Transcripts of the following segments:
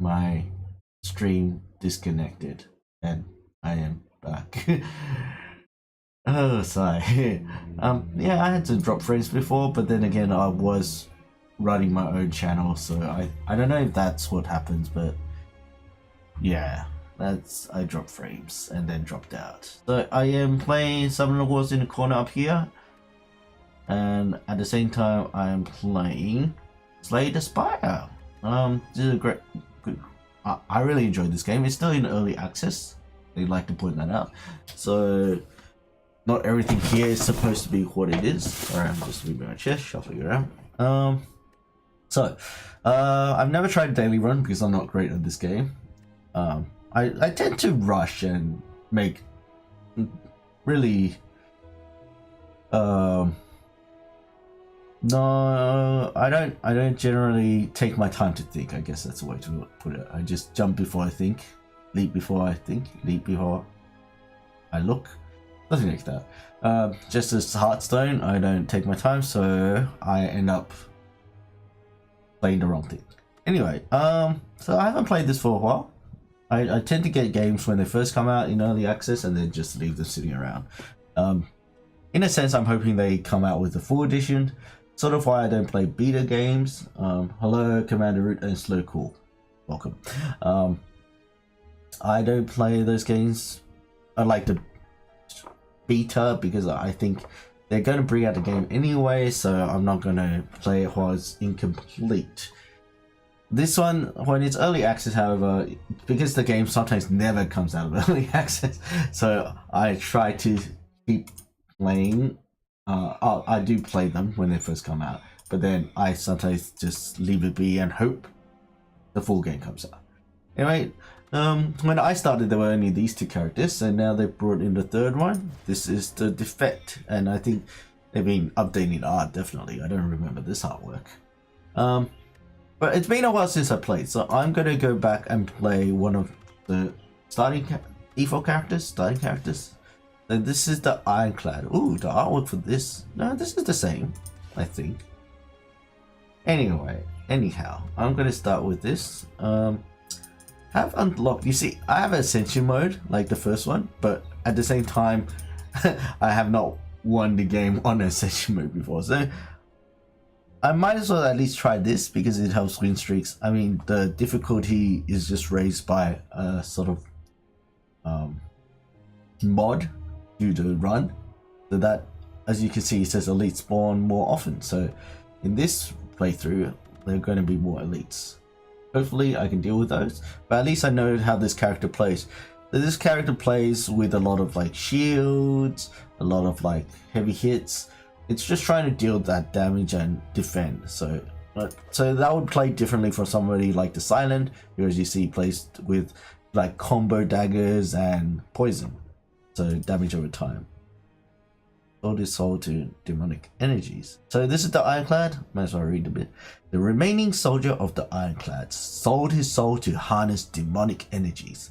my stream disconnected, and I am back. Oh, sorry. Yeah, I had to drop frames before, but then again, I was running my own channel, so I don't know if that's what happens, but yeah, I dropped frames and then dropped out. So I am playing Summoner Wars in the corner up here, and at the same time, I am playing Slay the Spire. This is a good. I really enjoyed this game. It's still in early access. They'd like to point that out. So not everything here is supposed to be what it is. Alright, I'm just moving my chest, shuffling it around. I've never tried daily run because I'm not great at this game. I tend to rush and make really no, I don't generally take my time to think. I guess that's the way to put it. I just jump before I think, leap before I think, leap before I look. Nothing like that. Just as Hearthstone, I don't take my time, so I end up playing the wrong thing. Anyway, so I haven't played this for a while. I tend to get games when they first come out in early access and then just leave them sitting around. In a sense, I'm hoping they come out with the full edition. Sort of why I don't play beta games. Hello, Commander Root and Slow Cool. Welcome. I don't play those games. I like the beta because I think they're going to bring out the game anyway, so I'm not going to play it while it's incomplete. This one, when it's early access, however, because the game sometimes never comes out of early access, so I try to keep playing. I do play them when they first come out, but then I sometimes just leave it be and hope the full game comes out. Anyway, when I started, there were only these two characters, and now they've brought in the third one. This is the Defect, and I think they've been updating the art, definitely. I don't remember this artwork. But it's been a while since I played, so I'm going to go back and play one of the default characters, starting characters. So this is the Ironclad. Ooh, the artwork for this. No, this is the same, I think. Anyway, anyhow, I'm going to start with this. Have unlocked, you see, I have Ascension mode, like the first one, but at the same time, I have not won the game on Ascension mode before, so I might as well at least try this because it helps win streaks. I mean, the difficulty is just raised by a sort of mod due to run, so that, as you can see, it says elite spawn more often. So in this playthrough, there are going to be more elites. Hopefully I can deal with those, but at least I know how this character plays. So this character plays with a lot of like shields, a lot of like heavy hits. It's just trying to deal that damage and defend. So that would play differently from somebody like the Silent, who, as you see, plays with like combo daggers and poison, so damage over time. Sold his soul to demonic energies. So this is the Ironclad. Might as well read a bit. The remaining soldier of the Ironclad sold his soul to harness demonic energies.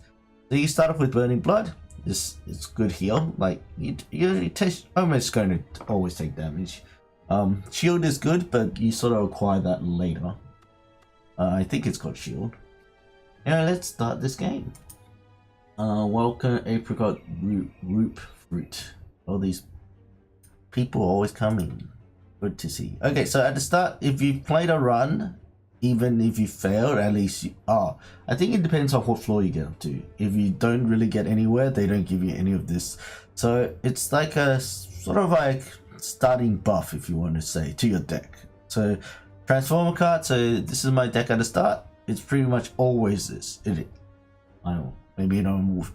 So you start off with Burning Blood. It's good heal. Like you're almost going to always take damage. Shield is good, but you sort of acquire that later. I think it's called Shield. Yeah, let's start this game. Welcome Apricot Root Fruit. All these people always coming. Good to see. Okay, so at the start, if you played a run, even if you failed, at least you are. I think it depends on what floor you get up to. If you don't really get anywhere, they don't give you any of this. So it's like a sort of like starting buff, if you want to say, to your deck. So Transformer card. So this is my deck at the start. It's pretty much always this. I don't know. Maybe you know.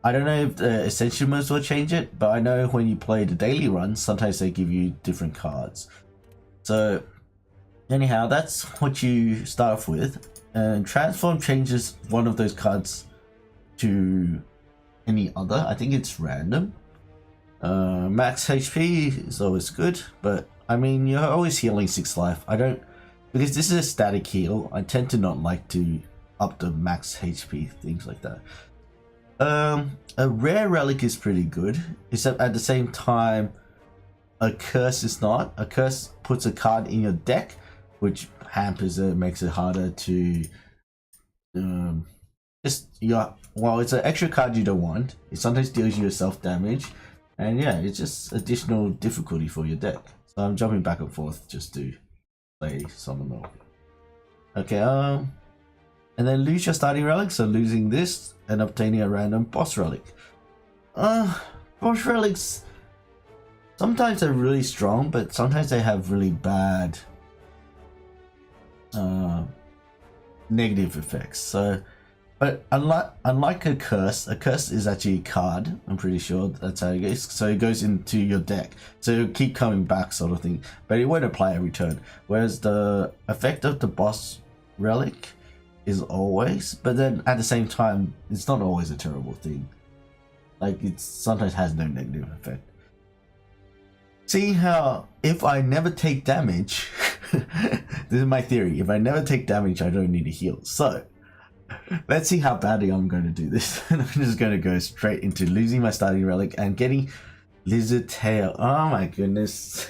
I don't know if the Ascension modes will change it, but I know when you play the daily runs, sometimes they give you different cards. So anyhow, that's what you start off with. And Transform changes one of those cards to any other. I think it's random. Max HP is always good, but I mean, you're always healing 6 life. Because this is a static heal, I tend to not like to up the max HP, things like that. A rare relic is pretty good, except at the same time, a curse is not. A curse puts a card in your deck, which hampers it, makes it harder to just well, it's an extra card you don't want. It sometimes deals you self damage, and yeah, it's just additional difficulty for your deck. So I'm jumping back and forth just to play some of. Okay, and then lose your starting relic, so losing this and obtaining a random boss relic. Boss relics sometimes they're really strong, but sometimes they have really bad negative effects. So, but unlike a curse is actually a card. I'm pretty sure that's how it goes. So it goes into your deck, so it'll keep coming back, sort of thing. But it won't apply every turn. Whereas the effect of the boss relic is always, but then at the same time, it's not always a terrible thing. Like it sometimes has no negative effect. See how if I never take damage, this is my theory. If I never take damage, I don't need to heal. So let's see how badly I'm going to do this. I'm just going to go straight into losing my starting relic and getting Lizard Tail. Oh my goodness.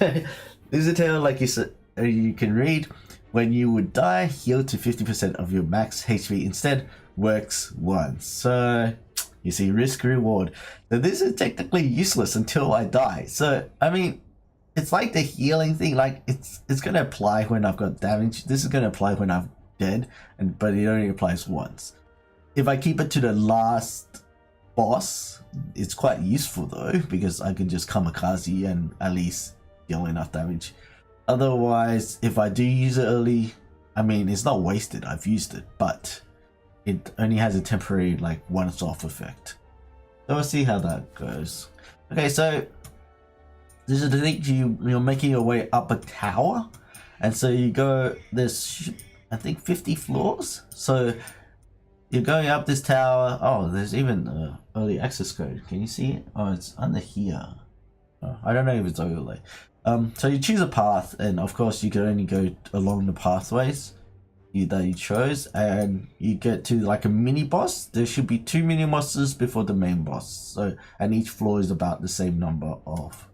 Lizard Tail, like you said, you can read, when you would die, heal to 50% of your max HP instead, works once. So you see, risk reward. So this is technically useless until I die. So I mean, it's like the healing thing. Like it's gonna apply when I've got damage. This is gonna apply when I'm dead, but it only applies once. If I keep it to the last boss, it's quite useful though, because I can just kamikaze and at least deal enough damage. Otherwise, if I do use it early, I mean, it's not wasted. I've used it, but it only has a temporary, like, once-off effect. So we'll see how that goes. Okay, so this is the thing. You're making your way up a tower, and so you go. There's, I think, 50 floors. So you're going up this tower. Oh, there's even an early access code. Can you see it? Oh, it's under here. Oh, I don't know if it's overlay. So you choose a path, and of course you can only go along the pathways that you chose, and you get to like a mini boss. There should be 2 mini bosses before the main boss. So, and each floor is about the same number of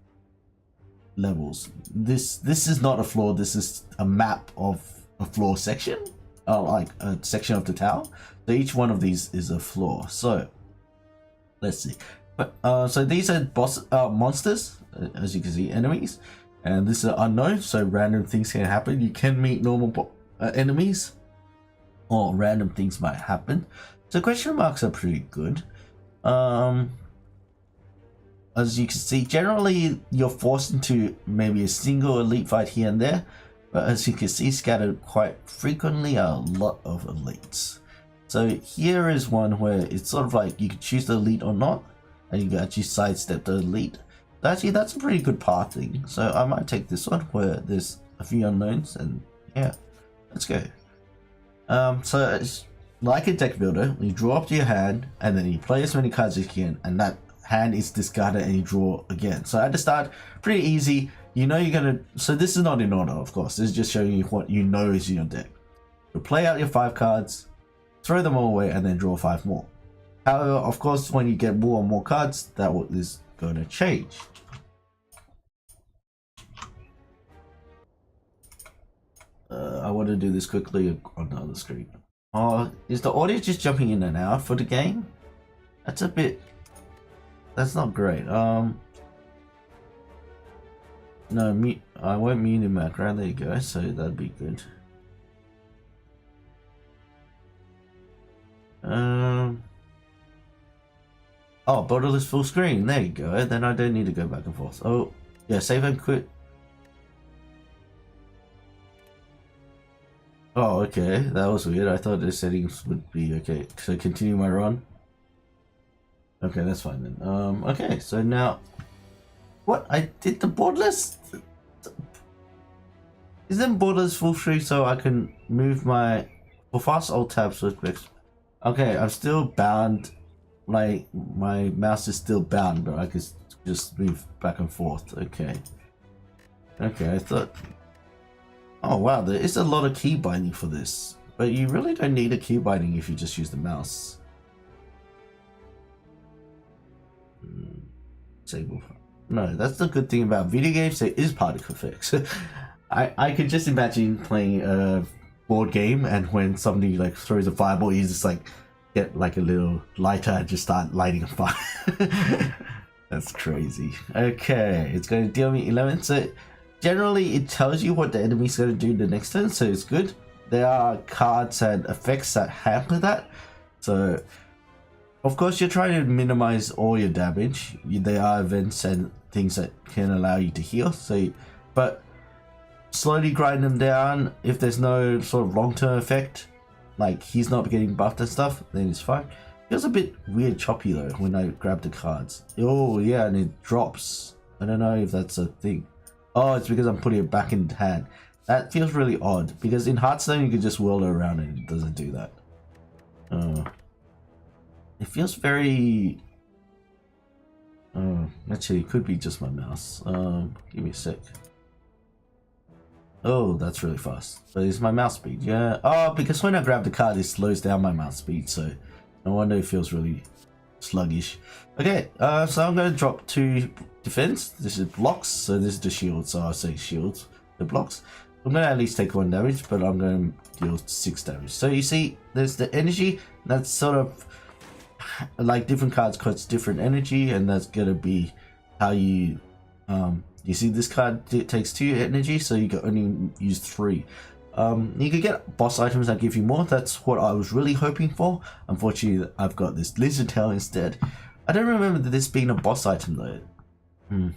levels. This is not a floor. This is a map of a floor section, like a section of the tower. So each one of these is a floor. So let's see. But so these are monsters, as you can see, enemies, and this is unknown. So random things can happen. You can meet normal enemies, or random things might happen. So question marks are pretty good. As you can see, generally you're forced into maybe a single elite fight here and there, but as you can see, scattered quite frequently are a lot of elites. So here is one where it's sort of like you can choose the elite or not, and you can actually sidestep the elite. Actually, that's a pretty good pathing. So I might take this one where there's a few unknowns, and yeah, let's go. So it's like a deck builder. You draw up to your hand, and then you play as many cards as you can, and that hand is discarded, and you draw again. So at the start, pretty easy. You know you're gonna. So this is not in order, of course. This is just showing you what you know is in your deck. You play out your 5 cards, throw them all away, and then draw 5 more. However, of course, when you get more and more cards, that is going to change. I want to do this quickly on the other screen. Oh, is the audio just jumping in and out for the game? That's a bit... That's not great. No, mute. I won't mute in background. There you go. So that'd be good. Oh, borderless full screen. There you go. Then I don't need to go back and forth. Oh, yeah. Save and quit. Oh, okay. That was weird. I thought the settings would be okay. So continue my run. Okay, that's fine then. Okay. So now, what I did the borderless. Isn't borderless full screen so I can move my for fast alt tab switch? Okay, I'm still bound. Like my mouse is still bound, but I can just move back and forth. Okay. Okay, I thought. Oh wow, there is a lot of key binding for this, but you really don't need a key binding if you just use the mouse. Disable. No, that's the good thing about video games. There is particle effects. I could just imagine playing a board game, and when somebody like throws a fireball, you just like get like a little lighter and just start lighting a fire. That's crazy. Okay, it's going to deal me 11. So generally it tells you what the enemy's going to do the next turn, so it's good. There are cards and effects that hamper that. So of course you're trying to minimize all your damage. There are events and things that can allow you to heal. So, but slowly grind them down. If there's no sort of long-term effect, like he's not getting buffed and stuff, then it's fine. Feels a bit weird choppy though when I grab the cards. Oh yeah, and it drops. I don't know if that's a thing. Oh, it's because I'm putting it back in hand. That feels really odd because in Hearthstone you can just whirl it around and it doesn't do that. It feels very... actually it could be just my mouse. Give me a sec. Oh, that's really fast. But it's my mouse speed, yeah. Oh, because when I grab the card, it slows down my mouse speed, so no wonder it feels really sluggish. Okay, so I'm going to drop 2 defense. This is blocks, so this is the shield, so I'll say shields, the blocks. I'm going to at least take 1 damage, but I'm going to deal 6 damage. So you see, there's the energy. That's sort of like different cards cost different energy, and that's going to be how you... you see this card takes 2 energy, so you can only use 3. You can get boss items that give you more. That's what I was really hoping for. Unfortunately, I've got this lizard tail instead. I don't remember this being a boss item though.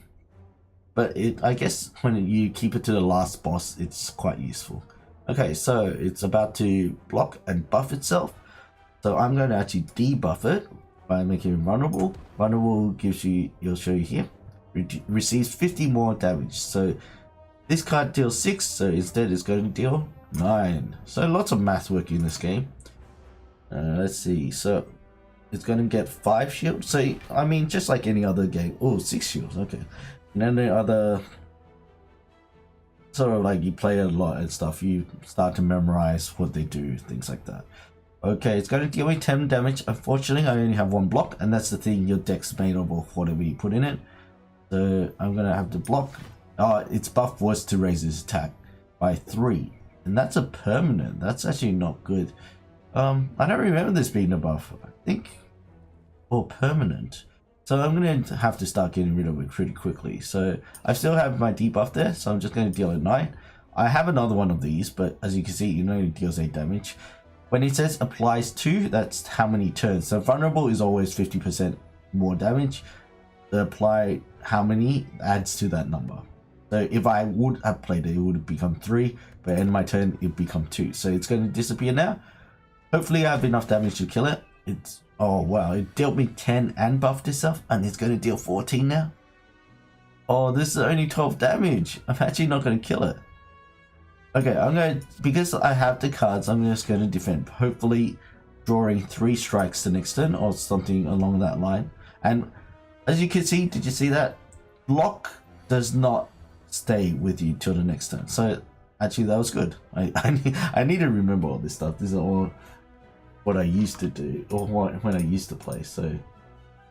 But I guess when you keep it to the last boss, it's quite useful. Okay, so it's about to block and buff itself. So I'm going to actually debuff it by making it vulnerable. Vulnerable gives you, it'll show you here, receives 50 more damage. So this card deals 6, so instead it's going to deal 9. So lots of math work in this game. Let's see, so it's going to get 5 shields. So I mean, just like any other game. Oh, 6 shields, okay. And then the other, sort of like you play a lot and stuff, you start to memorize what they do, things like that. Okay, it's going to deal me 10 damage. Unfortunately, I only have 1 block, and that's the thing, your deck's made of whatever you put in it. So I'm going to have to block. Its buff was to raise his attack by 3, and that's a permanent. That's actually not good. I don't remember this being a buff. I think, or permanent. So I'm going to have to start getting rid of it pretty quickly. So I still have my debuff there, so I'm just going to deal it 9. I have another one of these, but as you can see, it only deals 8 damage. When it says applies 2, that's how many turns. So vulnerable is always 50% more damage. The apply how many adds to that number. So if I would have played it, it would have become 3, but in my turn it become 2. So it's going to disappear now. Hopefully I have enough damage to kill it. It's, oh wow, it dealt me 10 and buffed itself, and it's going to deal 14 now. Oh, this is only 12 damage. I'm actually not going to kill it. Okay, I'm going to, because I have the cards, I'm just going to defend. Hopefully drawing 3 strikes the next turn or something along that line. And as you can see, did you see that? Block does not stay with you till the next turn. So actually that was good. I need to remember all this stuff. This is all what I used to do, or when I used to play. So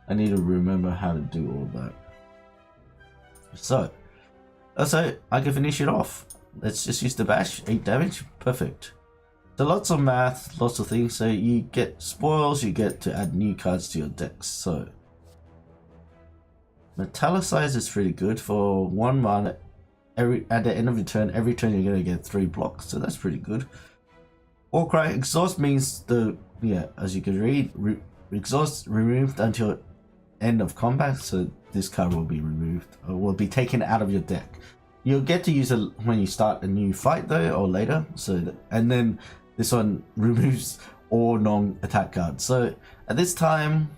I need to remember how to do all that. So I can finish it off. Let's just use the bash, 8 damage, perfect. So lots of math, lots of things. So you get spoils, you get to add new cards to your decks. So Metallicize is pretty good for 1 mana. At the end of your turn, every turn you're gonna get 3 blocks, so that's pretty good. Warcry exhaust means as you can read, exhaust removed until end of combat. So this card will be removed or will be taken out of your deck. You'll get to use it when you start a new fight though, or later. So and then this one removes all non-attack cards. So at this time,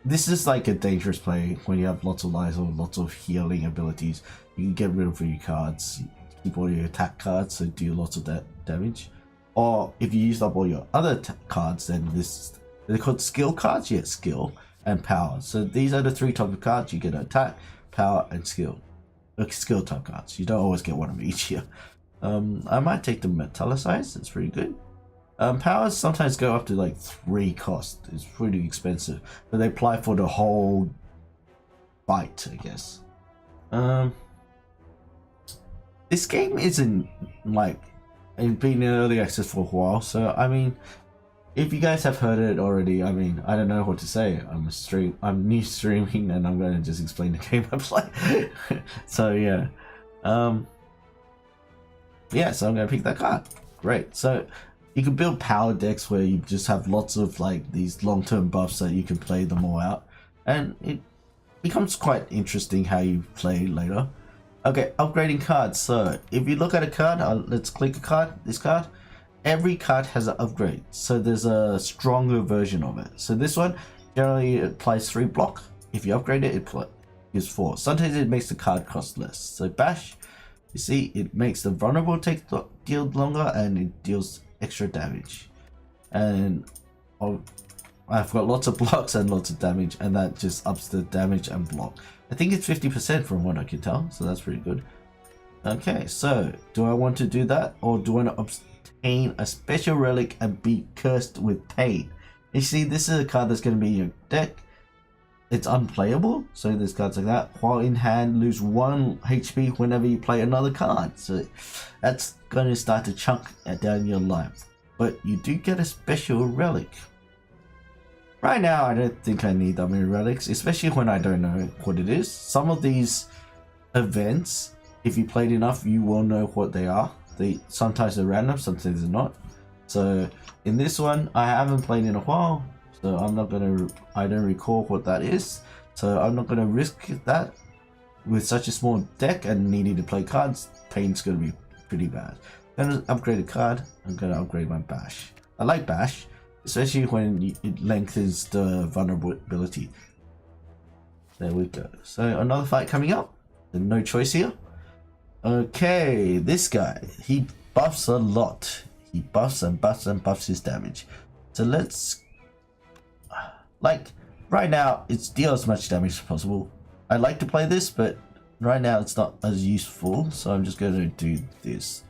this is like a dangerous play when you have lots of lives or lots of healing abilities. You can get rid of your cards, keep all your attack cards, so do lots of that damage. Or if you use up all your other cards, then they're called skill cards. You get skill and power. So these are the 3 types of cards. You get attack, power, and skill. Skill type cards. You don't always get one of each here. I might take the Metallicize. It's pretty good. Powers sometimes go up to like 3 cost. It's pretty expensive, but they apply for the whole fight, I guess. This game isn't like, it's been in early access for a while, so I mean, if you guys have heard it already, I mean, I don't know what to say. I'm new streaming, and I'm gonna just explain the game I play. So yeah, yeah. So I'm gonna pick that card. Great. So you can build power decks where you just have lots of like these long-term buffs that you can play them all out, and it becomes quite interesting how you play later. Okay, upgrading cards. So if you look at a card, let's click a card. This card. Every card has an upgrade, so there's a stronger version of it. So this one generally applies 3 block. If you upgrade it, it gives 4. Sometimes it makes the card cost less. So bash, you see, it makes the vulnerable deal longer, and it deals extra damage. And I've got lots of blocks and lots of damage, and that just ups the damage and block. I think it's 50% from what I can tell, so that's pretty good. Okay, so do I want to do that, or do I want to obtain a special relic and be cursed with pain? You see, this is a card that's going to be in your deck. It's unplayable, so there's cards like that. While in hand, lose 1 HP whenever you play another card. So that's going to start to chunk down your life. But you do get a special relic. Right now, I don't think I need that many relics, especially when I don't know what it is. Some of these events, if you played enough, you will know what they are. Sometimes they're random, sometimes they're not. So in this one, I haven't played in a while, so I don't recall what that is. So I'm not gonna risk that with such a small deck and needing to play cards. Pain's gonna be pretty bad. I'm gonna upgrade a card. I'm gonna upgrade my bash. I like bash, especially when it lengthens the vulnerability. There we go. So another fight coming up. No choice here. Okay, this guy, he buffs a lot. He buffs and buffs and buffs his damage. So let's, like, right now it's deal as much damage as possible. I like to play this, but right now it's not as useful, so I'm just going to do this.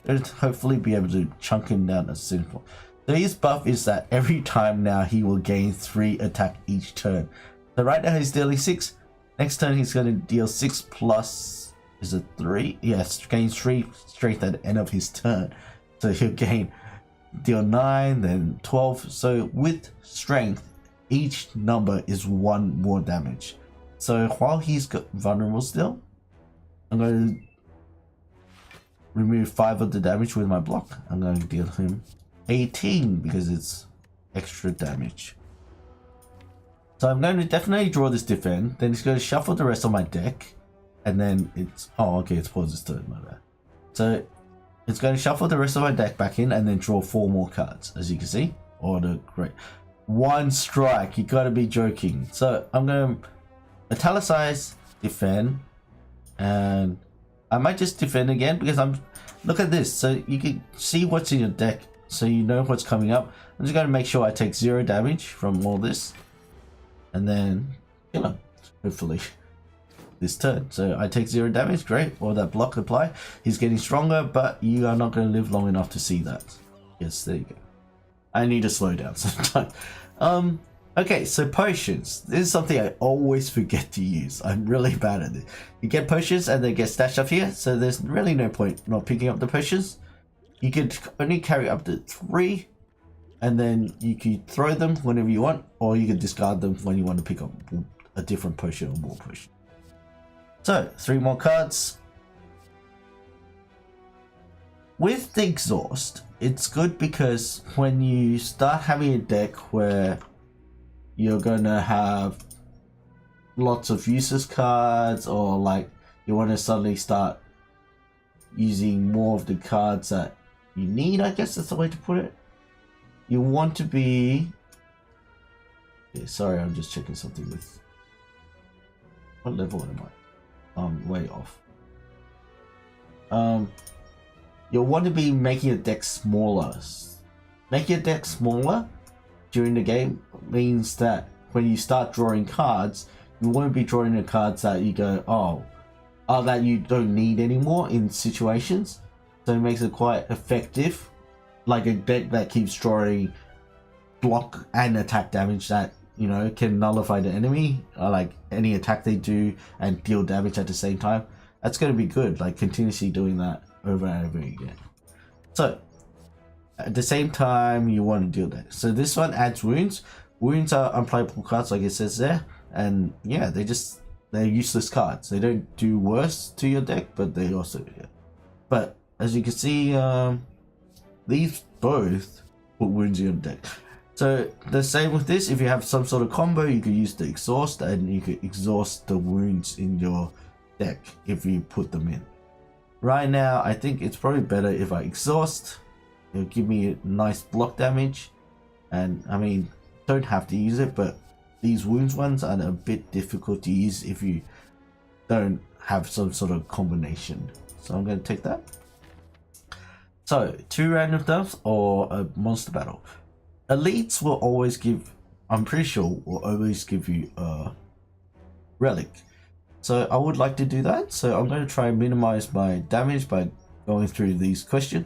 And hopefully be able to chunk him down as simple. So his buff is that every time now he will gain 3 attack each turn. So right now he's dealing 6. Next turn he's going to deal 6 plus, is it 3? Yes, gains 3 strength at the end of his turn. So he'll deal 9, then 12. So with strength, each number is 1 more damage. So while he's got vulnerable still, I'm going to remove 5 of the damage with my block. I'm going to deal him 18 because it's extra damage. So I'm going to definitely draw this defend. Then it's going to shuffle the rest of my deck. And then it's... Oh, okay, it's paused his turn, my bad. So it's going to shuffle the rest of my deck back in and then draw 4 more cards, as you can see. Order, great. 1 strike, you gotta be joking. So I'm going to italicize, defend, and I might just defend again because look at this. So you can see what's in your deck, so you know what's coming up. I'm just going to make sure I take 0 damage from all this, and then, you know, hopefully this turn. So I take 0 damage, great. Or that block apply. He's getting stronger, but you are not going to live long enough to see that. Yes, there you go. I need to slow down sometimes. Okay, so potions. This is something I always forget to use. I'm really bad at it. You get potions and they get stashed up here, so there's really no point not picking up the potions. You could only carry up to 3, and then you could throw them whenever you want, or you could discard them when you want to pick up a different potion or more potion. So 3 more cards. With the exhaust, it's good because when you start having a deck where you're gonna have lots of useless cards, or like you want to suddenly start using more of the cards that you need, I guess that's the way to put it. You want to be... Okay, sorry, I'm just checking something with... What level am I? Way off. You'll want to be making your deck smaller. Making your deck smaller during the game means that when you start drawing cards, you won't be drawing the cards that you go, oh, that you don't need anymore in situations. So it makes it quite effective, like a deck that keeps drawing block and attack damage that, you know, can nullify the enemy, like any attack they do, and deal damage at the same time. That's going to be good, like continuously doing that over and over again. So At the same time, you want to deal that. So this one adds wounds. Wounds are unplayable cards, like it says there, and yeah, they're useless cards. They don't do worse to your deck, but they also do. But as you can see, these both put wounds in your deck. So the same with this. If you have some sort of combo, you could use the exhaust, and you could exhaust the wounds in your deck if you put them in. Right now, I think it's probably better if I exhaust. It'll give me a nice block damage, and I mean, don't have to use it, but these wounds ones are a bit difficult to use if you don't have some sort of combination. So I'm going to take that. So 2 random deaths or a monster battle. Elites will always give, I'm pretty sure, will always give you a relic. So I would like to do that. So I'm going to try and minimize my damage by going through these questions.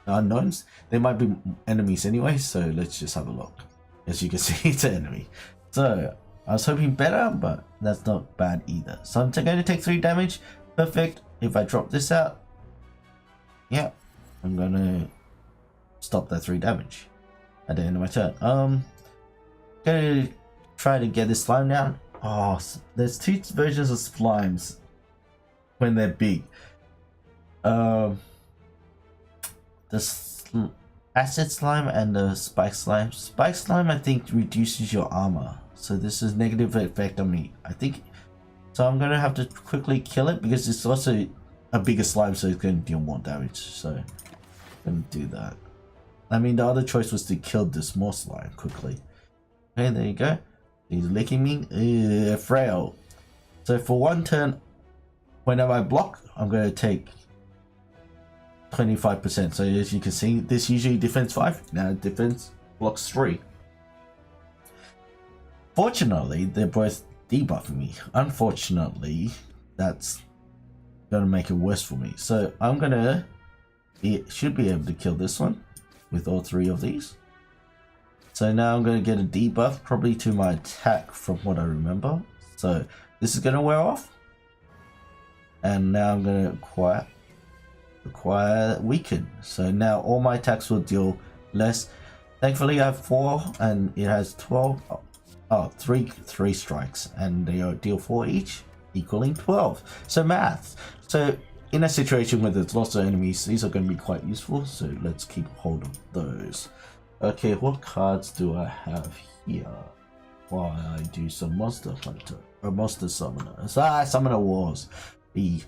Unknowns. They might be enemies anyway, so let's just have a look. As you can see, it's an enemy. So I was hoping better, but that's not bad either. So I'm going to take 3 damage. Perfect. If I drop this out, yeah, I'm going to stop that 3 damage at the end of my turn. Going to try to get this slime down. Oh, there's 2 versions of slimes when they're big. The acid slime and the spike slime. Spike slime, I think, reduces your armor, so this is negative effect on me, I think. So I'm gonna have to quickly kill it because it's also a bigger slime, so it's gonna deal more damage. So I'm gonna do that. I mean, the other choice was to kill the small slime quickly. Okay, there you go. He's licking me. Frail. So for 1 turn, whenever I block, I'm gonna take 25%. So as you can see, this usually defense 5, now defense blocks 3. Fortunately, they're both debuffing me. Unfortunately, that's gonna make it worse for me. So I'm gonna should be able to kill this one with all 3 of these. So now I'm gonna get a debuff probably to my attack from what I remember. So this is gonna wear off, and now I'm gonna acquire weaken. So now all my attacks will deal less. Thankfully I have 4 and it has 12. Three strikes, and they deal 4 each, equaling 12. So math. So in a situation where there's lots of enemies, these are going to be quite useful. So let's keep hold of those. Okay, what cards do I have here? While I do some monster hunter or monster summoner. Summoner wars. B.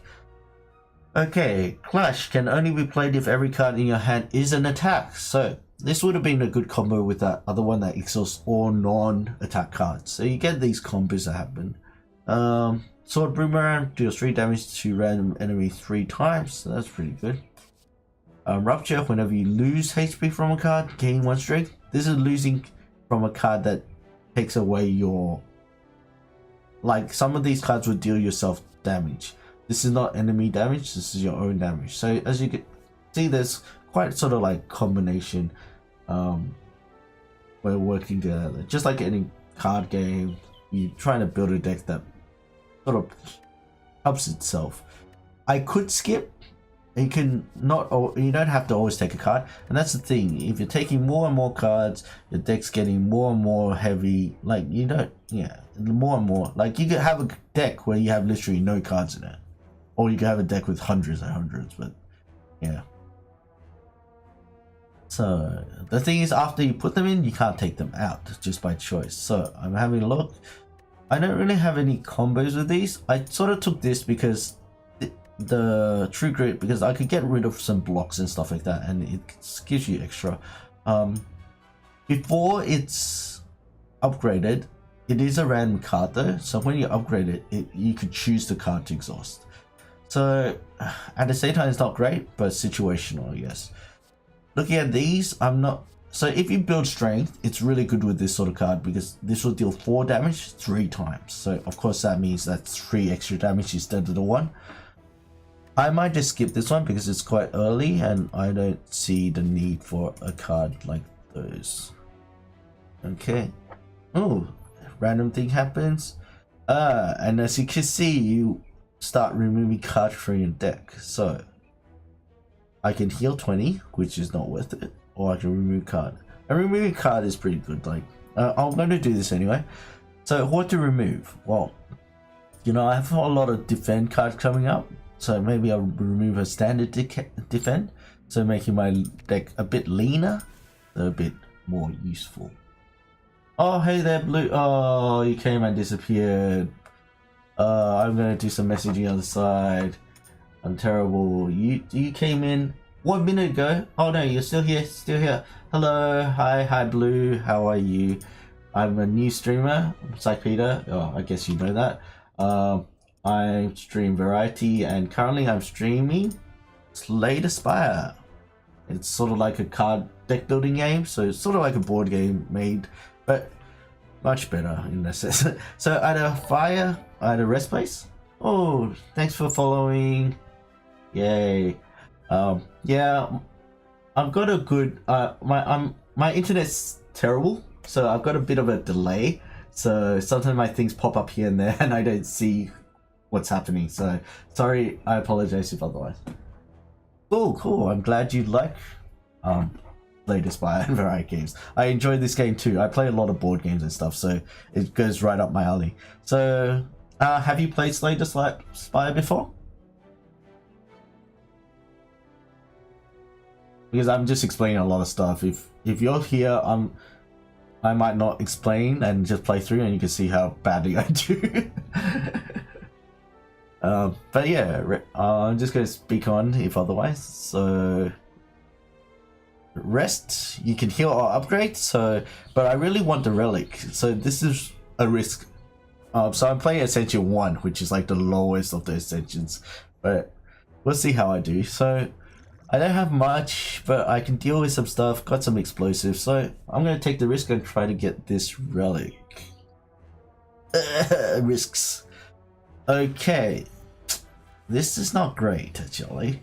Okay, Clash can only be played if every card in your hand is an attack. So this would have been a good combo with that other one that exhausts all non-attack cards. So you get these combos that happen. Sword Boomerang deals 3 damage to random enemy 3 times. So that's pretty good. Rupture, whenever you lose HP from a card, gain 1 strength. This is losing from a card that takes away your... Like, some of these cards would deal yourself damage. This is not enemy damage, this is your own damage. So as you can see, there's quite sort of like combination we're working together. Just like any card game, you're trying to build a deck that sort of helps itself. I could skip. You can not, or you don't have to always take a card, and that's the thing. If you're taking more and more cards, your deck's getting more and more heavy. Like you don't, yeah, more and more. Like you could have a deck where you have literally no cards in it, or you could have a deck with hundreds and hundreds. But yeah. So the thing is, after you put them in, you can't take them out just by choice. So I'm having a look. I don't really have any combos with these. I sort of took this because the True Grit, because I could get rid of some blocks and stuff like that, and it gives you extra. Before it's upgraded, it is a random card though, so when you upgrade it, you could choose the card to exhaust. So at the same time, it's not great, but situational, I guess. Looking at these, I'm not... So if you build strength, it's really good with this sort of card because this will deal 4 damage 3 times. So of course that means that's 3 extra damage instead of the 1. I might just skip this one because it's quite early and I don't see the need for a card like those. Okay. Oh, random thing happens. And as you can see, you start removing cards from your deck. So I can heal 20, which is not worth it. or I can remove card. And removing card is pretty good. Like, I'm going to do this anyway. So what to remove? Well, you know, I have a lot of defend cards coming up, so maybe I'll remove a standard defend, so making my deck a bit leaner, a bit more useful. Oh, hey there, Blue. Oh, you came and disappeared. I'm gonna do some messaging on the side. I'm terrible. You came in 1 minute ago. Oh no, you're still here. Still here. Hello. Hi, Blue. How are you? I'm a new streamer. I'm Psypeter. Oh, I guess you know that. I stream Variety, and currently I'm streaming Slay the Spire. It's sort of like a card deck building game, so it's sort of like a board game made, but much better in that sense. So I had a fire, I had a rest place. Oh, thanks for following. Yay. Yeah, I've got a good my internet's terrible, so I've got a bit of a delay. So sometimes my things pop up here and there and I don't see what's happening. So sorry, I apologize if otherwise. Oh, cool. I'm glad you like Slay the Spire and Variety games. I enjoy this game too. I play a lot of board games and stuff, so it goes right up my alley. So have you played Slay the Spire before? Because I'm just explaining a lot of stuff. If you're here, I might not explain and just play through, and you can see how badly I do. But yeah, I'm just going to speak on if otherwise. So rest, you can heal or upgrade. So, but I really want the relic. So this is a risk. So I'm playing Ascension 1, which is like the lowest of the Ascensions. But we'll see how I do. So I don't have much, but I can deal with some stuff. Got some explosives, so I'm gonna take the risk and try to get this relic. Risks. Okay, this is not great actually.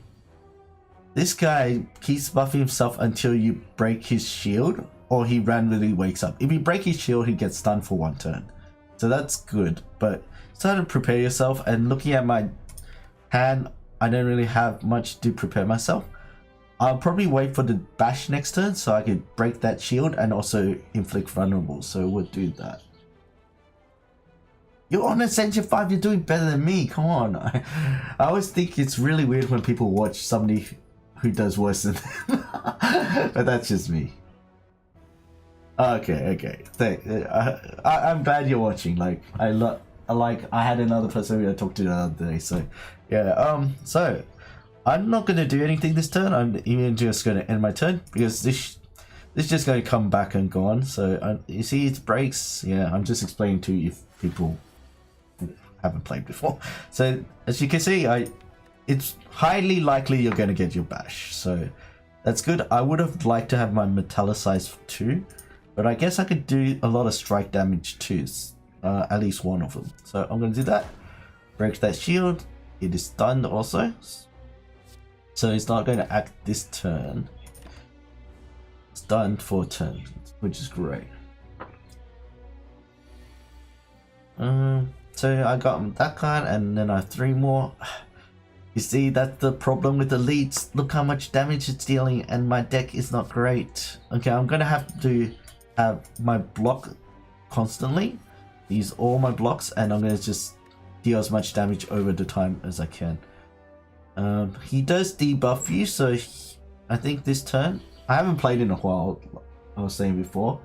This guy keeps buffing himself until you break his shield, or he randomly wakes up. If you break his shield, he gets stunned for 1 turn. So that's good, but start to prepare yourself. And looking at my hand, I don't really have much to prepare myself. I'll probably wait for the bash next turn so I could break that shield and also inflict vulnerable. So we'll do that. You're on Ascension 5, you're doing better than me. Come on. I always think it's really weird when people watch somebody who does worse than them. But that's just me. Okay. I'm glad you're watching. Like I had another person who I talked to the other day. So yeah. So I'm not going to do anything this turn. I'm even just going to end my turn because this is just going to come back and go on. So you see it breaks. Yeah, I'm just explaining to you if people haven't played before. So as you can see, it's highly likely you're going to get your bash. So that's good. I would have liked to have my metallicize too, but I guess I could do a lot of strike damage too. At least one of them. So I'm going to do that. Break that shield. It is stunned also. So it's not going to act this turn. It's done for a turn, which is great. So I got that card, and then I have 3 more. You see, that's the problem with the leads. Look how much damage it's dealing, and my deck is not great. Okay, I'm going to have to have my block constantly. Use all my blocks, and I'm going to just deal as much damage over the time as I can. He does debuff you, so I think this turn, I haven't played in a while, I was saying before.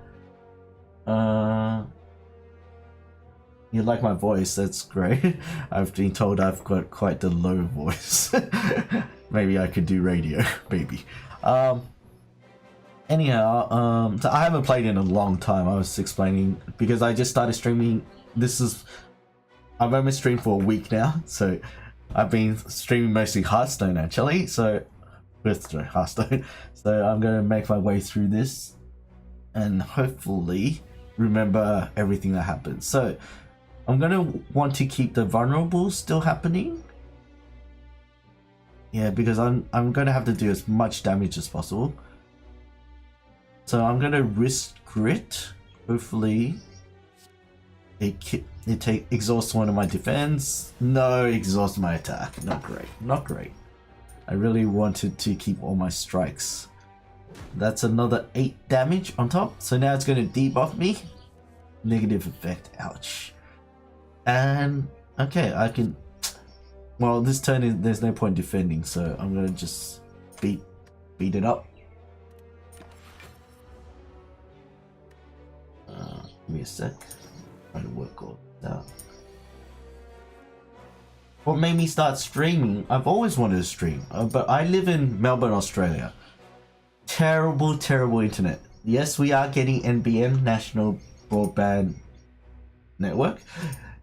You like my voice, that's great. I've been told I've got quite the low voice. Maybe I could do radio, maybe. Anyhow, so I haven't played in a long time. I was explaining, because I just started streaming. I've only streamed for a week now, so I've been streaming mostly Hearthstone actually, so Hearthstone. So I'm going to make my way through this and hopefully remember everything that happened. So I'm going to want to keep the vulnerables still happening. Yeah, because I'm going to have to do as much damage as possible. So I'm going to risk grit. Hopefully it exhausts one of my defense. No, exhausts my attack. Not great. I really wanted to keep all my strikes. That's another 8 damage on top. So now it's going to debuff me. Negative effect. Ouch. And okay, I can. Well, this turn there's no point defending, so I'm gonna just beat it up. Give me a sec. Try to work all that out. What made me start streaming? I've always wanted to stream, but I live in Melbourne, Australia. Terrible, terrible internet. Yes, we are getting NBN, National Broadband Network.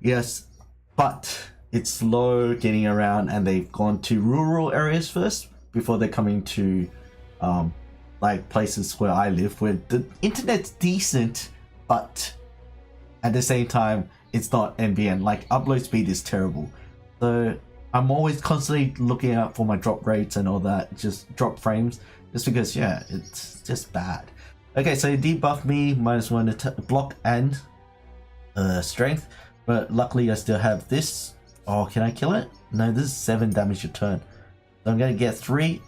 Yes, but it's slow getting around, and they've gone to rural areas first before they're coming to like places where I live, where the internet's decent, but at the same time it's not NBN. Like, upload speed is terrible, so I'm always constantly looking out for my drop rates and all that, just drop frames, just because, yeah, it's just bad. Okay, so debuff me, -1 block and strength, but luckily I still have this. Oh, can I kill it? No, this is 7 damage a turn. So I'm gonna get 3.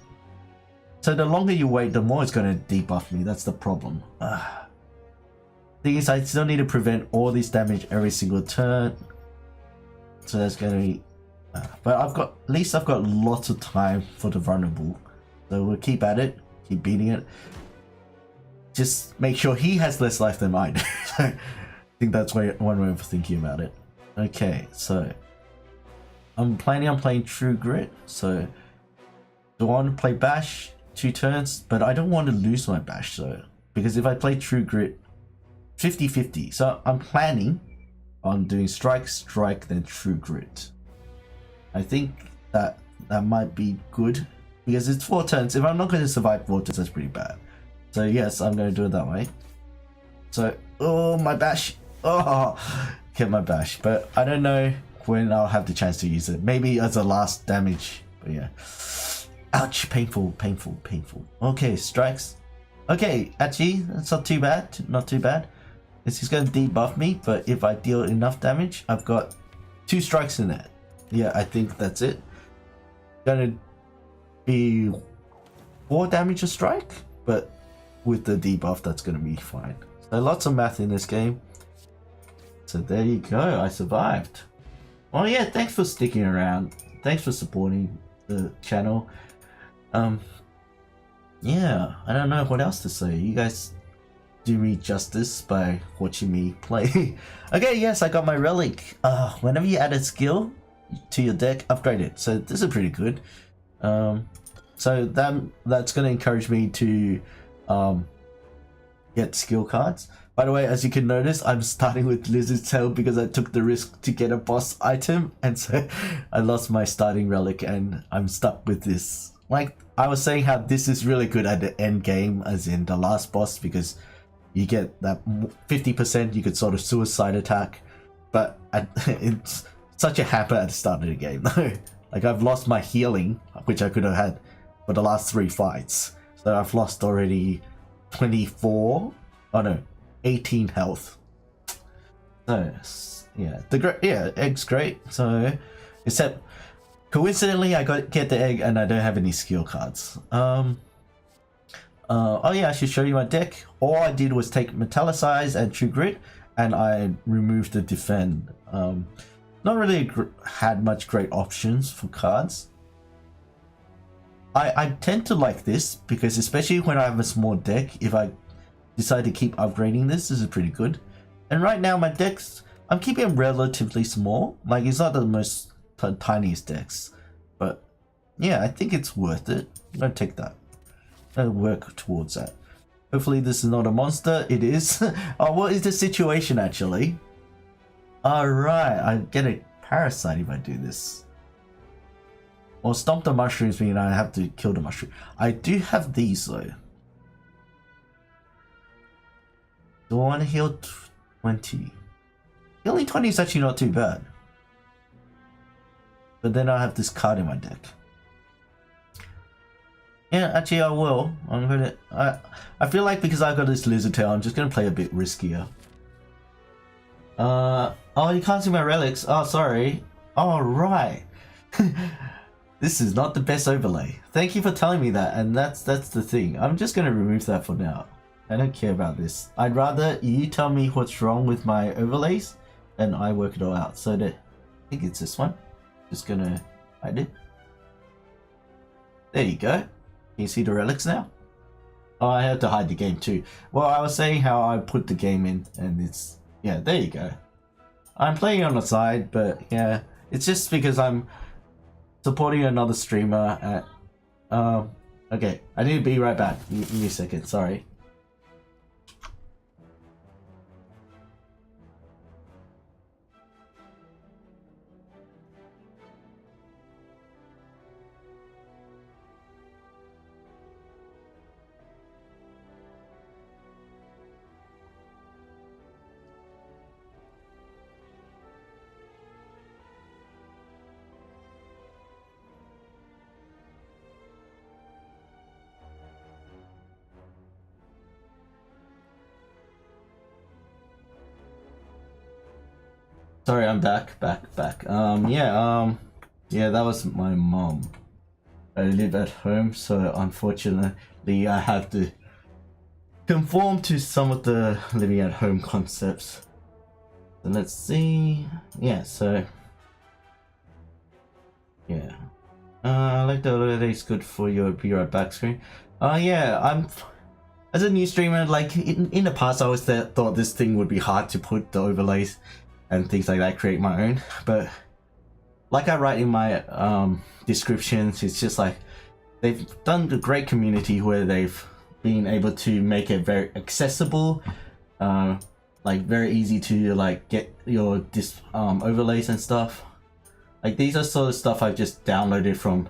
So the longer you wait, the more it's gonna debuff me. That's the problem. Thing is, I still need to prevent all this damage every single turn. So that's gonna be. But at least I've got lots of time for the vulnerable. So we'll keep at it, keep beating it. Just make sure he has less life than mine. I think that's one way of thinking about it. Okay, so I'm planning on playing True Grit. So do I want to play Bash 2 turns? But I don't want to lose my Bash, so because if I play True Grit, 50-50. So I'm planning on doing Strike, then True Grit. I think that might be good because it's 4 turns. If I'm not going to survive 4 turns, that's pretty bad. So yes, I'm going to do it that way. So, oh, my Bash. Oh, get my Bash. But I don't know when I'll have the chance to use it. Maybe as a last damage. But yeah. Ouch. Painful, painful, painful. Okay, strikes. Okay, actually, that's not too bad. Not too bad. This is going to debuff me, but if I deal enough damage, I've got 2 strikes in that. Yeah, I think that's it. Gonna be 4 damage a strike, but with the debuff, that's gonna be fine. So lots of math in this game. So there you go, I survived. Well, yeah, thanks for sticking around. Thanks for supporting the channel. Yeah, I don't know what else to say. You guys do me justice by watching me play. Okay, yes, I got my relic. Whenever you add a skill to your deck, upgrade it. So this is pretty good. So that's going to encourage me to get skill cards. By the way, as you can notice, I'm starting with Lizard's Tail because I took the risk to get a boss item, and so I lost my starting relic and I'm stuck with this. Like I was saying, how this is really good at the end game, as in the last boss, because you get that 50% you could sort of suicide attack, but it's such a hamper at the start of the game. Like I've lost my healing, which I could have had for the last 3 fights. So I've lost already 24. Oh no, 18 health. So yeah, egg's great. So except coincidentally, I get the egg and I don't have any skill cards. Oh yeah, I should show you my deck. All I did was take Metallicize and True Grit, and I removed the Defend. Not really had much great options for cards. I tend to like this because, especially when I have a small deck, if I decide to keep upgrading this is pretty good. And right now my decks, I'm keeping them relatively small. Like it's not the most tiniest decks, but yeah, I think it's worth it. I'm gonna take that. I'm gonna work towards that. Hopefully this is not a monster. It is. Oh, what is the situation actually? Alright, I get a parasite if I do this. Well, stomp the mushrooms mean I have to kill the mushroom. I do have these though. Do I want to heal 20? Healing 20 is actually not too bad. But then I have this card in my deck. Yeah, actually I will. I'm gonna. I feel like because I got this Lizard Tail, I'm just gonna play a bit riskier. Oh, you can't see my relics. Oh, sorry. Oh, right. This is not the best overlay. Thank you for telling me that, and that's the thing. I'm just gonna remove that for now. I don't care about this. I'd rather you tell me what's wrong with my overlays and I work it all out. So I think it's this one. Just gonna hide it. There you go. Can you see the relics now? Oh, I have to hide the game too. Well, I was saying how I put the game in and it's, yeah, there you go. I'm playing on the side, but yeah, it's just because I'm supporting another streamer at, okay, I need to be right back. Give me a second, sorry. Sorry, I'm back. Yeah, that was my mom. I live at home, so unfortunately I have to conform to some of the living at home concepts. So let's see. Yeah, so yeah. I like the overlays good for your be right back screen. Yeah, I'm as a new streamer, like in the past I always thought this thing would be hard to put the overlays and things like that, create my own, but like I write in my descriptions, it's just like they've done a great community where they've been able to make it very accessible, like very easy to like get your overlays and stuff. Like these are sort of stuff I've just downloaded from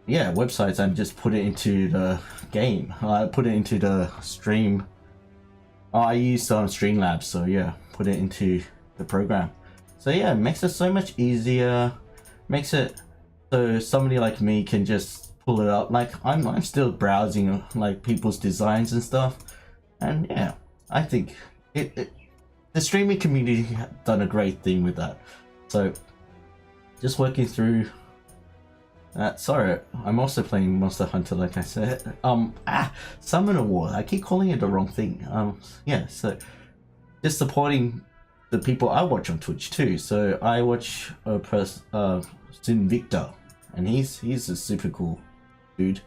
websites and just put it into the game. I put it into the stream. I use Streamlabs, so yeah, put it into the program. So yeah, it makes it so much easier, makes it so somebody like me can just pull it up. Like I'm still browsing like people's designs and stuff, and yeah, I think the streaming community has done a great thing with that. So just working through that. Sorry, I'm also playing Monster Hunter, like I said. Summoner War, I keep calling it the wrong thing. Yeah, so just supporting the people I watch on Twitch too. So I watch Sin Victor, and he's a super cool dude.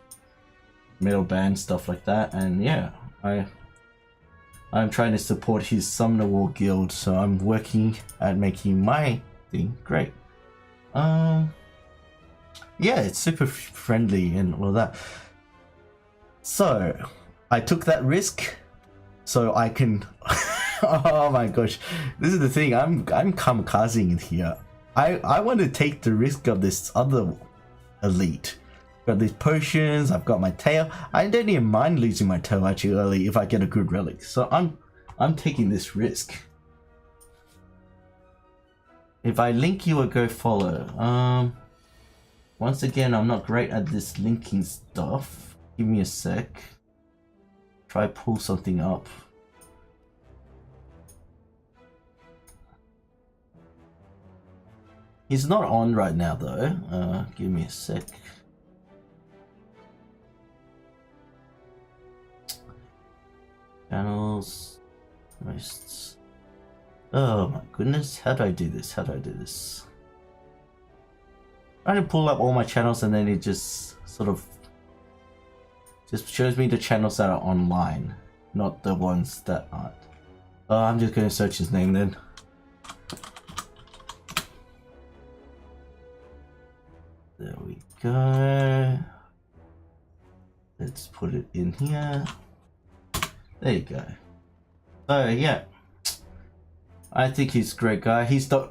Metal band, stuff like that, and yeah, I'm trying to support his Summoner War guild, so I'm working at making my thing great. Yeah, it's super friendly and all that. So I took that risk so I can oh my gosh, this is the thing, I'm kamikazing in here. I want to take the risk of this other elite. Got these potions, I've got my tail. I don't even mind losing my tail actually early if I get a good relic. So I'm taking this risk. If I link you or go follow, once again, I'm not great at this linking stuff. Give me a sec. Try pull something up. He's not on right now though. Give me a sec. Channels. Most. Oh my goodness. How do I do this? Trying to pull up all my channels and then it just sort of just shows me the channels that are online, not the ones that aren't. I'm just going to search his name then. There we go. Let's put it in here. There you go. So yeah, I think he's a great guy. He's the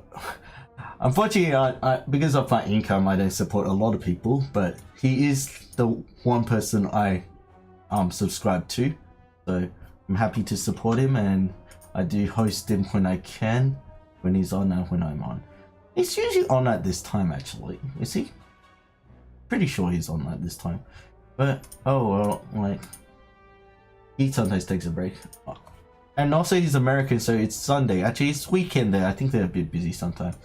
unfortunately, because of my income, I don't support a lot of people, but he is the one person I subscribe to. So I'm happy to support him, and I do host him when I can, when he's on and when I'm on. He's usually on at this time actually, is he? Pretty sure he's on at this time. But, oh well, like, he sometimes takes a break. And also he's American, so it's Sunday. Actually, it's weekend there. I think they're a bit busy sometimes.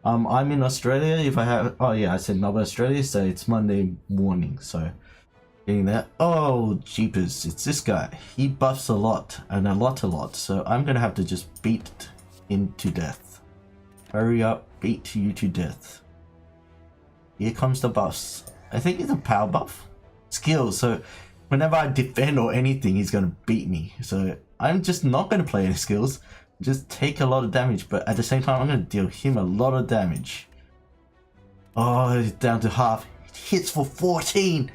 I'm in Australia. If I have, oh yeah, I said Melbourne, Australia. So it's Monday morning. So getting there. Oh jeepers! It's this guy. He buffs a lot and a lot. So I'm gonna have to just beat him to death. Hurry up, beat you to death. Here comes the buffs. I think it's a power buff. Skills. So whenever I defend or anything, he's gonna beat me. So I'm just not gonna play any skills. Just take a lot of damage, but at the same time, I'm gonna deal him a lot of damage. Oh, it's down to half. Hits for 14.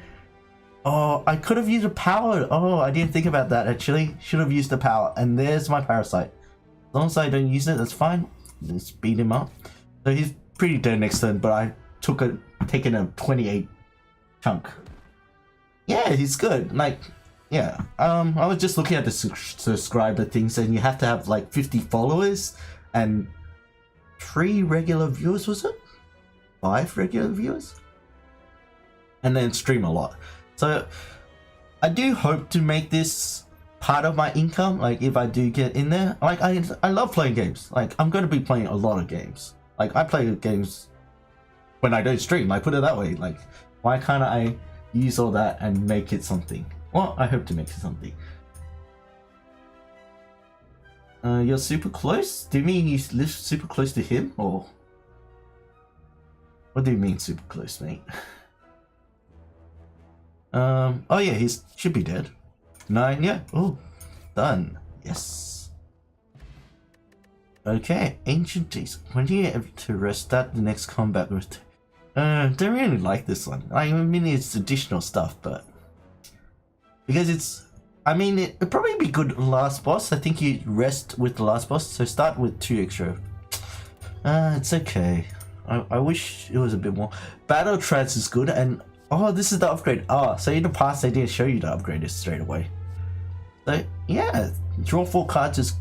Oh, I could have used a power. Oh, I didn't think about that actually. Should have used the power. And there's my parasite. As long as I don't use it, that's fine. Just beat him up. So he's pretty dead next turn, but I taken a 28 chunk. Yeah, he's good. Like, yeah. I was just looking at the subscriber things, and you have to have like 50 followers and 3 regular viewers, was it? 5 regular viewers? And then stream a lot. So I do hope to make this part of my income, like if I do get in there. Like I love playing games. Like I'm going to be playing a lot of games. Like I play games when I don't stream, like put it that way. Like why can't I use all that and make it something? Well, I hope to make it something. You're super close? Do you mean you live super close to him, or what do you mean super close, mate? Oh yeah, he should be dead. 9, yeah. Oh, done. Yes. Okay, Ancient Days. When do you have to restart the next combat with? Don't really like this one. I mean, it's additional stuff, but because it's, I mean, it'd probably be good last boss. I think you rest with the last boss, so start with 2 extra. It's okay. I wish it was a bit more. Battle Trance is good, and oh, this is the upgrade. Oh, so in the past they didn't show you the upgrade straight away. So yeah, draw 4 cards is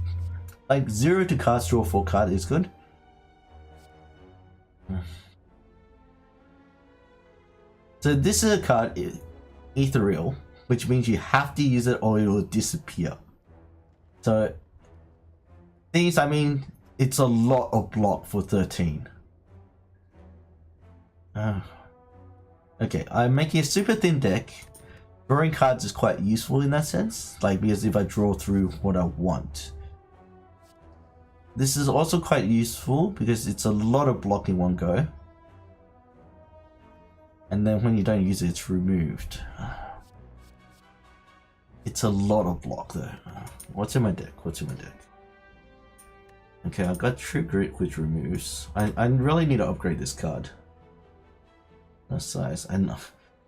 like 0 to cast, draw 4 card is good. So this is a card, Ethereal, which means you have to use it or it will disappear. So things, I mean, it's a lot of block for 13. Okay, I'm making a super thin deck. Drawing cards is quite useful in that sense, like because if I draw through what I want. This is also quite useful because it's a lot of block in one go. And then when you don't use it, it's removed. It's a lot of block though. What's in my deck? Okay, I've got True Grit, which removes. I really need to upgrade this card. No size, and I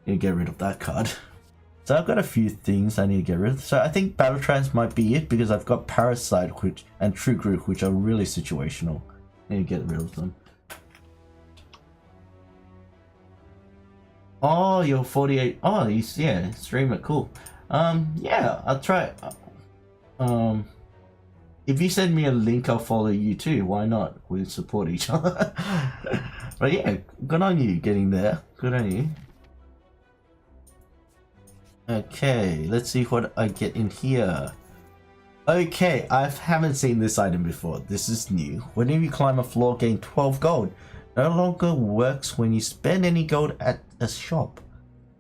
need to get rid of that card. So I've got a few things I need to get rid of. So I think Battle Trance might be it because I've got Parasite and True Grit, which are really situational. I need to get rid of them. Oh, you're 48. Oh, yeah, stream it. Cool. Yeah, I'll try. If you send me a link, I'll follow you too. Why not? We'll support each other. But yeah, good on you getting there. Good on you. Okay, let's see what I get in here. Okay, I haven't seen this item before. This is new. Whenever you climb a floor, gain 12 gold. No longer works when you spend any gold at a shop.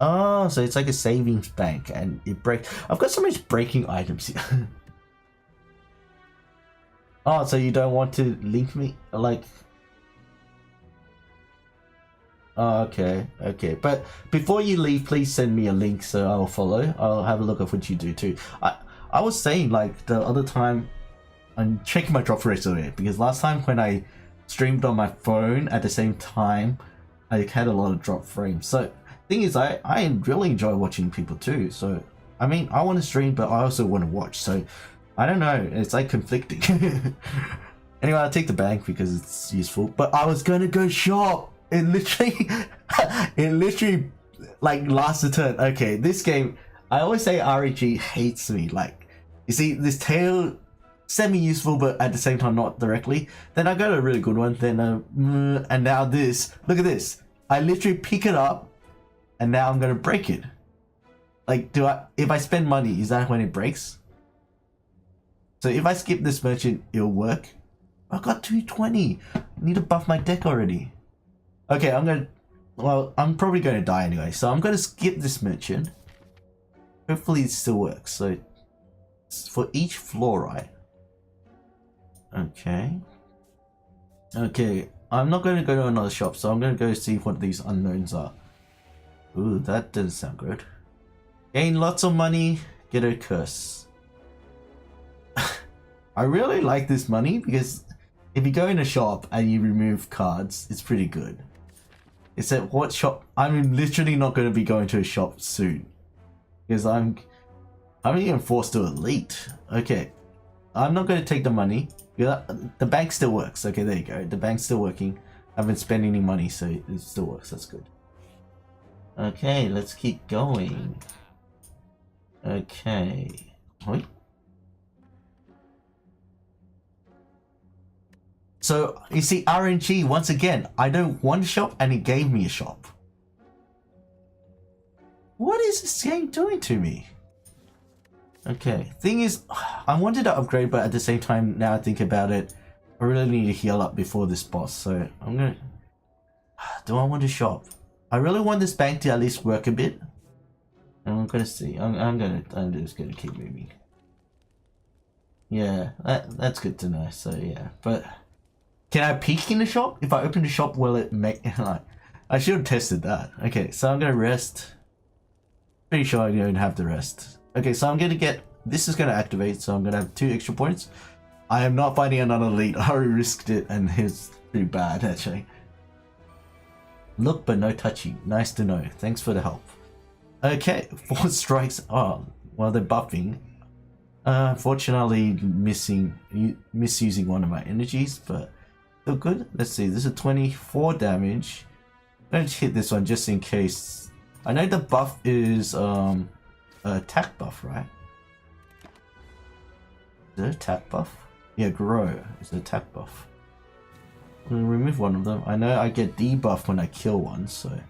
Oh, so it's like a savings bank and it breaks. I've got so much breaking items here. Oh, so you don't want to link me? Like... Oh, okay. But before you leave, please send me a link so I'll follow. I'll have a look at what you do too. I was saying, like, the other time, I'm checking my drop rate over here, because last time when I streamed on my phone at the same time, I had a lot of drop frames. So, thing is, I really enjoy watching people too. So, I mean, I want to stream, but I also want to watch. So, I don't know. It's like conflicting. Anyway, I'll take the bank because it's useful. But I was going to go shop. It literally, like, lost a turn. Okay, this game, I always say REG hates me. Like, you see, this tail, semi-useful, but at the same time not directly. Then I got a really good one. Then, and now this. Look at this. I literally pick it up, and now I'm gonna break it. Like, if I spend money, is that when it breaks? So if I skip this merchant, it'll work. I got 220. I need to buff my deck already. Okay, well, I'm probably gonna die anyway, so I'm gonna skip this merchant. Hopefully it still works. So it's for each floor, right? Okay. Okay, I'm not gonna go to another shop, so I'm gonna go see what these unknowns are. Ooh, that doesn't sound good. Gain lots of money, get a curse. I really like this money because if you go in a shop and you remove cards, it's pretty good. Except what shop? I'm literally not going to be going to a shop soon because I'm even forced to elite. Okay, I'm not going to take the money. The bank still works. Okay, there you go. The bank's still working. I haven't spent any money, so it still works. That's good. Okay, let's keep going. Okay. Wait. So, you see, RNG, once again, I don't want a shop and it gave me a shop. What is this game doing to me? Okay, thing is, I wanted to upgrade, but at the same time, now I think about it, I really need to heal up before this boss, so I'm gonna... Do I want a shop? I really want this bank to at least work a bit. I'm gonna see. I'm just gonna keep moving. Yeah, that's good to know, so yeah, but... Can I peek in the shop? If I open the shop, will it make... I should have tested that. Okay, so I'm going to rest. Pretty sure I don't have the rest. Okay, so I'm going to get... This is going to activate, so I'm going to have 2 extra points. I am not fighting another elite. I already risked it, and it's pretty bad, actually. Look, but no touching. Nice to know. Thanks for the help. Okay, 4 strikes. Oh, well, they're buffing. Unfortunately, misusing one of my energies, but... So good. Let's see. This is 24 damage. Don't hit this one just in case. I know the buff is attack buff, right? Is it attack buff? Yeah, grow is an attack buff. I'm gonna remove one of them. I know I get debuff when I kill one, so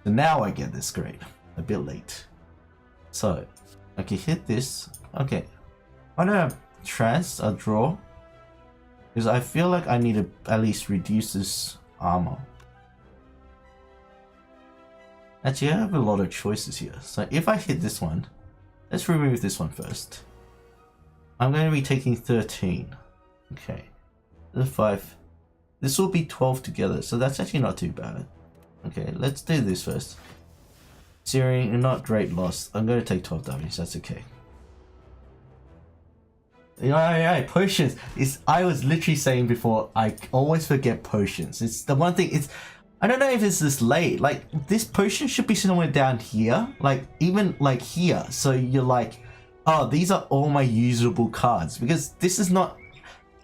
now I get this grade. A bit late. So I can hit this. Okay. I don't have trance. I'll draw. Because I feel like I need to at least reduce this armor. Actually, I have a lot of choices here. So if I hit this one, let's remove this one first. I'm going to be taking 13. Okay. The 5. This will be 12 together, so that's actually not too bad. Okay, let's do this first. Searing, not great loss. I'm going to take 12 damage, that's okay. Yeah, potions. I was literally saying before, I always forget potions. It's the one thing, I don't know if it's this late. Like, this potion should be somewhere down here. Like, even like here. So you're like, oh, these are all my usable cards. Because this is not,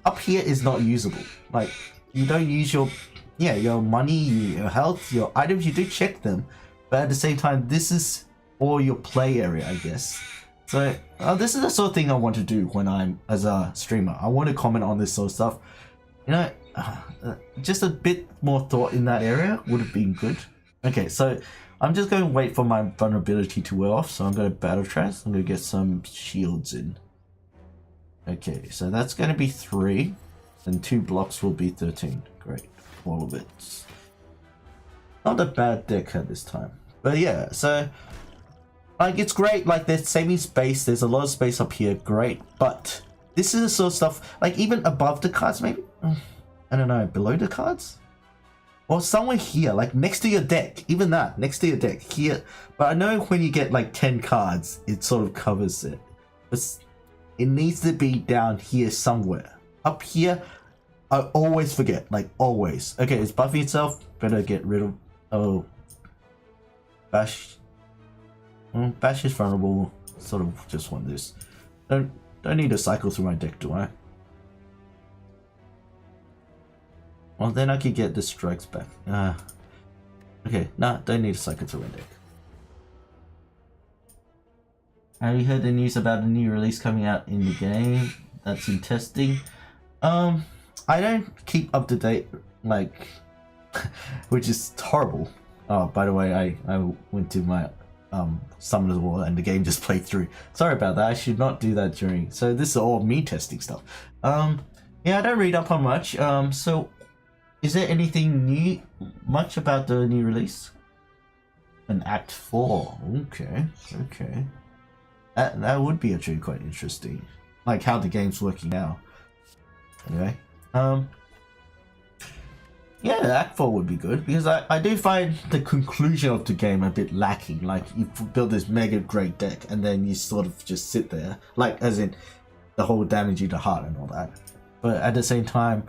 up here is not usable. Like, you don't use your money, your health, your items, you do check them. But at the same time, this is all your play area, I guess. So, this is the sort of thing I want to do when I'm as a streamer. I want to comment on this sort of stuff. You know, just a bit more thought in that area would have been good. Okay, so I'm just going to wait for my vulnerability to wear off. So I'm going to battle trance. I'm going to get some shields in. Okay, so that's going to be 3. And 2 blocks will be 13. Great. All of it. Not a bad deck at this time. But yeah, so... Like, it's great, like, they're saving space, there's a lot of space up here, great, but this is the sort of stuff, like, even above the cards, maybe? I don't know, below the cards? Or somewhere here, like, next to your deck, even that, next to your deck, here. But I know when you get, like, 10 cards, it sort of covers it. It needs to be down here somewhere. Up here, I always forget, like, always. Okay, it's buffing itself, better get rid of, oh, Bash. Bash is vulnerable, sort of just want this. Don't need to cycle through my deck, do I? Well, then I could get the strikes back. Okay, nah, don't need to cycle through my deck. Have you heard the news about a new release coming out in the game that's in testing? I don't keep up to date, like, which is horrible. Oh, by the way, I went to my Summoners War and the game just played through. Sorry about that, I should not do that during. So this is all me testing stuff. Yeah, I don't read up on much. So is there anything new, much about the new release? An Act 4. Okay, okay. That would be actually quite interesting. Like how the game's working now. Anyway, yeah, Act 4 would be good because I do find the conclusion of the game a bit lacking. Like you build this mega great deck and then you sort of just sit there, like as in the whole damage to heart and all that. But at the same time,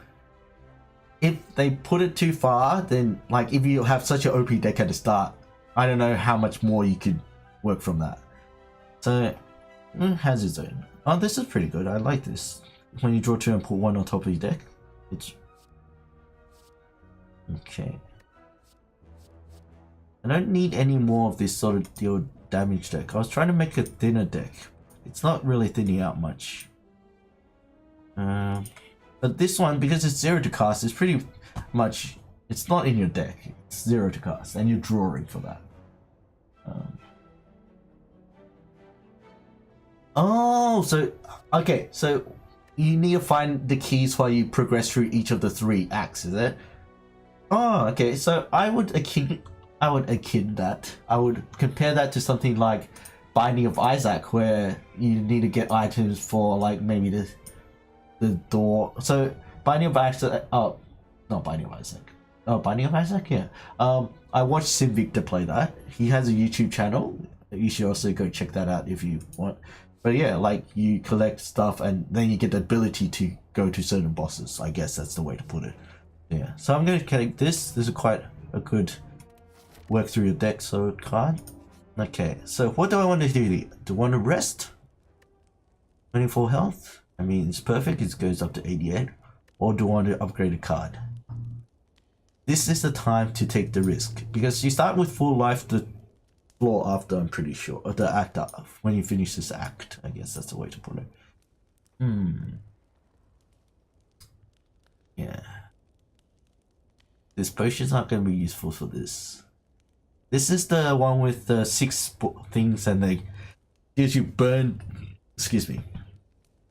if they put it too far, then like if you have such an OP deck at the start, I don't know how much more you could work from that. So it has its own. Oh, this is pretty good. I like this. When you draw 2 and put 1 on top of your deck, it's okay. I don't need any more of this sort of deal damage deck. I was trying to make a thinner deck. It's not really thinning out much. But this one, because it's 0 to cast, it's pretty much, it's not in your deck. It's 0 to cast, and you're drawing for that. Oh, so, okay, so you need to find the keys while you progress through each of the 3 acts, is it? Oh, okay, so I would akin that. I would compare that to something like Binding of Isaac, where you need to get items for like maybe the door. So Binding of Isaac, oh, not Binding of Isaac. Oh, Binding of Isaac, yeah. I watched Sinvictor play that. He has a YouTube channel. You should also go check that out if you want. But yeah, like you collect stuff and then you get the ability to go to certain bosses. I guess that's the way to put it. Yeah. So I'm gonna take this. This is quite a good work through your deck so card. Okay. So what do I want to do? Do I want to rest? 24 health. I mean, it's perfect. It goes up to 88. Or do I want to upgrade a card? This is the time to take the risk because you start with full life the floor after, I'm pretty sure, or the act up when you finish this act. I guess that's the way to put it. Yeah. This potion's not going to be useful for this. This is the one with the 6 things and they gives you burn. Excuse me.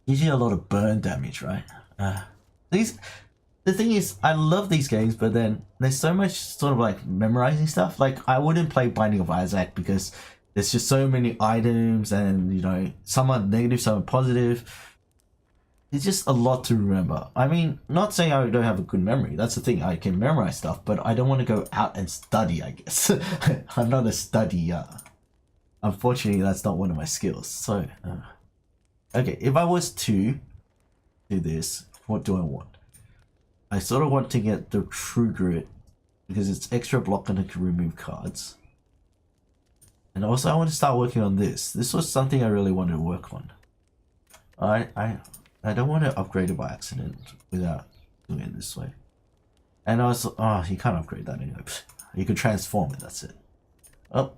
Gives you a lot of burn damage, right? The thing is, I love these games, but then there's so much sort of like memorizing stuff. Like I wouldn't play Binding of Isaac because there's just so many items, and you know, some are negative, some are positive. It's just a lot to remember. I mean, not saying I don't have a good memory. That's the thing. I can memorize stuff, but I don't want to go out and study, I guess. I'm not a studier. Unfortunately, that's not one of my skills. So, okay, if I was to do this, what do I want? I sort of want to get the True Grit because it's extra block and I can remove cards. And also I want to start working on this. This was something I really wanted to work on. I don't want to upgrade it by accident without doing it this way. And also, oh, you can't upgrade that anyway. You can transform it, that's it. Oh,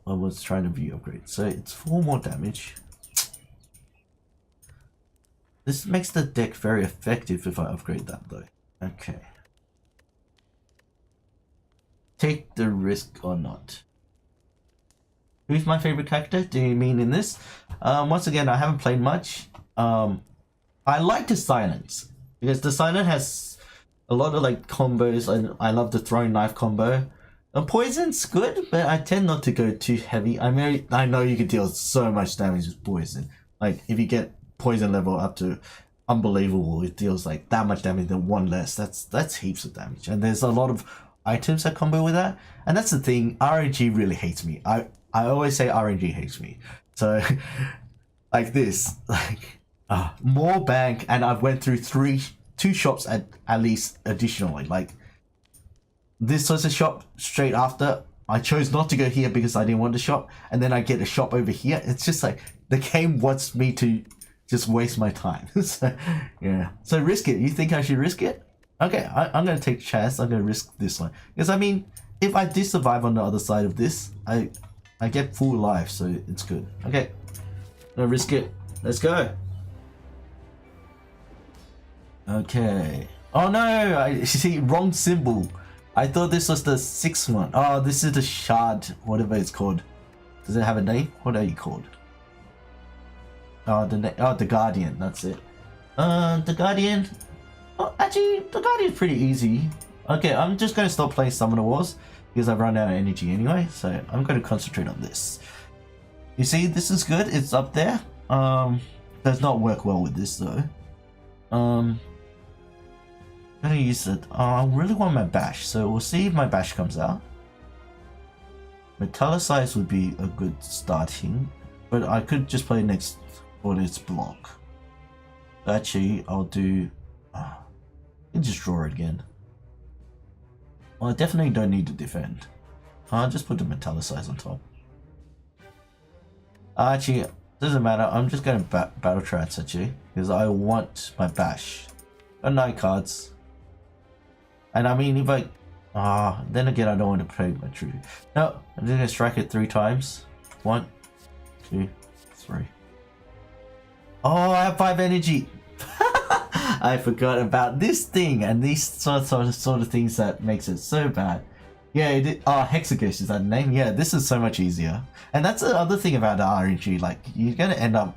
I was trying to view upgrade. So it's 4 more damage. This makes the deck very effective if I upgrade that though. Okay. Take the risk or not. Who's my favorite character? Do you mean in this? Once again, I haven't played much. I like the silence because the silent has a lot of like combos, and I love the throwing knife combo. Poison's good, but I tend not to go too heavy. I mean, I know you can deal so much damage with poison. Like if you get poison level up to unbelievable, it deals like that much damage than 1 less. That's heaps of damage, and there's a lot of items that combo with that. And that's the thing, RNG really hates me. I always say RNG hates me. So like this, like more bank, and I've went through 2 shops at least additionally. Like this was a shop straight after. I chose not to go here because I didn't want the shop, and then I get a shop over here. It's just like the game wants me to just waste my time. So yeah, so risk it. You think I should risk it? Okay, I'm gonna take a chance. I'm gonna risk this one because I mean, if I do survive on the other side of this, I get full life, so it's good. Okay, I'm gonna risk it. Let's go. Okay. Oh no, I see, wrong symbol. I thought this was the 6th one. Oh, this is the shard, whatever it's called. Does it have a name? What are you called? Oh, the Guardian, that's it. The Guardian, Oh, actually, the Guardian's pretty easy. Okay, I'm just going to stop playing Summoner Wars because I've run out of energy anyway, so I'm going to concentrate on this. You see, this is good. It's up there. Does not work well with this though. I'm gonna use it. I really want my bash, so we'll see if my bash comes out. Metallicize would be a good starting, but I could just play next for its block. Actually, I'll do. You just draw it again. Well, I definitely don't need to defend. I'll just put the Metallicize on top. Actually, doesn't matter. I'm just going to battle trance actually because I want my bash. Got 9 cards, and I mean if I then again I don't want to play my true. No, I'm just gonna strike it 3 times. 1, 2, 3. Oh, I have 5 energy. I forgot about this thing and these sort of things that makes it so bad. Yeah, it did. Oh, Hexaghost is that name? Yeah, this is so much easier. And that's the other thing about the RNG, like, you're gonna end up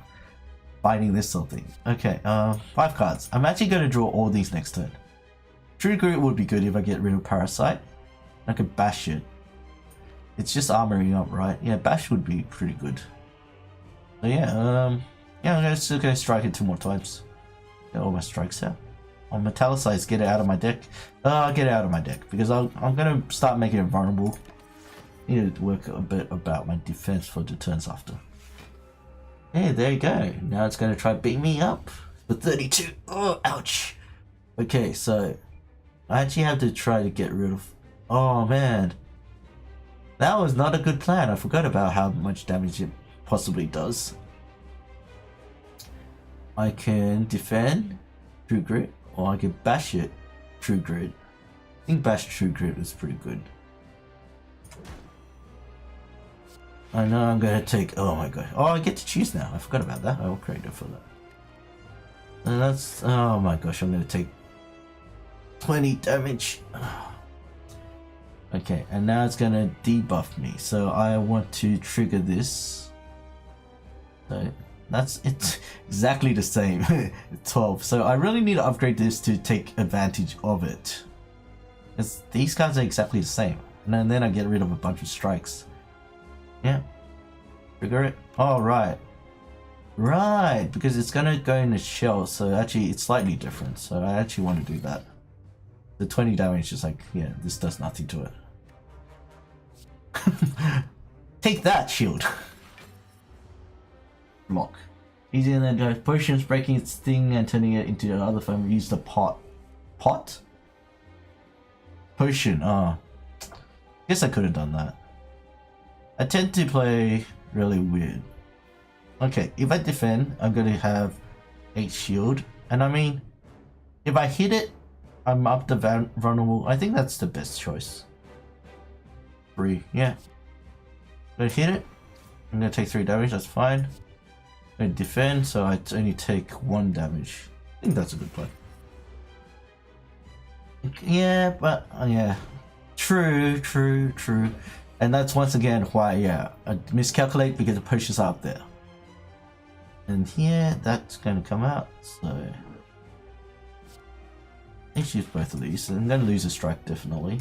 fighting this sort of thing. Okay, 5 cards. I'm actually gonna draw all these next turn. True Grit would be good if I get rid of Parasite. I could bash it. It's just armoring up, right? Yeah, bash would be pretty good. So yeah, yeah, I'm still gonna strike it 2 more times. Get all my strikes out. On Metallicize, get it out of my deck. Get it out of my deck because I'm gonna start making it vulnerable. Need to work a bit about my defense for the turns after. Hey, there you go. Now it's gonna try beat me up for 32. Oh, ouch. Okay, so I actually have to try to get rid of. Oh man, that was not a good plan. I forgot about how much damage it possibly does. I can defend True Grit, or I can bash it True Grit. I think bash True Grit is pretty good. I know I'm gonna take. Oh my god! Oh, I get to choose now. I forgot about that. I will create it for that. And that's. Oh my gosh! I'm gonna take 20 damage. Okay, and now it's gonna debuff me. So I want to trigger this. So that's it's exactly the same. 12. So I really need to upgrade this to take advantage of it. Because these cards are exactly the same. And then I get rid of a bunch of strikes. Yeah. Trigger it. Oh, right. Right, because it's gonna go in the shell. So actually it's slightly different. So I actually want to do that. The 20 damage is like, yeah, this does nothing to it. Take that, shield. Block. Easier than go potions, breaking its thing and turning it into another form. Use the pot. Pot? Potion. Oh. Guess I could have done that. I tend to play really weird. Okay, if I defend, I'm gonna have 8 shield. And I mean, if I hit it, I'm up to vulnerable. I think that's the best choice. 3, yeah. I'm gonna hit it. I'm gonna take 3 damage, that's fine. I'm gonna defend, so I only take 1 damage. I think that's a good play. Yeah, but yeah. True. And that's once again why, yeah, I miscalculate because the potions are up there. And yeah, that's gonna come out, so let's use both of these. I'm gonna lose a strike definitely.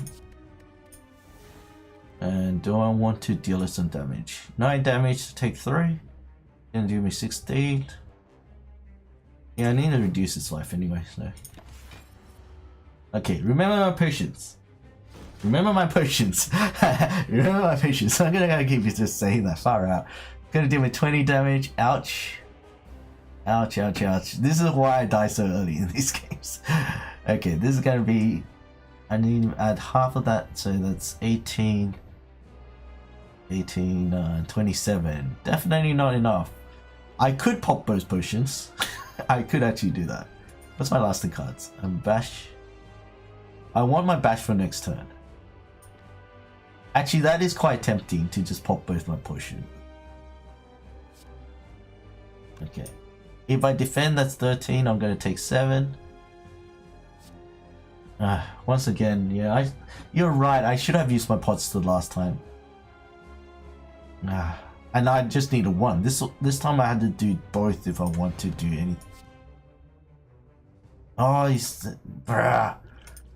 And do I want to deal it some damage? 9 damage to take 3. Gonna do me 16. Yeah, I need to reduce its life anyway, so. Okay, remember my potions. Remember my potions. Remember my potions. I'm gonna keep just saying that far out. Gonna deal me 20 damage. Ouch. Ouch. This is why I die so early in these games. Okay, this is gonna be. I need to add half of that, so that's 18. 27. Definitely not enough. I could pop those potions. I could actually do that. What's my last 2 cards? Bash. I want my bash for next turn. Actually, that is quite tempting to just pop both my potion. Okay. If I defend, that's 13. I'm going to take 7. Once again, yeah, you're right. I should have used my pots the last time. And I just needed 1. This time I had to do both if I want to do anything. Oh, he's... Bruh.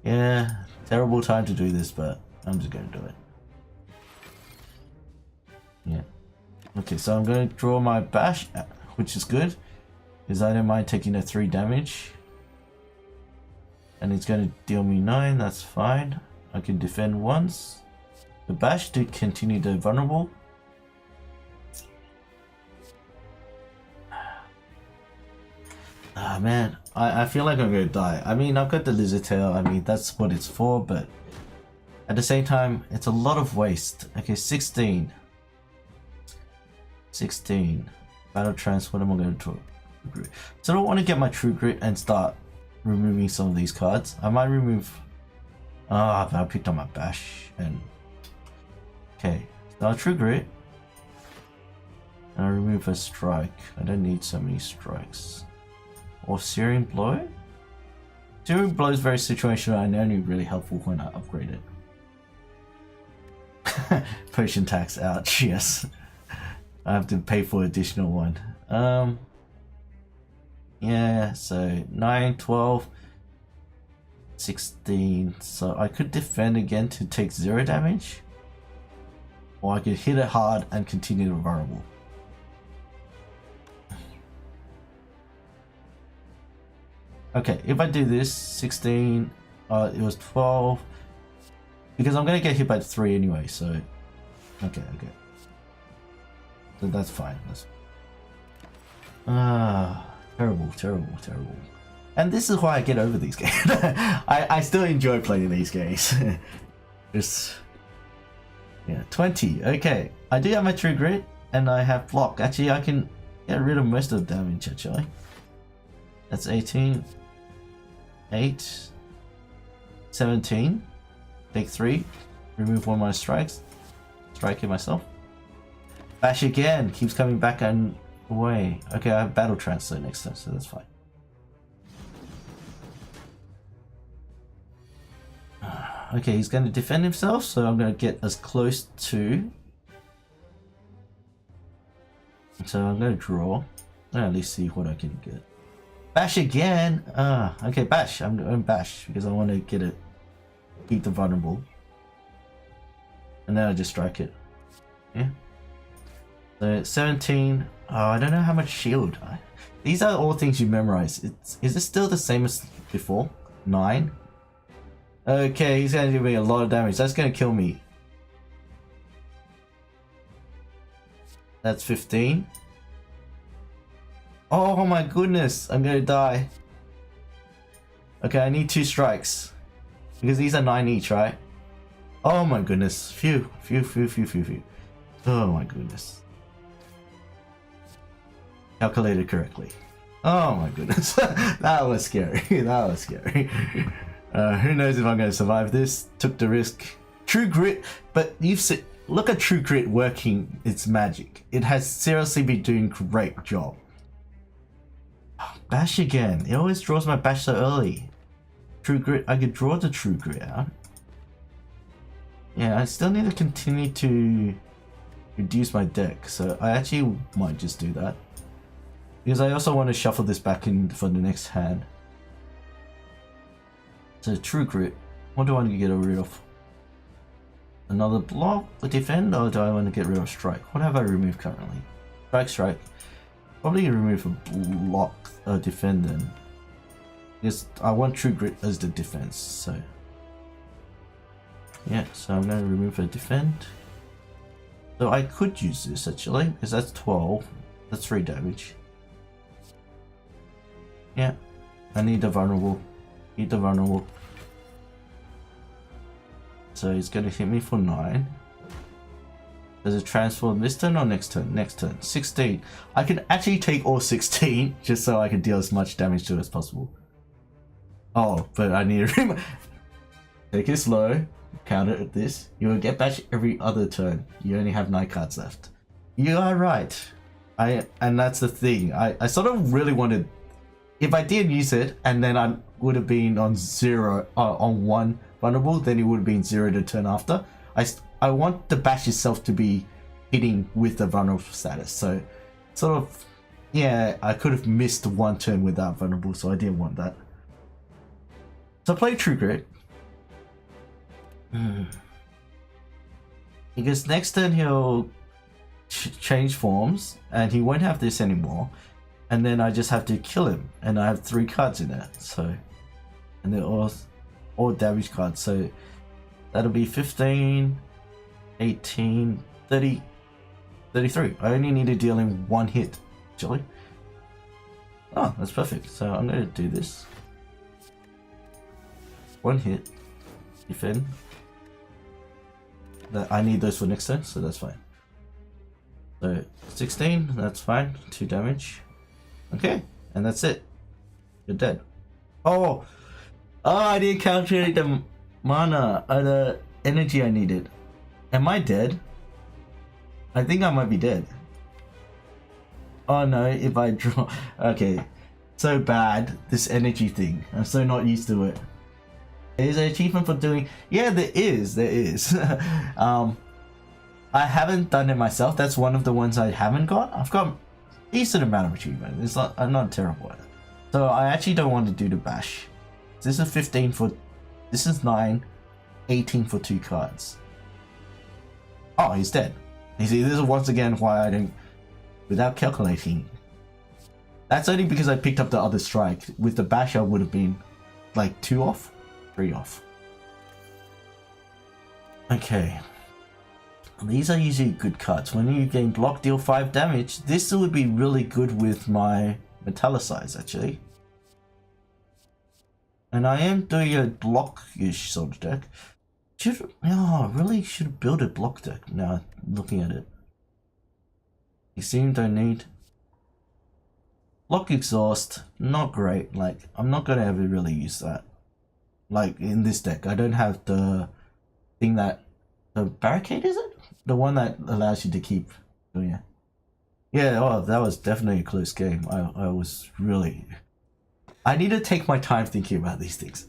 Yeah, terrible time to do this, but I'm just gonna do it. Yeah. Okay, so I'm gonna draw my bash, which is good, because I don't mind taking a 3 damage. And it's gonna deal me 9, that's fine. I can defend once. The bash to continue the vulnerable. Ah man, I feel like I'm gonna die. I mean, I've got the lizard tail, I mean, that's what it's for, but at the same time, it's a lot of waste. Okay, 16. 16. Battle Trance, what am I going to do? So I don't want to get my True Grit and start removing some of these cards. I might remove... Ah, but I picked up my bash and... Okay, so True Grit. And I remove a strike. I don't need so many strikes. Or Searing Blow? Searing Blow is very situational and only really helpful when I upgrade it. Potion tax, ouch, yes. I have to pay for additional one. Yeah, so 9, 12, 16. So I could defend again to take 0 damage. Or I could hit it hard and continue to vulnerable. Okay, if I do this, 16, it was 12. Because I'm going to get hit by 3 anyway, so... Okay. So that's fine. Terrible. And this is why I get over these games. I still enjoy playing these games. Just... Yeah, 20. Okay, I do have my True Grit, and I have block. Actually, I can get rid of most of the damage, actually. That's 18. 8. 17. Take 3. Remove one of my strikes. Strike it myself. Bash again. Keeps coming back and away. Okay, I have Battle Transfer next time, so that's fine. Okay, he's going to defend himself, so I'm going to get as close to... So I'm going to draw. At least see what I can get. Bash again! Okay, bash. I'm going to bash because I want to get it... Keep the vulnerable. And then I just strike it. Yeah. So 17. Oh, I don't know how much shield. These are all things you memorize. Is it still the same as before? 9? Okay, he's going to do me a lot of damage. That's going to kill me. That's 15. Oh my goodness, I'm going to die. Okay, I need 2 strikes. Because these are 9 each, right? Oh my goodness. Phew. Oh my goodness. Calculated correctly. Oh my goodness. That was scary. That was scary. Who knows if I'm going to survive this? Took the risk. True Grit, but you've seen, look at True Grit working its magic. It has seriously been doing great job. Bash again. It always draws my bash so early. True Grit, I could draw the True Grit out. Yeah, I still need to continue to reduce my deck, so I actually might just do that. Because I also want to shuffle this back in for the next hand. So True Grit, what do I want to get rid of? Another block, the defend, or do I want to get rid of strike? What have I removed currently? Strike. Probably remove a block, defend then. Because I want True Grit as the defense, so. Yeah, so I'm going to remove a defend. So I could use this actually, because that's 12. That's 3 damage. Yeah, I need the vulnerable. Eat the vulnerable. So he's going to hit me for 9. Does it transform this turn or next turn? Next turn. 16. I can actually take all 16 just so I can deal as much damage to it as possible. Oh, but I need to take it slow. Counter at this. You will get bash every other turn. You only have 9 cards left. You are right. And that's the thing. I sort of really wanted... If I did use it, and then I would have been on 0, on 1 vulnerable, then it would have been 0 the turn after. I want the bash itself to be hitting with the vulnerable status. So, sort of, yeah, I could have missed 1 turn without vulnerable, so I didn't want that. So play True Grit. Because next turn he'll change forms and he won't have this anymore. And then I just have to kill him. And I have 3 cards in it. So, and they're all damage cards. So that'll be 15, 18, 30, 33. I only need to deal him 1 hit, actually. Oh, that's perfect. So I'm going to do this. 1 hit. Defend. I need those for next turn, so that's fine. So 16, that's fine. 2 damage. Okay, and that's it. You're dead. Oh, I didn't calculate the mana, the energy I needed. Am I dead? I think I might be dead. Oh no, if I draw... Okay, so bad, this energy thing. I'm so not used to it. Is there an achievement for doing... Yeah, there is. I haven't done it myself. That's one of the ones I haven't got. I've got a decent amount of achievement. It's not... I'm not terrible at it. So I actually don't want to do the bash. This is 15 for... This is 9. 18 for 2 cards. Oh, he's dead. You see, this is once again why I don't... Without calculating. That's only because I picked up the other strike. With the bash I would have been like 2 off. 3 off. Okay. These are usually good cards. When you gain block, deal 5 damage. This would be really good with my Metallicize, actually. And I am doing a block-ish sort of deck. Really should build a block deck now, looking at it. You seem don't need. Block Exhaust, not great. Like, I'm not going to ever really use that. Like, in this deck, I don't have the thing that... The Barricade, is it? The one that allows you to keep doing it. Yeah, oh, that was definitely a close game. I was really... I need to take my time thinking about these things.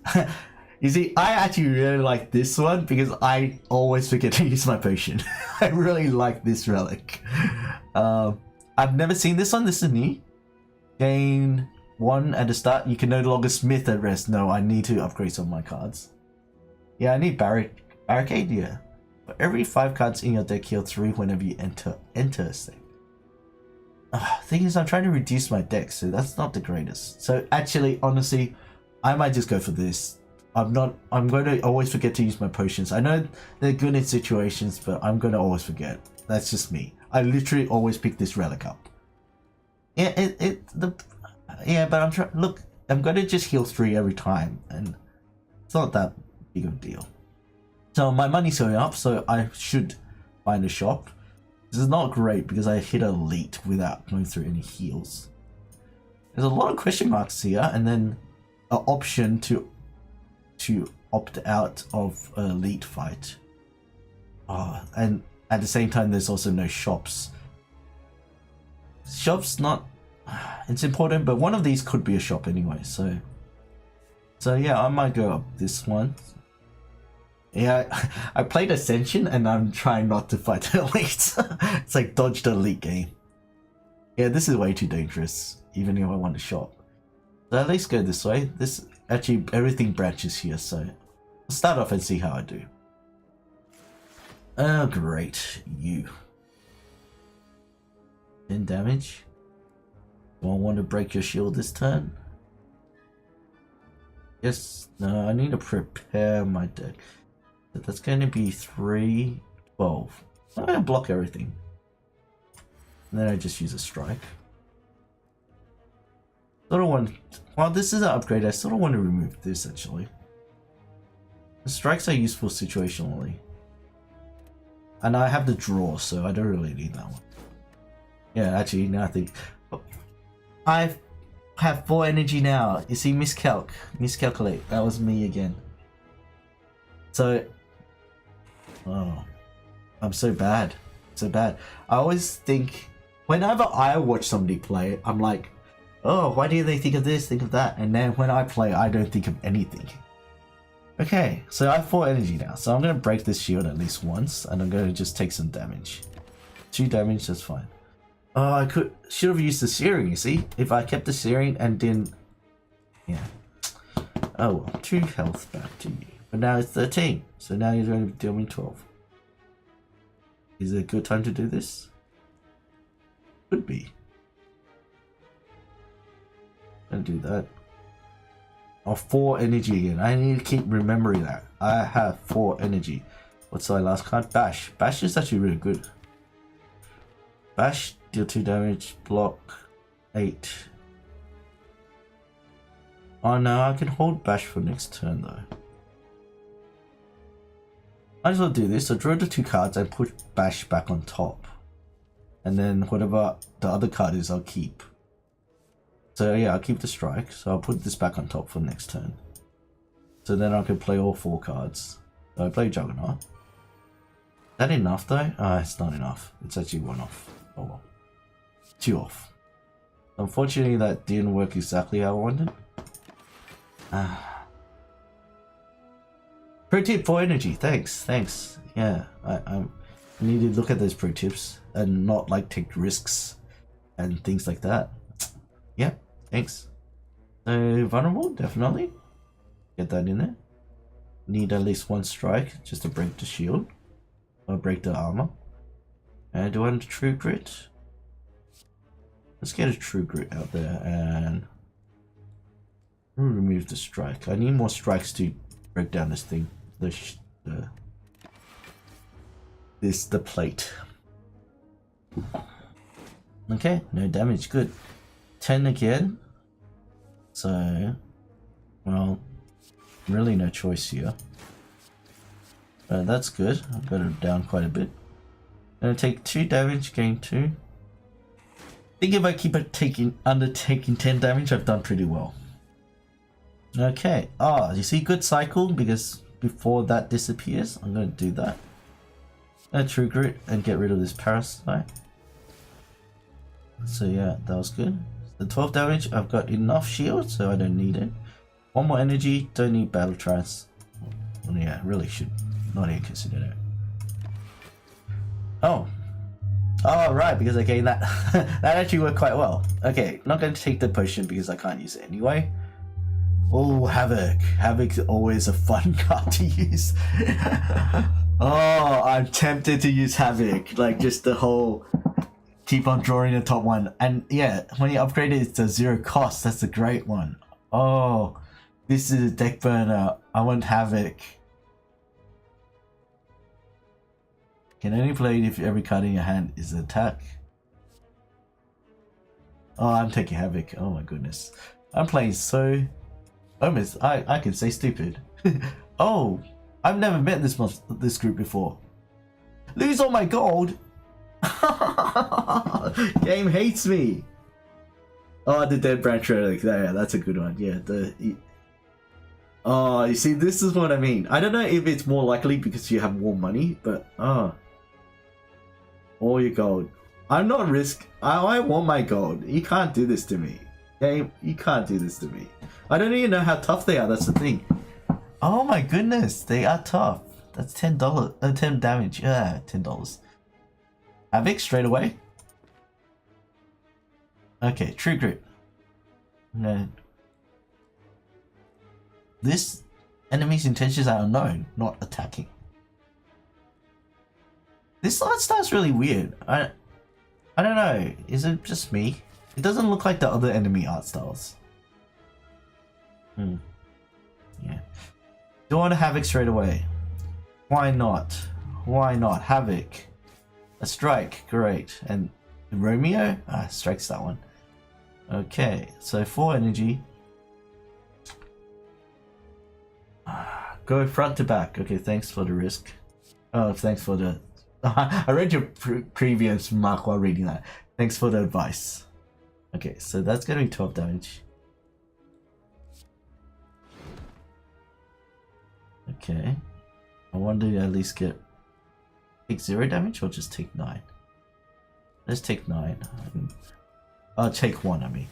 You see, I actually really like this one because I always forget to use my potion. I really like this relic. I've never seen this one. This is new. Gain 1 at the start. You can no longer smith at rest. No, I need to upgrade some of my cards. Yeah, I need Barricade. Yeah. For every 5 cards in your deck, heal 3 whenever you enter a state. Thing is, I'm trying to reduce my deck, so that's not the greatest. So actually, honestly, I might just go for this. I'm going to always forget to use my potions. I know they're good in situations, but I'm going to always forget. That's just me. I literally always pick this relic up. Yeah, but I'm trying. Look, I'm going to just heal 3 every time, and it's not that big of a deal. So my money's going up, so I should find a shop. This is not great because I hit elite without going through any heals. There's a lot of question marks here, and then an option to opt out of an elite fight. And at the same time, there's also no shops. Shops not... It's important, but one of these could be a shop anyway, so yeah, I might go up this one. Yeah, I played Ascension and I'm trying not to fight the elite. It's like dodge the elite game. Yeah, this is way too dangerous, even if I want to shop. So at least go this way. This actually, everything branches here, so I'll start off and see how I do. Oh, great. You. 10 damage. Do I want to break your shield this turn? Yes. No, I need to prepare my deck. So that's going to be 3, 12. I'm going to block everything. And then I just use a strike. Sort of want... Well, this is an upgrade. I sort of want to remove this, actually. The strikes are useful situationally. And I have the draw, so I don't really need that one. Yeah, actually, now I think... I have 4 energy now. You see, miscalculate. That was me again. So... Oh. I'm so bad. So bad. I always think... Whenever I watch somebody play, I'm like... Oh, why do they think of this, think of that? And then when I play, I don't think of anything. Okay, so I have 4 energy now. So I'm going to break this shield at least once. And I'm going to just take some damage. 2 damage, that's fine. Oh, I should have used the searing, you see? If I kept the searing and didn't... Yeah. Oh well, 2 health back to you. But now it's 13, so now you're going to deal me 12. Is it a good time to do this? Could be. I'll do that. Oh, 4 energy again. I need to keep remembering that. I have 4 energy. What's my last card? Bash. Bash is actually really good. Bash, deal 2 damage, block 8. Oh no, I can hold Bash for next turn though. Might as well do this. So draw the 2 cards and put Bash back on top. And then whatever the other card is, I'll keep. So yeah, I'll keep the strike. So I'll put this back on top for next turn. So then I can play all 4 cards. So I play Juggernaut. Is that enough though? It's not enough. It's actually 1 off. Oh well. 2 off. Unfortunately, that didn't work exactly how I wanted. Pro tip for energy. Thanks. Yeah, I need to look at those pro tips and not like take risks and things like that. Yeah, thanks. So vulnerable, definitely. Get that in there. Need at least 1 strike just to break the shield or break the armor. And do I want a true grit? Let's get a true grit out there and remove the strike. I need more strikes to break down this thing. The plate. Okay, no damage. Good. 10 again. So, well, really no choice here. That's good. I've got it down quite a bit. Gonna take 2 damage, gain 2. I think if I keep it undertaking 10 damage, I've done pretty well. Okay. Ah, you see, good cycle because before that disappears, I'm gonna do that. A true grit and get rid of this parasite. So yeah, that was good. The 12 damage, I've got enough shield, so I don't need it. 1 more energy, don't need battle trance. Well, yeah, really should not even consider it. Oh. Oh, right, because I gained that. That actually worked quite well. Okay, not going to take the potion because I can't use it anyway. Oh, Havoc. Havoc's always a fun card to use. Oh, I'm tempted to use Havoc. Like, just the whole keep on drawing the top one. And yeah, when you upgrade it to 0 cost, that's a great one. Oh, this is a deck burner. I want Havoc. Can only play it if every card in your hand is an attack. Oh, I'm taking Havoc. Oh my goodness. I'm playing so... Almost, I can say stupid. Oh, I've never met this group before. Lose all my gold? Game hates me. Oh, the Dead Branch Relic. Yeah, that's a good one. Yeah, oh, you see, this is what I mean. I don't know if it's more likely because you have more money, but all your gold. I'm not I want my gold. You can't do this to me. Game, you can't do this to me. I don't even know how tough they are, that's the thing. Oh my goodness, they are tough. That's $10, 10 damage. Yeah, $10. Havoc straight away. Okay, True Grit. No. This enemy's intentions are unknown, not attacking. This art style's really weird. I don't know. Is it just me? It doesn't look like the other enemy art styles. Yeah. Do I want to Havoc straight away? Why not? Why not? Havoc. A strike. Great. And Romeo? Strikes that one. Okay. So 4 energy. Go front to back. Okay, thanks for the risk. Oh, thanks for the... I read your previous mark while reading that. Thanks for the advice. Okay, so that's going to be 12 damage. Okay. I want to at least take 0 damage or just take 9? Let's take 9. I'll take 1, I mean.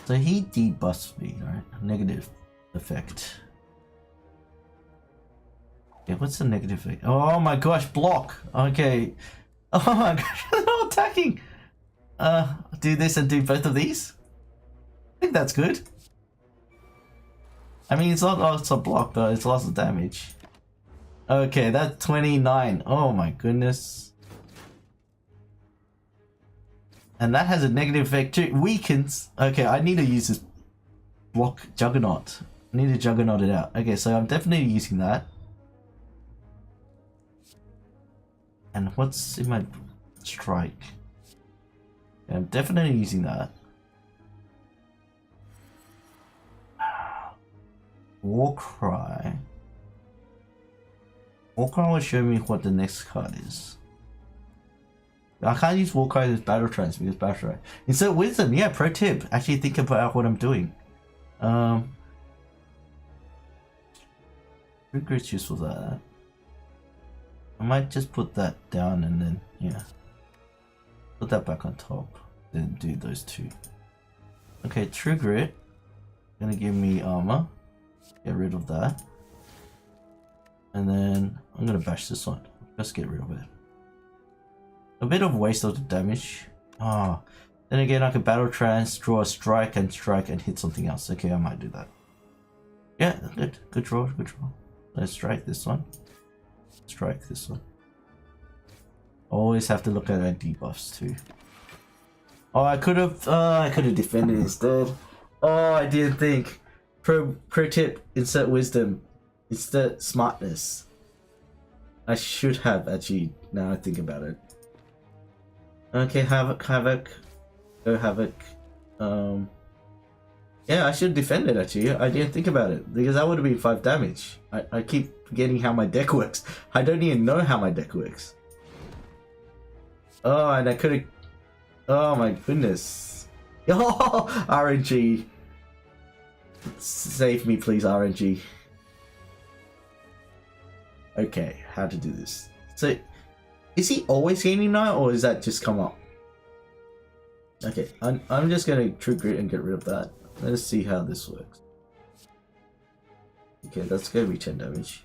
So he debuffs me, right? Negative effect. Yeah, what's the negative effect? Oh my gosh, block! Okay. Oh my gosh, they're not attacking! do this and do both of these. I think that's good. I mean, it's not lots of block though, it's lots of damage. Okay, that's 29. Oh my goodness. And that has a negative effect too. Weakens. Okay, I need to use this block Juggernaut. I need to Juggernaut it out. Okay, so I'm definitely using that. And what's in my strike? Yeah, I'm definitely using that. Warcry. Warcry will show me what the next card is. I can't use Warcry as Battle Trance because Battle Trance. Insert Wisdom, yeah, pro tip. Actually think about what I'm doing. Regret's useful for that. I might just put that down and then, yeah. Put that back on top. Then do those two. Okay, True Grit. Gonna give me armor. Get rid of that. And then I'm gonna bash this one. Let's get rid of it. A bit of waste of the damage. Ah. Then again I can Battle Trance, draw a strike and hit something else. Okay, I might do that. Yeah, good. Good draw, good draw. Let's strike this one. Strike this one. Always have to look at our debuffs too. Oh, I could have defended instead. Oh, I didn't think. Pro tip: insert wisdom, insert smartness. I should have actually. Now I think about it. Okay, havoc, go havoc. Yeah, I should defend it actually. I didn't think about it because that would have been 5 damage. I keep forgetting how my deck works. I don't even know how my deck works. Oh, and I could have. Oh my goodness. Oh, RNG. Save me, please, RNG. Okay, how to do this. So, is he always gaining now, or is that just come up? Okay, I'm just gonna True Grit and get rid of that. Let's see how this works. Okay, that's gonna be 10 damage.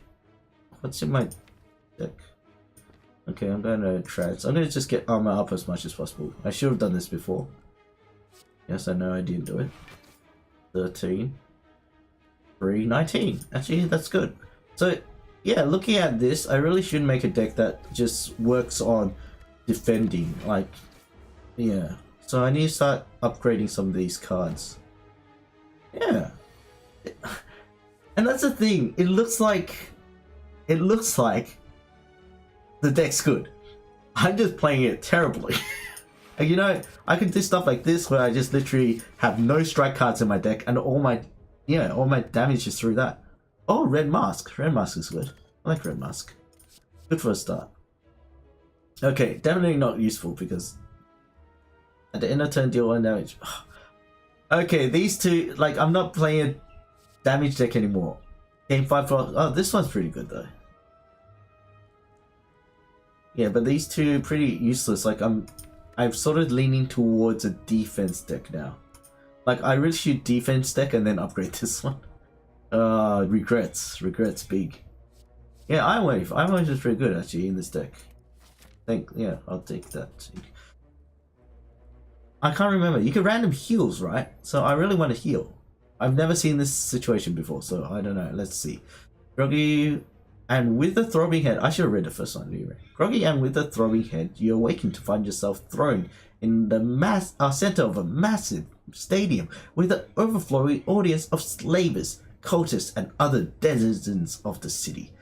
What's in my deck? Okay, I'm gonna trance. I'm gonna just get armor up as much as possible. I should have done this before. Yes, I know I didn't do it. 13. 3, 19. Actually, that's good. So, yeah, looking at this, I really should make a deck that just works on defending. Like, yeah. So I need to start upgrading some of these cards. Yeah. And that's the thing. It looks like the deck's good. I'm just playing it terribly. You know, I can do stuff like this where I just literally have no strike cards in my deck and all my damage is through that. Oh, Red Mask. Red Mask is good. I like Red Mask. Good for a start. Okay, definitely not useful because at the end of turn deal 1 damage. Okay, these two, like, I'm not playing a damage deck anymore. Game 5 for... Oh, this one's pretty good though. Yeah, but these two are pretty useless. Like, I'm sort of leaning towards a defense deck now. Like, I really should defense deck and then upgrade this one. Regrets big. Yeah, Iron Wave is pretty good actually in this deck. Yeah, I'll take that. I can't remember. You can random heals, right? So I really want to heal. I've never seen this situation before, so I don't know. Let's see. Groggy and with the throbbing head. I should have read the first one anyway. Groggy and with the throbbing head, you awaken to find yourself thrown in the center of a massive stadium with an overflowing audience of slavers, cultists, and other denizens of the city.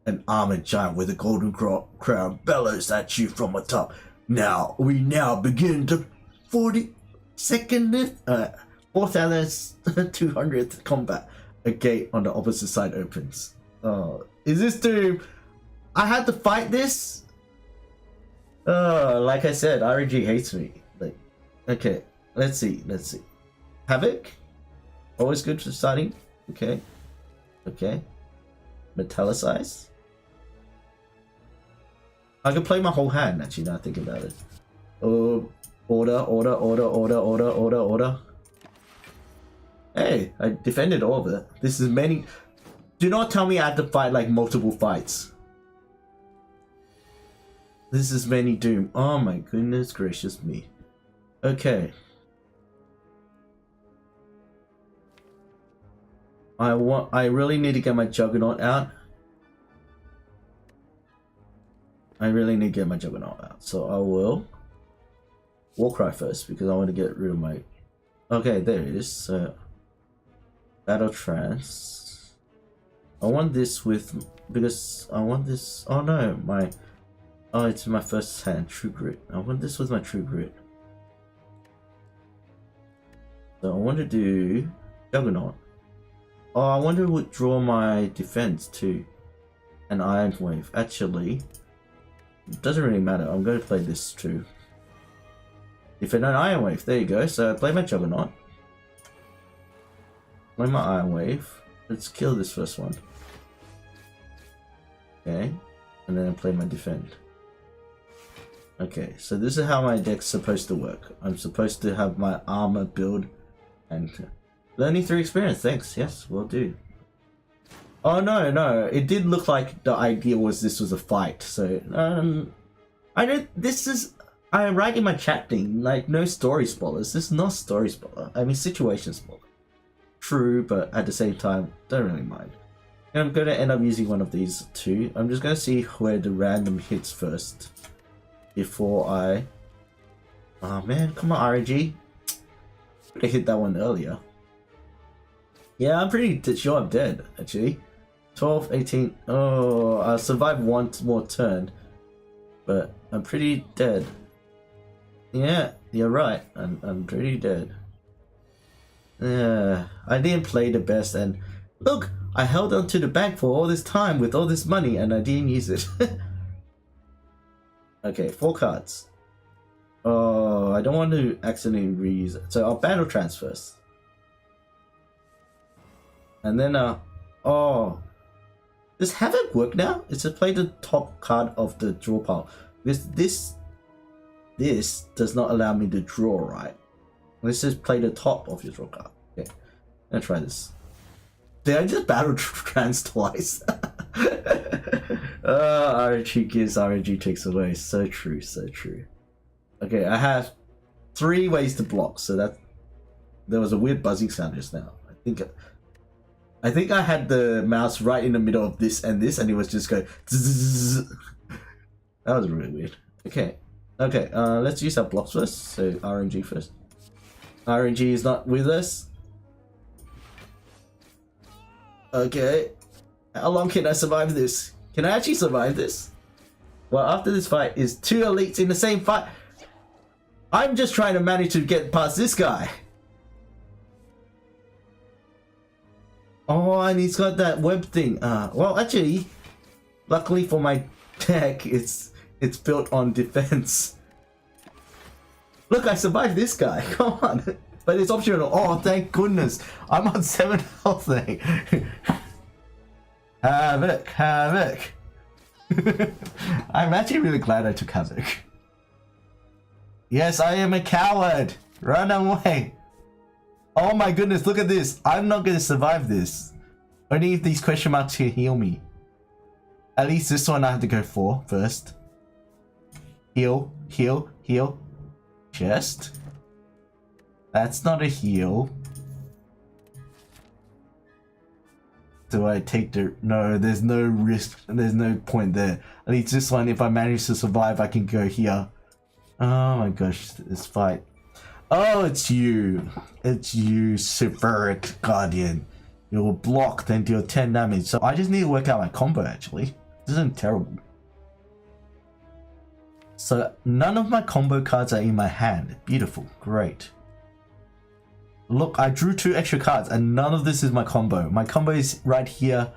An armored giant with a golden crown bellows at you from atop. We now begin the 4,200th combat. A gate on the opposite side opens. Oh, is this Doom? I had to fight this? Oh, like I said, RNG hates me. Like, okay, let's see. Havoc? Always good for starting. Okay. Metallicize? I could play my whole hand, actually, now I think about it. Oh, order. Hey, I defended all of it. This is many... Do not tell me I have to fight, like, multiple fights. This is many Doom. Oh my goodness gracious me. Okay. I really need to get my Juggernaut out. I really need to get my Juggernaut out. So I will Warcry first because I want to get rid of my... Okay, there it is. So Battle Trance. I want this with... Because I want this... Oh no, my... Oh, it's my first hand, True Grit. I want this with my True Grit. So I want to do Juggernaut. Oh, I want to withdraw my defense too. And Iron Wave. Actually, it doesn't really matter. I'm going to play this too. Defend an Iron Wave. There you go. So I play my Juggernaut. Play my Iron Wave. Let's kill this first one. Okay. And then I play my Defend. Okay, so this is how my deck's supposed to work. I'm supposed to have my armor build and learning through experience. Thanks. Yes, will do. Oh no, it did look like the idea was this was a fight. So I don't. This is I write in my chat thing like no story spoilers. This is not story spoiler. I mean situation spoiler. True, but at the same time, don't really mind. And I'm going to end up using one of these two. I'm just going to see where the random hits first. Before I... Oh man, come on RNG. I hit that one earlier. Yeah, I'm pretty sure I'm dead, actually. 12, 18... Oh, I survived one more turn. But I'm pretty dead. Yeah, you're right. I'm pretty dead. Yeah, I didn't play the best and... Look, I held on to the bank for all this time with all this money and I didn't use it. Okay, 4 cards. Oh, I don't want to accidentally reuse it. So I'll Battle Trance first. And then, oh. Does Havoc work now? It's to play the top card of the draw pile. Because this does not allow me to draw, right? Let's just play the top of your draw card. Okay, I'm gonna try this. Did I just Battle Trance twice? RNG gives, RNG takes away. So true, so true. Okay, I have 3 ways to block, so that there was a weird buzzing sound just now. I think I had the mouse right in the middle of this, and it was just going. That was really weird. Okay, let's use our blocks first. So RNG first. RNG is not with us. Okay, how long can I survive this? Can I actually survive this? Well, after this fight is 2 elites in the same fight. I'm just trying to manage to get past this guy. Oh, and he's got that web thing. Well, actually, luckily for my deck, it's built on defense. Look, I survived this guy. Come on. But it's optional. Oh, thank goodness. I'm on 7 health thing. Havoc. I'm actually really glad I took Havoc. Yes, I am a coward. Run away. Oh my goodness, look at this. I'm not going to survive this. Only if these question marks here heal me. At least this one I have to go for first. Heal. Chest. That's not a heal. Do I take the... No, there's no risk. There's no point there. At least this one, if I manage to survive, I can go here. Oh my gosh, this fight. Oh, it's you. It's you, Severic Guardian. You'll block, then deal 10 damage. So I just need to work out my combo, actually. This isn't terrible. So none of my combo cards are in my hand. Beautiful. Great. Look, I drew 2 extra cards and none of this is my combo. My combo is right here.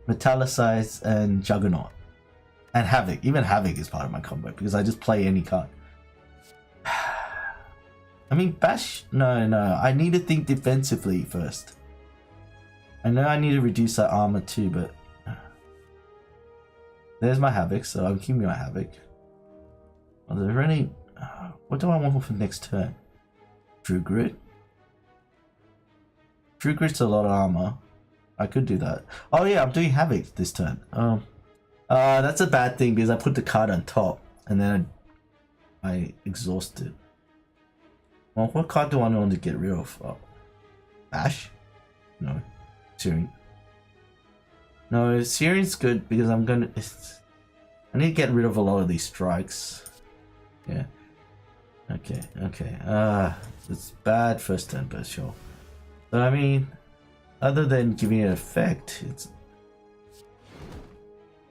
Metallicize and Juggernaut. And Havoc. Even Havoc is part of my combo because I just play any card. I mean, Bash... No. I need to think defensively first. I know I need to reduce that armor too, but... There's my Havoc, so I'm keeping my Havoc. Are there any... What do I want for next turn? True Grit? True Grit's a lot of armor. I could do that. Oh yeah, I'm doing Havoc this turn. That's a bad thing because I put the card on top and then I exhausted. Well, what card do I want to get rid of? Oh, Ash? No. Syrian. No, Syrian's good because I'm gonna... I need to get rid of a lot of these strikes. Yeah. Okay, okay. It's bad first turn, but sure. So, I mean, other than giving it an effect, it's...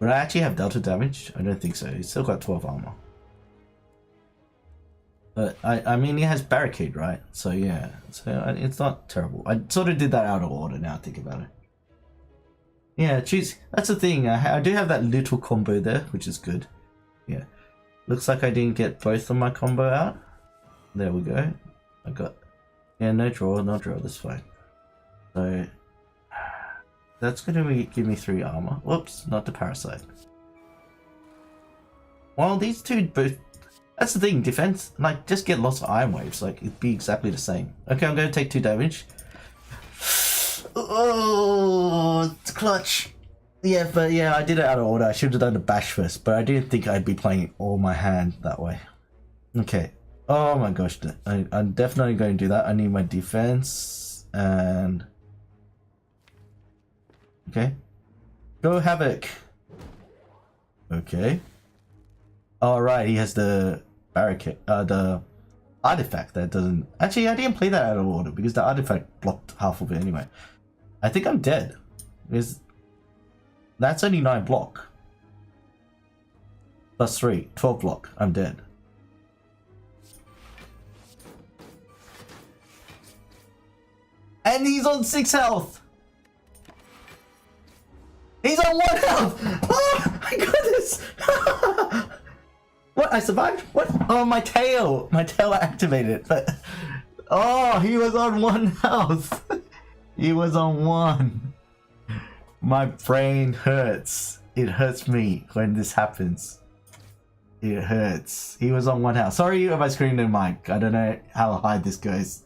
Would I actually have delta damage? I don't think so. He's still got 12 armor. But, I mean, he has barricade, right? So, yeah. So, it's not terrible. I sort of did that out of order now, I think about it. Yeah, choose. That's the thing. I do have that little combo there, which is good. Yeah. Looks like I didn't get both of my combo out. There we go. I got... Yeah, no draw, that's fine. So... That's gonna give me 3 armor. Whoops, not the parasite. Well, these two both... That's the thing, defense, like, just get lots of iron waves, like, it'd be exactly the same. Okay, I'm gonna take 2 damage. Oh, it's clutch. Yeah, but yeah, I did it out of order. I should have done the bash first, but I didn't think I'd be playing all my hand that way. Okay. Oh my gosh, I'm definitely going to do that. I need my defense and... Okay. Go Havoc. Okay. Alright, he has the barricade, the artifact that doesn't... Actually, I didn't play that out of order because the artifact blocked half of it anyway. I think I'm dead. That's only 9 block. Plus 3, 12 block. I'm dead. And he's on 6 health! He's on 1 health! Oh my goodness! What? I survived? What? Oh, my tail! My tail activated. But... Oh, he was on 1 health! He was on 1. My brain hurts. It hurts me when this happens. It hurts. He was on 1 health. Sorry if I screamed in mic. I don't know how high this goes.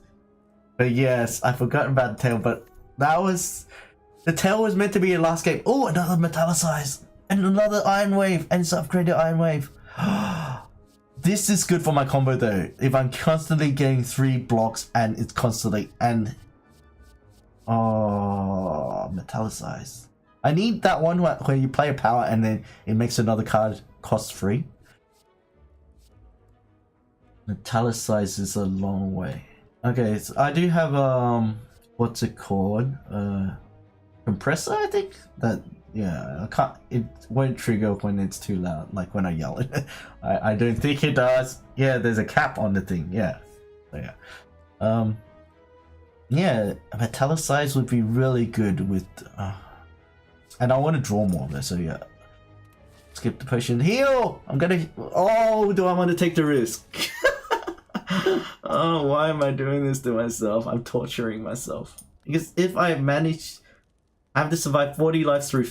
But yes, I forgot about the tail, but that was... The tail was meant to be a last game. Oh, another metallicize. And another iron wave. And it's upgraded iron wave. This is good for my combo though. If I'm constantly getting 3 blocks and it's constantly... And... Oh, metallicize. I need that one where you play a power and then it makes another card cost free. Metallicize is a long way. Okay, so I do have what's it called? Compressor, I think. That yeah, I can't. It won't trigger when it's too loud, like when I yell it. I don't think it does. Yeah, there's a cap on the thing. Yeah, so yeah. Yeah, metallicize would be really good with, and I want to draw more of it. So yeah, skip the potion. Heal. I'm gonna. Oh, do I want to take the risk? Oh, why am I doing this to myself? I'm torturing myself. Because if I manage, I have to survive 40 lives through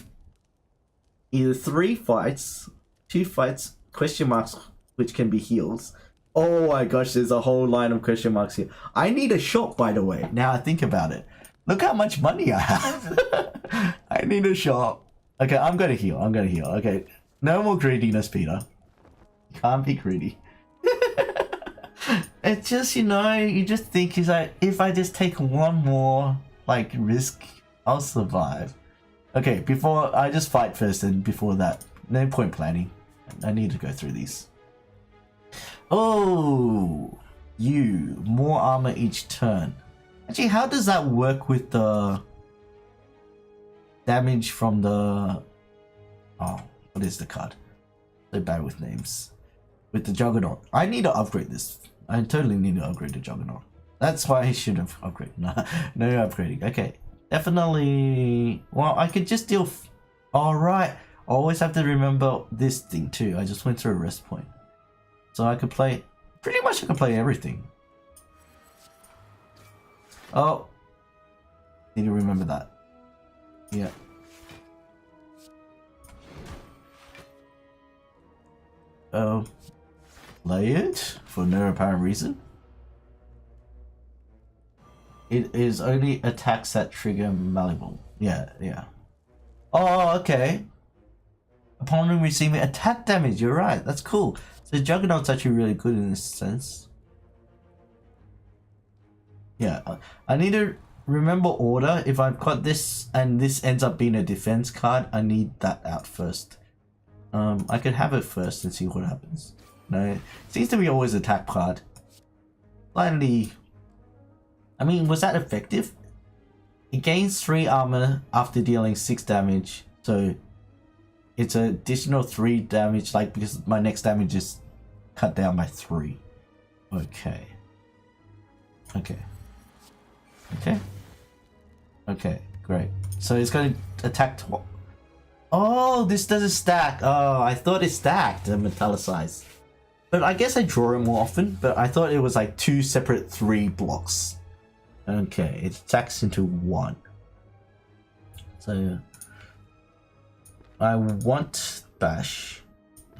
either 3 fights, 2 fights, question marks, which can be heals. Oh my gosh, there's a whole line of question marks here. I need a shop, by the way. Now I think about it. Look how much money I have. I need a shop. Okay, I'm gonna heal. Okay, no more greediness, Peter. You can't be greedy. It's just, you know, you just think, is like, if I just take 1 more, like, risk, I'll survive. Okay, before, I just fight first, and before that, no point planning. I need to go through these. Oh, you, more armor each turn. Actually, how does that work with the damage from the... Oh, what is the card? So bad with names. With the Juggernaut. I need to upgrade this. I totally need to upgrade the Juggernaut. That's why I should have upgraded. No upgrading. Okay. Definitely... Well, I could just deal... Alright. I always have to remember this thing too. I just went through a rest point. So I could play... Pretty much I can play everything. Oh. Need to remember that. Yeah. Oh. Play it for no apparent reason. It is only attacks that trigger malleable. Yeah, yeah. Oh, okay. Upon receiving attack damage, you're right. That's cool. So Juggernaut's actually really good in this sense. Yeah, I need to remember order. If I've got this and this ends up being a defense card, I need that out first. I could have it first and see what happens. No, it seems to be always attack card. Slightly. I mean, was that effective? It gains 3 armor after dealing 6 damage, so it's an additional 3 damage, like, because my next damage is cut down by 3. Okay. Okay. Okay. Okay, great. So it's going to attack. Oh, this doesn't stack. Oh, I thought it stacked and metallicized. But I guess I draw it more often, but I thought it was like 2 separate 3 blocks. Okay, it attacks into 1. So I want bash.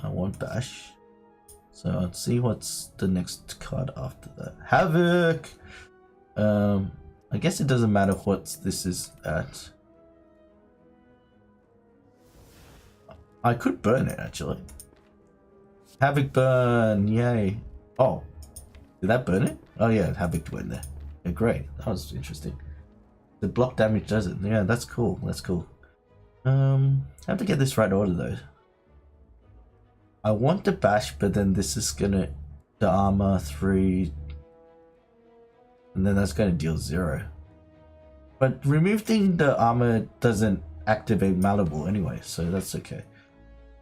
I want bash. So let's see what's the next card after that. Havoc. I guess it doesn't matter what this is at. I could burn it actually. Havoc burn, yay. Oh, did that burn it? Oh yeah, Havoc went there. Yeah, great, that was interesting. The block damage doesn't. Yeah, that's cool. That's cool. I have to get this right order though. I want the bash, but then this is gonna the armor 3, and then that's gonna deal 0. But removing the armor doesn't activate Malleable anyway, so that's okay.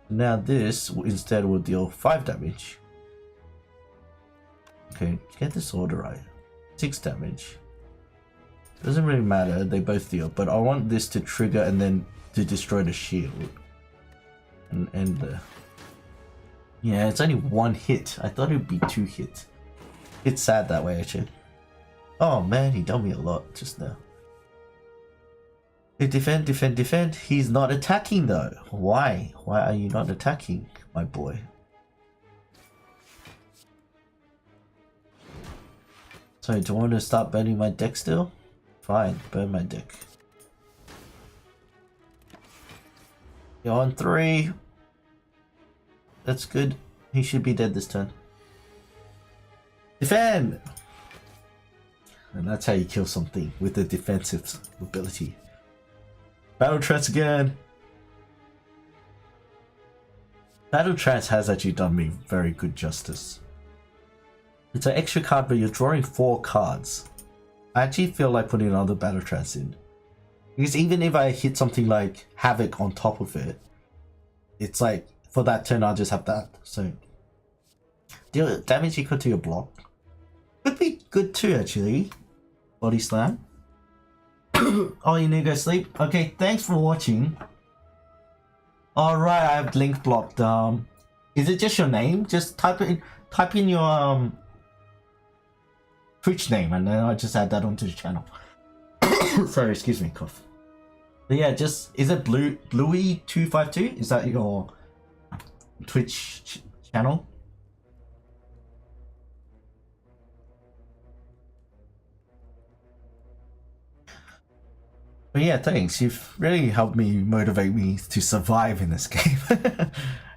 Now this instead will deal 5 damage. Okay, get this order right. 6 damage. Doesn't really matter, they both deal, but I want this to trigger and then to destroy the shield. And end the... Yeah, it's only 1 hit. I thought it would be 2 hits. It's sad that way actually. Oh man, he done me a lot just now. Defend, defend, defend. He's not attacking though. Why? Why are you not attacking, my boy? So do I want to start burning my deck still? Fine, burn my deck. You're on 3. That's good. He should be dead this turn. Defend! And that's how you kill something, with a defensive ability. Battle Trance again! Battle Trance has actually done me very good justice. It's an extra card, but you're drawing 4 cards. I actually feel like putting another Battle Trance in. Because even if I hit something like Havoc on top of it, it's like, for that turn I'll just have that. So, deal damage equal to your block. Could be good too actually. Body Slam. Oh, you need to go sleep? Okay, thanks for watching. Alright, I have link blocked. Is it just your name? Just type in your Twitch name and then I'll just add that onto the channel. Sorry, excuse me, cough. But yeah, just, is it Bluey252? Is that your Twitch channel? But yeah, thanks. You've really helped me motivate me to survive in this game. I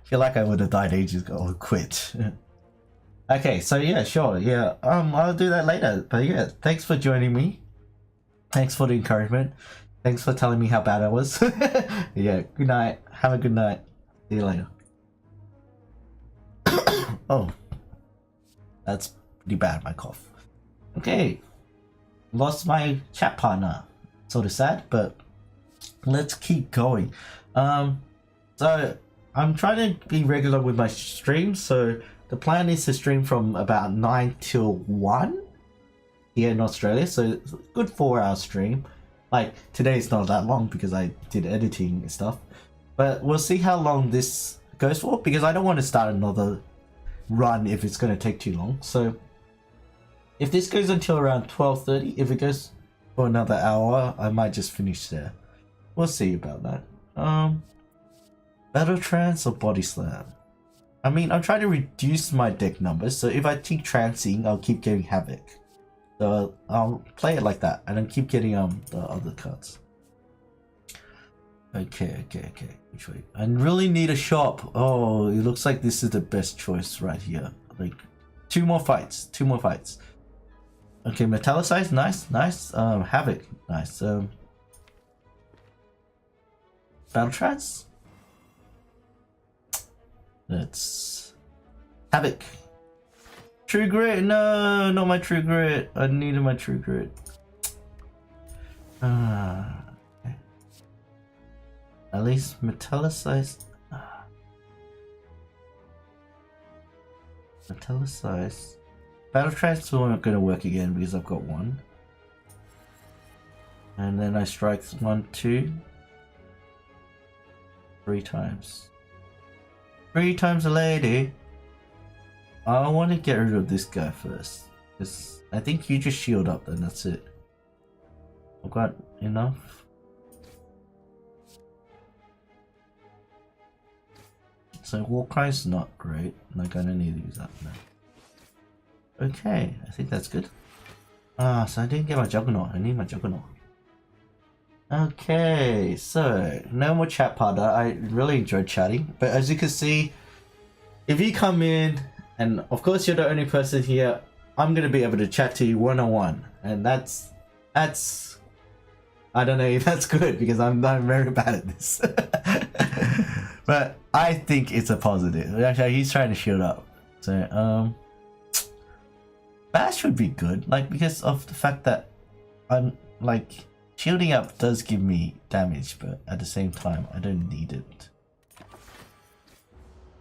feel like I would have died ages ago or quit. Okay, so yeah, sure, yeah. I'll do that later. But yeah, thanks for joining me. Thanks for the encouragement. Thanks for telling me how bad I was. Yeah, good night. Have a good night. See you later. Oh, that's pretty bad, my cough. Okay, lost my chat partner. Sort of sad, but let's keep going. So I'm trying to be regular with my streams. So the plan is to stream from about 9 till 1 here in Australia. So it's a good 4-hour stream. Like today's not that long because I did editing and stuff. But we'll see how long this goes for because I don't want to start another run if it's going to take too long. So if this goes until around 12:30, if it goes for another hour, I might just finish there. We'll see about that. Battle Trance or Body Slam? I mean, I'm trying to reduce my deck numbers, so if I keep trancing, I'll keep getting Havoc. So I'll play it like that, and then keep getting the other cards. Okay. Which way? I really need a shop. Oh, it looks like this is the best choice right here. Like, 2 more fights. Okay, Metallicize, nice, nice. Havoc, nice. Battle Trance. Let's Havoc. True Grit, no, not my True Grit. I needed my True Grit. Okay. At least Metallicize. Metallicize. Battle Trance aren't going to work again because I've got one. And then I strike 1, 2, 3 times. 3 times a lady. I want to get rid of this guy first. Because I think you just shield up then, that's it. I've got enough. So Warcry's not great. Like I don't need to use that now. Okay, I think that's good. Ah, so I didn't get my Juggernaut. I need my Juggernaut. Okay, so no more chat partner. I really enjoyed chatting, but as you can see, if you come in, and of course you're the only person here, I'm gonna be able to chat to you one-on-one, and that's I don't know if that's good because I'm very bad at this. But I think it's a positive. Actually, he's trying to shield up. So Bash would be good, like because of the fact that I'm like shielding up does give me damage, but at the same time I don't need it.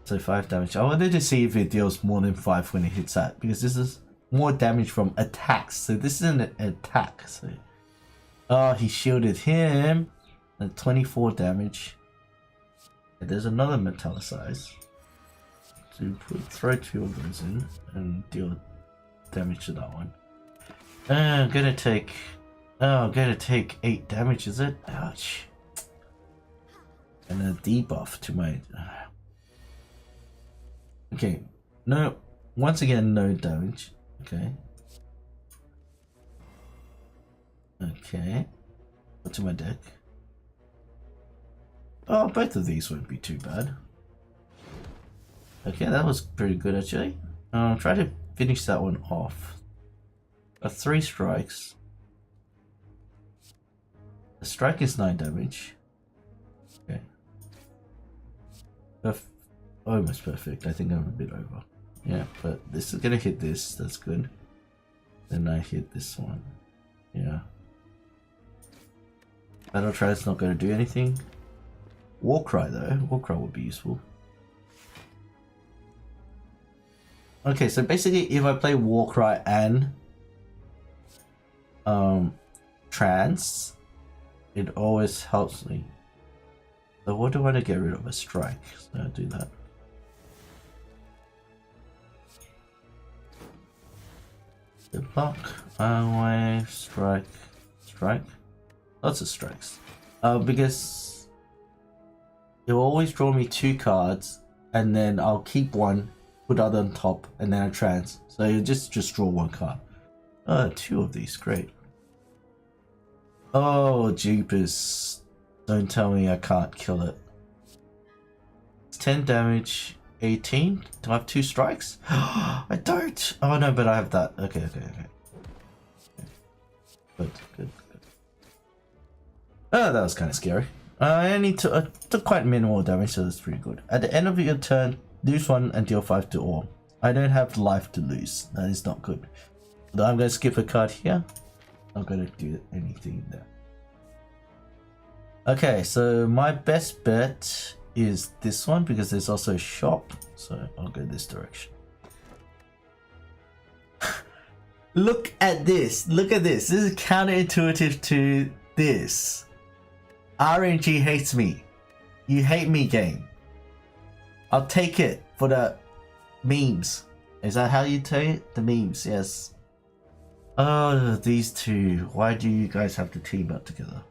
So 5 damage. I wanted to see if it deals more than 5 when it hits that, because this is more damage from attacks. So this isn't an attack. So oh, he shielded him at 24 damage. And there's another Metallicize. So throw 2 of those in and deal damage to that one. I'm gonna take 8 damage, is it? Ouch. And a debuff to my okay, no, once again no damage. Okay, go to my deck. Oh, both of these won't be too bad. Okay, that was pretty good actually. Try to finish that one off. 3 strikes. The strike is 9 damage. Okay. Almost perfect. I think I'm a bit over. Yeah, but this is gonna hit this. That's good. Then I hit this one. Yeah. Battle Tri's not gonna do anything. Warcry though. Warcry would be useful. Okay, so basically if I play Warcry and Trance, it always helps me. So what do I want to get rid of? A strike. So I'll do that. The block, wave, strike, strike. Lots of strikes. Because it will always draw me 2 cards, and then I'll keep one, put other on top, and then I trance. So you just draw 1 card. 2 of these, great. Oh, jeepers. Don't tell me I can't kill it. It's 10 damage, 18. Do I have 2 strikes? I don't. Oh no, but I have that. Okay. Good. Oh, that was kind of scary. I only took quite minimal damage, so that's pretty good. At the end of your turn, lose 1 and deal 5 to all. I don't have life to lose. That is not good. But I'm going to skip a card here. Not going to do anything there. Okay, so my best bet is this one because there's also a shop. So I'll go this direction. Look at this. Look at this. This is counterintuitive to this. RNG hates me. You hate me, game. I'll take it for the memes. Is that how you say it? The memes, yes. Oh, these two. Why do you guys have to team up together?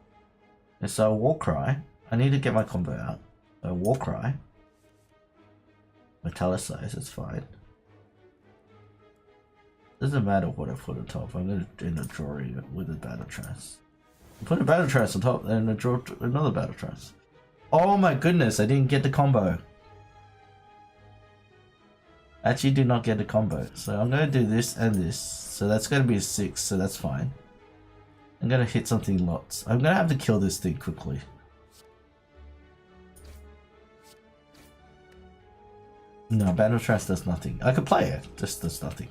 So Warcry. I need to get my combo out. Warcry. Metallicize, it's fine. Doesn't matter what I put on top. I'm gonna end up drawing it with a Battle Trance. Put a Battle Trance on top, and I draw another Battle Trance. Oh my goodness, I didn't get the combo. Actually do not get a combo. So I'm gonna do this and this. So that's gonna be a 6, so that's fine. I'm gonna hit something lots. I'm gonna have to kill this thing quickly. No, Battle Trance does nothing. I could play it, just does nothing.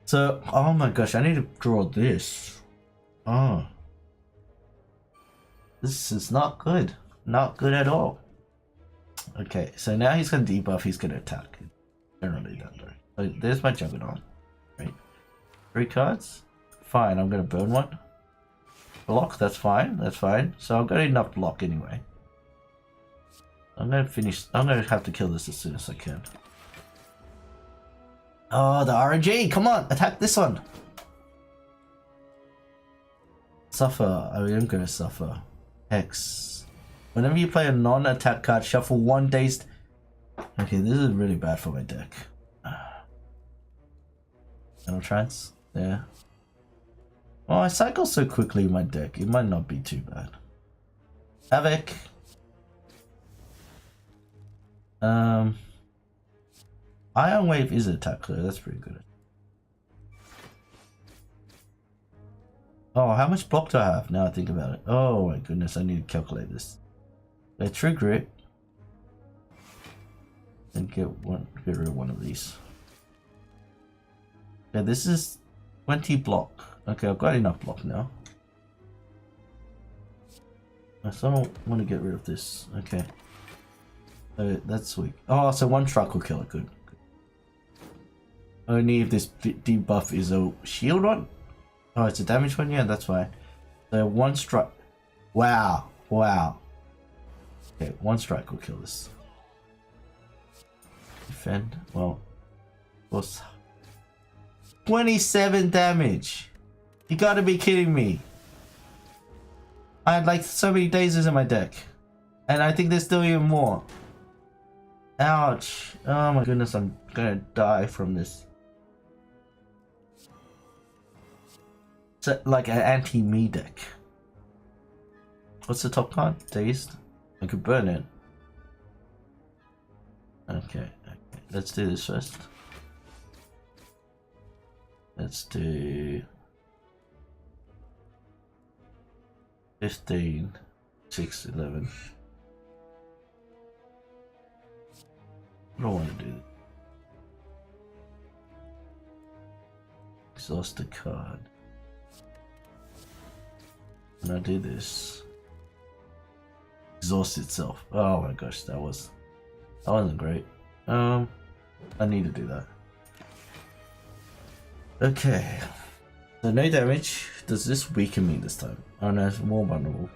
So, oh my gosh, I need to draw this. Oh. This is not good. Not good at all. Okay, so now he's gonna debuff, he's gonna attack. Generally don't know. So there's my Juggernaut. Right. 3 cards. Fine, I'm gonna burn one. Block, that's fine, that's fine. So I've got enough block anyway. I'm gonna have to kill this as soon as I can. Oh, the RNG! Come on, attack this one! Suffer. I am gonna suffer. Hex. Whenever you play a non-attack card, shuffle 1 dazed. Okay, this is really bad for my deck. Battle Trance. Yeah. Well, I cycle so quickly in my deck, it might not be too bad. Havoc. Iron Wave is an attack clear, that's pretty good. Oh, how much block do I have? Now I think about it. Oh my goodness, I need to calculate this. Okay, True Grit. And get rid of one of these. Okay, this is 20 block. Okay, I've got enough block now. I still don't want to get rid of this. Okay. That's weak. Oh, so 1 strike will kill it. Good. Only if this debuff is a shield one? Oh, it's a damage one? Yeah, that's fine. So 1 strike. Wow. Wow. Okay, 1 strike will kill this. Defend. Well, what's 27 damage? You gotta be kidding me. I had like so many dazes in my deck. And I think there's still even more. Ouch. Oh my goodness, I'm gonna die from this. It's like an anti-me deck. What's the top card? Dazed? I could burn it. Okay, let's do this first. Let's do 15, 6, 11. I don't want to do that. Exhaust the card. And I do this. Exhaust itself. Oh my gosh, that wasn't great. I need to do that. Okay. So no damage. Does this weaken me this time? Oh no, it's more vulnerable.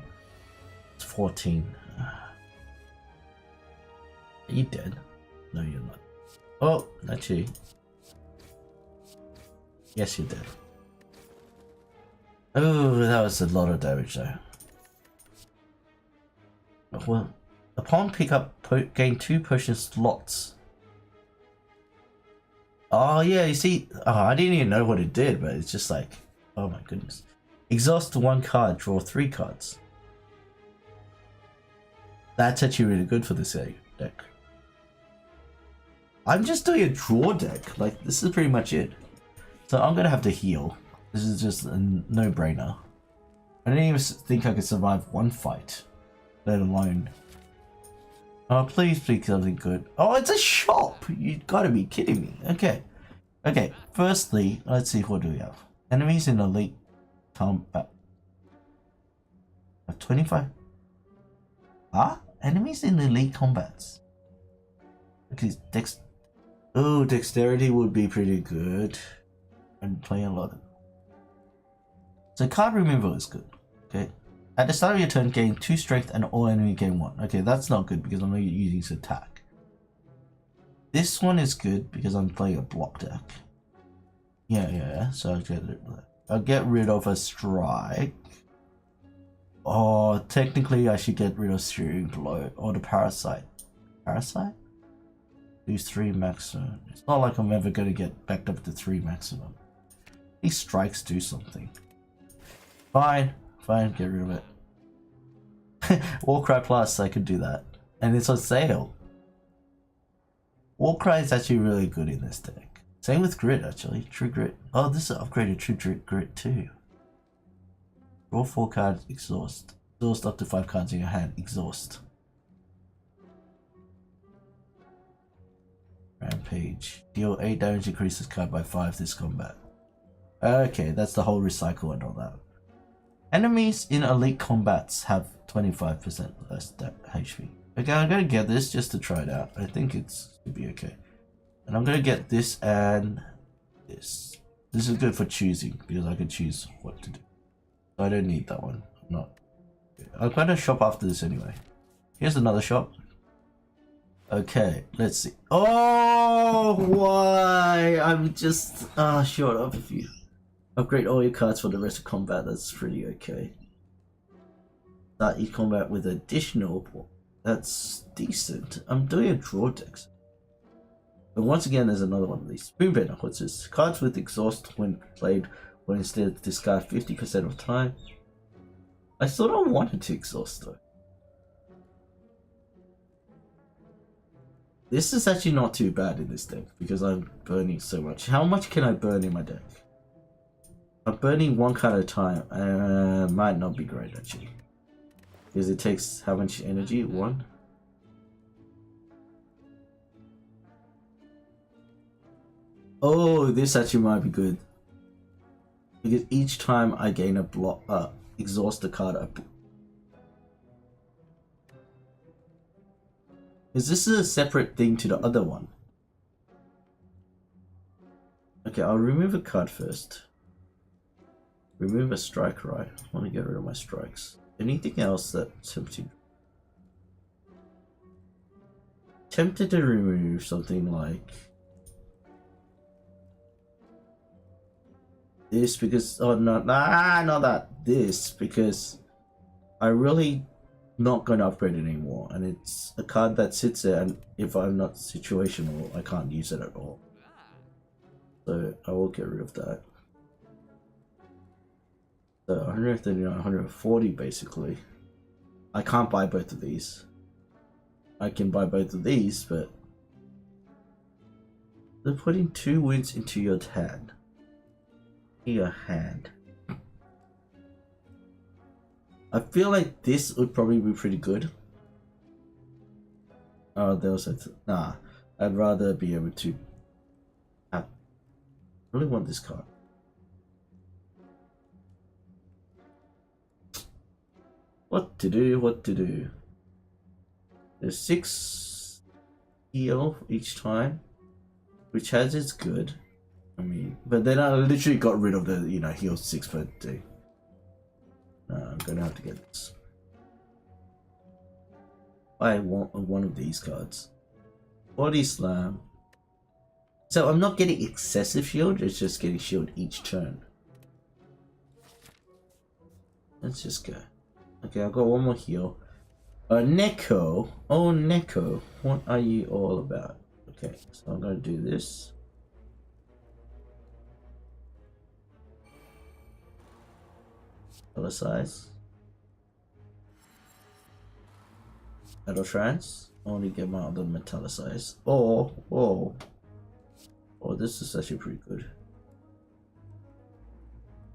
It's 14. Are you dead? No, you're not. Oh, not you. Yes, you're dead. Oh, that was a lot of damage though. Well, upon pickup, gain 2 potion slots. Oh yeah, you see, I didn't even know what it did, but it's just like, oh my goodness. Exhaust 1 card, draw 3 cards. That's actually really good for this deck. I'm just doing a draw deck, like this is pretty much it. So I'm gonna have to heal. This is just a no-brainer. I didn't even think I could survive 1 fight, let alone. Oh, please something good. Oh, it's a shop! You gotta be kidding me. Okay. Okay, firstly, let's see what do we have. Enemies in elite combat. 25? Huh? Enemies in elite combats. Okay, dexterity would be pretty good. I'm playing a lot of. So card removal is good. Okay. At the start of your turn, gain 2 strength and all enemy gain 1. Okay, that's not good because I'm not using this attack. This one is good because I'm playing a block deck. Yeah. So I'll get rid of a strike. Oh, technically I should get rid of Searing Blow or the Parasite. Parasite? These 3 maximum. It's not like I'm ever gonna get backed up to 3 maximum. These strikes do something. Fine, get rid of it. Warcry Plus, I could do that. And it's on sale. Warcry is actually really good in this deck. Same with Grit, actually. True Grit. Oh, this is upgraded True Grit too. Draw 4 cards, exhaust. Exhaust up to 5 cards in your hand, exhaust. Rampage. Deal 8 damage, increases card by 5 this combat. Okay, that's the whole recycle and all that. Enemies in elite combats have 25% less HP. Okay, I'm gonna get this just to try it out. I think it's should be okay. And I'm gonna get this and this. This is good for choosing because I can choose what to do. I don't need that one. I'm gonna shop after this anyway. Here's another shop. Okay, let's see. Oh, why? I'm just short of a few. Upgrade all your cards for the rest of combat. That's pretty okay. Start each combat with additional. That's decent. I'm doing a draw deck. But once again, there's another one of these. Spoonbender. What's this? Cards with exhaust when played will instead discard 50% of time. I sort of wanted to exhaust though. This is actually not too bad in this deck because I'm burning so much. How much can I burn in my deck? I'm burning 1 card at a time. Might not be great actually. Because it takes how much energy? 1? Oh, this actually might be good. Because each time I gain a block, exhaust the card up. Is this a separate thing to the other one? Okay, I'll remove a card first. Remove a strike, right? I want to get rid of my strikes. Anything else that's tempting? Tempted to remove something like this because not that this because I really not going to upgrade it anymore, and it's a card that sits there, and if I'm not situational, I can't use it at all. So I will get rid of that. So 139, 140 basically. I can't buy both of these. I can buy both of these, but they're putting 2 wins into your hand. I feel like this would probably be pretty good. Oh, there was nah. I'd rather be able to. I really want this card. What to do? There's 6 heal each time, which has its good. I mean, but then I literally got rid of the heal 6 per day. I'm gonna have to get this. I want one of these cards. Body Slam. So I'm not getting excessive shield, it's just getting shield each turn. Let's just go. Okay, I've got one more heal. Neko. Oh, Neko. What are you all about? Okay, so I'm gonna do this. Color size. Metal Trance. Only get my other metallicize. Oh, this is actually pretty good.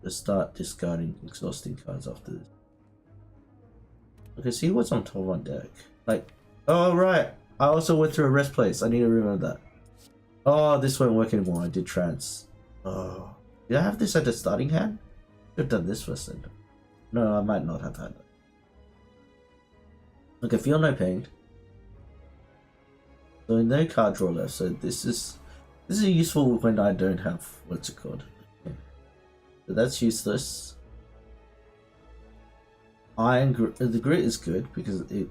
Let's start discarding exhausting cards after this. Okay, see what's on top of my deck. Like, oh right, I also went through a rest place. I need to remember that. Oh, this won't work anymore. I did trance. Oh, did I have this at the starting hand? Should have done this first then. No, I might not have had it. Okay, feel no pain. So no card draw left. So this is useful when I don't have what's it called. Okay. So that's useless. The grit is good because it,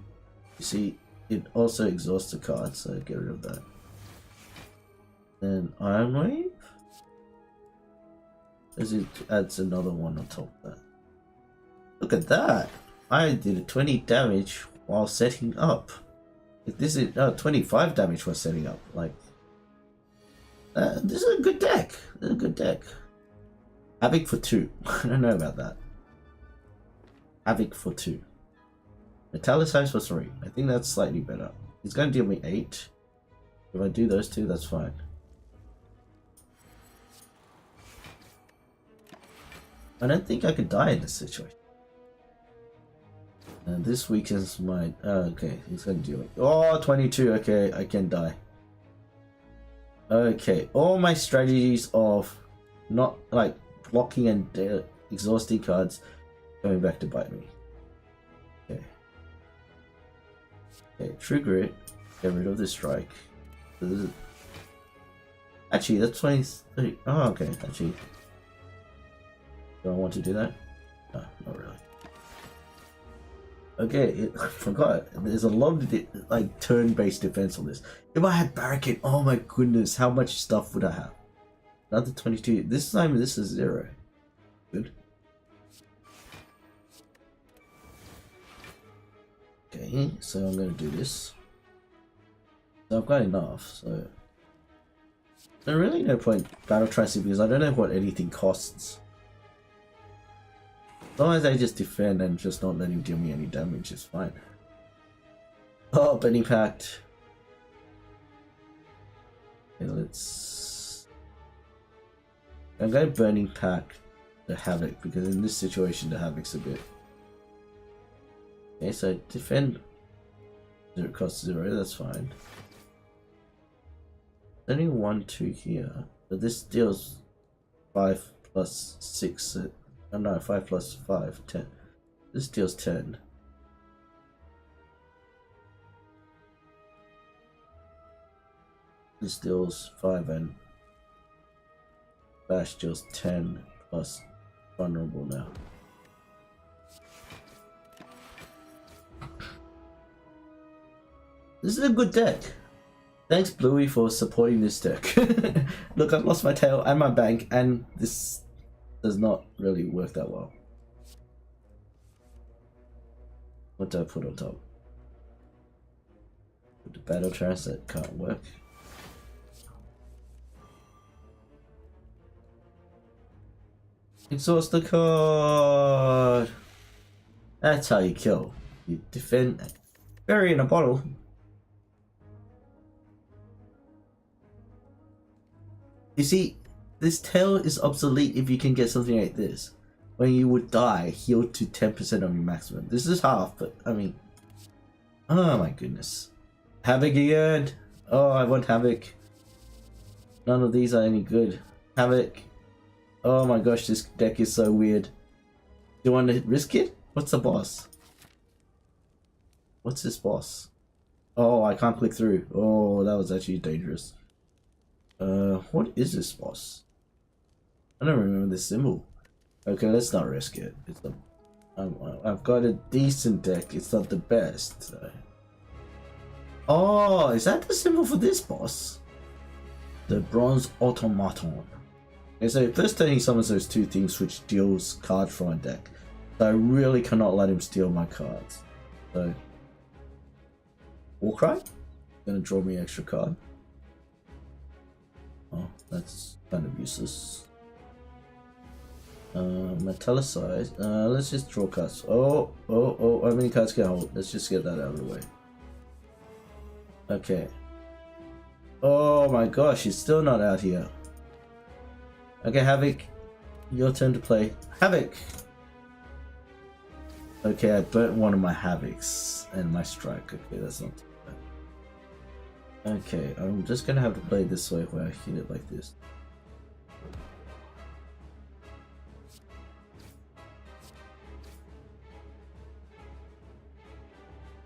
you see, it also exhausts the card. So get rid of that. Then Iron Wave. As it adds another one on top of that. Look at that! I did 20 damage while setting up. This is 25 damage while setting up. Like, this is a good deck. This is a good deck. Havoc for 2. I don't know about that. Havoc for 2. Metallicize for 3. I think that's slightly better. He's going to deal me 8. If I do those two, that's fine. I don't think I could die in this situation. And this weakens my... okay, he's gonna do it. Oh, 22, okay, I can die. Okay, all my strategies of not, like, blocking and exhausting cards going back to bite me. Okay. Okay, True Grit. Get rid of the strike. Actually, that's 23. Oh, okay, actually. Do I want to do that? No, not really. Okay, I forgot. There's a lot of like turn-based defense on this. If I had Barricade, oh my goodness, how much stuff would I have? Another 22. This time, this is 0. Good. Okay, so I'm gonna do this. So I've got enough. So there's really no point battle tracing because I don't know what anything costs. As long as I just defend and just not let him deal me any damage, is fine. Oh, Benny Pact. Okay, let's... I'm going to Burning Pact the Havoc, because in this situation the Havoc's a bit... Okay, so defend... It costs 0, that's fine. Only 1, 2 here, but this deals 5 plus 6... Oh no, 5 plus 5, 10. This deals 10. This deals 5 and Bash deals 10 plus vulnerable now. This is a good deck. Thanks Bluey for supporting this deck. Look, I've lost my tail and my bank, and this does not really work that well. What do I put on top? Put the battle trance, that can't work. Exhaust the card. That's how you kill. You defend. Bury in a bottle. You see, this tail is obsolete if you can get something like this. When you would die, healed to 10% of your maximum. This is half, but I mean... Oh my goodness. Havoc again! Oh, I want Havoc. None of these are any good. Havoc. Oh my gosh, this deck is so weird. Do you want to risk it? What's the boss? What's this boss? Oh, I can't click through. Oh, that was actually dangerous. What is this boss? I don't remember this symbol. Okay, let's not risk it. It's the I've got a decent deck. It's not the best. So. Oh, is that the symbol for this boss? The Bronze Automaton. Okay, so first turn he summons those two things which deals cards from my deck. So I really cannot let him steal my cards. So Warcry? Gonna draw me an extra card. Oh, that's kind of useless. Metallicize. Let's just draw cards. Oh, how many cards can I hold? Let's just get that out of the way. Okay. Oh my gosh, he's still not out here. Okay, Havoc. Your turn to play. Havoc! Okay, I burnt one of my Havocs and my strike. Okay, that's not too bad. Okay, I'm just gonna have to play this way where I hit it like this.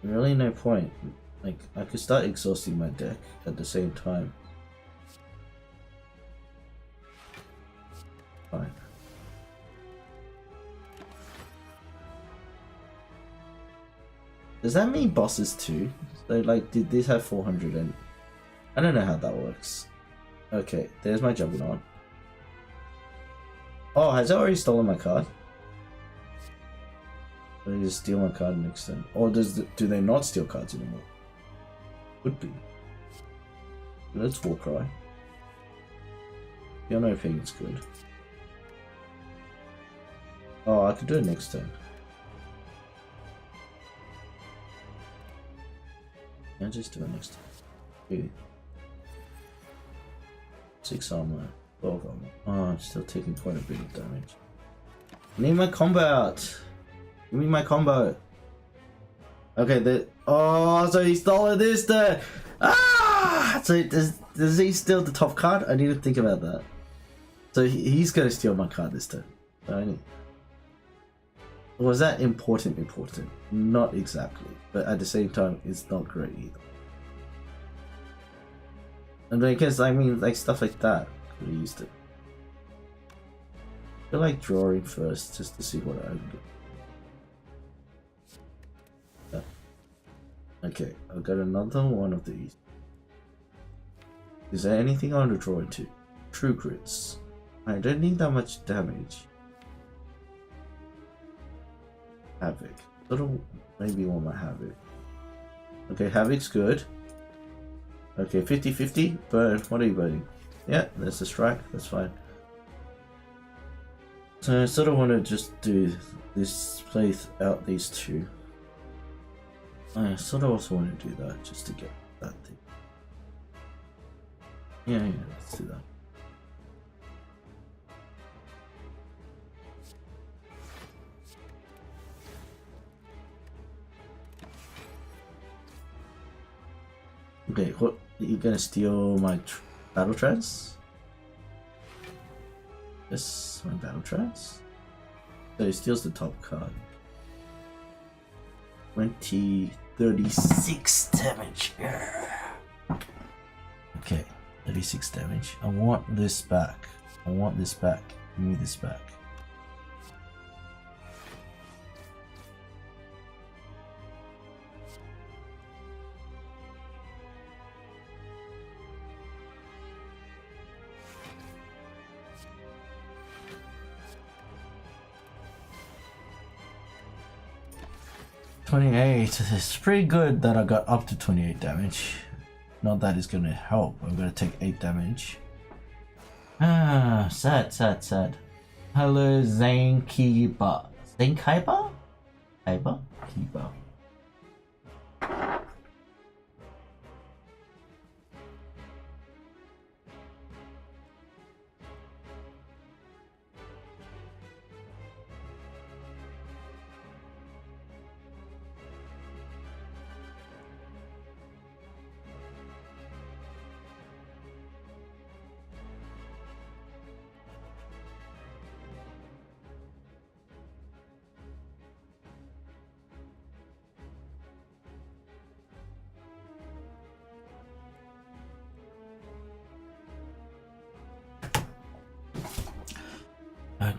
Really no point. Like, I could start exhausting my deck at the same time. Fine. Does that mean bosses too? So, like, did this have 400 and... I don't know how that works. Okay, there's my Juggernaut. Oh, has it already stolen my card? Or they just steal my card next turn? Or do they not steal cards anymore? Could be. Let's Warcry. You're no opinion's good. Oh, I could do it next turn. I'll just do it next turn. 6 armor, 12 armor. Oh, I'm still taking quite a bit of damage. I need my combo out. Give me my combo. Okay, oh, so he stole this turn. Ah! So does he steal the top card? I need to think about that. So he's gonna steal my card this turn. Was that important? Important. Not exactly. But at the same time, it's not great either. And because, I mean, like, stuff like that. Could have used it. I feel like drawing first, just to see what I can get. Okay, I've got another one of these. Is there anything I want to draw into? True Grits. I don't need that much damage. Havoc. Little, maybe one might Havoc. Okay, Havoc's good. Okay, 50-50. Burn. What are you burning? Yeah, that's a strike. That's fine. So I sort of want to just do this, play out these two. I sort of also want to do that just to get that thing. Yeah, let's do that. Okay, what? You're gonna steal my battle trance? Yes, my battle trance. So he steals the top card. 36 damage. Yeah. Okay, 36 damage. I want this back. I want this back. Give me this back. It's pretty good that I got up to 28 damage. Not that it's gonna help. I'm gonna take 8 damage. Ah, sad. Hello, Zankiba. Zankiba? Kiba?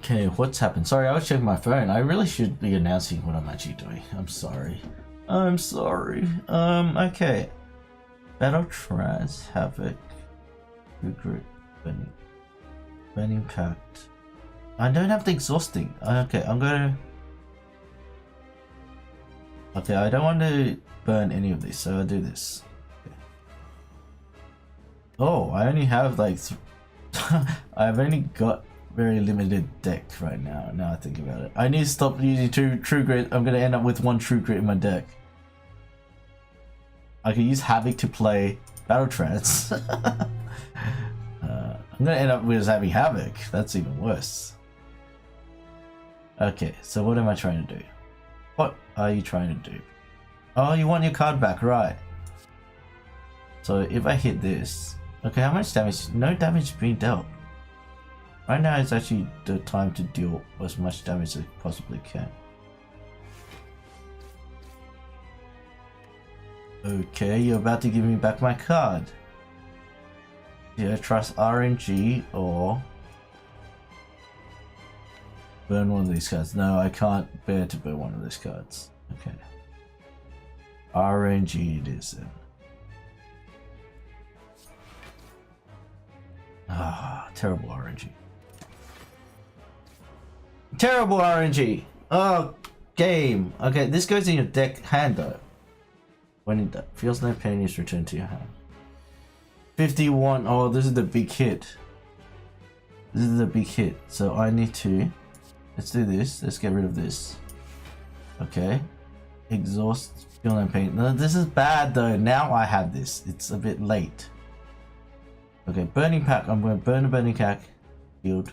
'Kay, what's happened? Sorry, I was checking my phone. I really should be announcing what I'm actually doing. I'm sorry. Okay. Battle Trance, Havoc, Regret, Burning Pact. I don't have the exhausting. Okay, I'm gonna... Okay, I don't want to burn any of these, so I'll do this. Okay. Oh, I only have like... I've only got very limited deck right now. Now I think about it, I need to stop using True Grit. I'm gonna end up with 1 True Grit in my deck. I can use Havoc to play Battle Trance. I'm gonna end up with having Havoc. That's even worse. Okay, so what am I trying to do? What are you trying to do? Oh, you want your card back, right? So if I hit this, okay, how much damage? No damage being dealt. Right now is actually the time to deal as much damage as I possibly can. Okay, you're about to give me back my card. Do I trust RNG or burn one of these cards? No, I can't bear to burn one of these cards. Okay. RNG it is then. Ah, terrible RNG. Terrible RNG! Oh, game! Okay, this goes in your deck hand though. When it feels no pain is returned to your hand. 51. Oh, this is the big hit. This is the big hit. So I need to... Let's do this. Let's get rid of this. Okay. Exhaust, feel no pain. No, this is bad though. Now I have this. It's a bit late. Okay, burning pack. I'm going to burn a burning pack. Shield.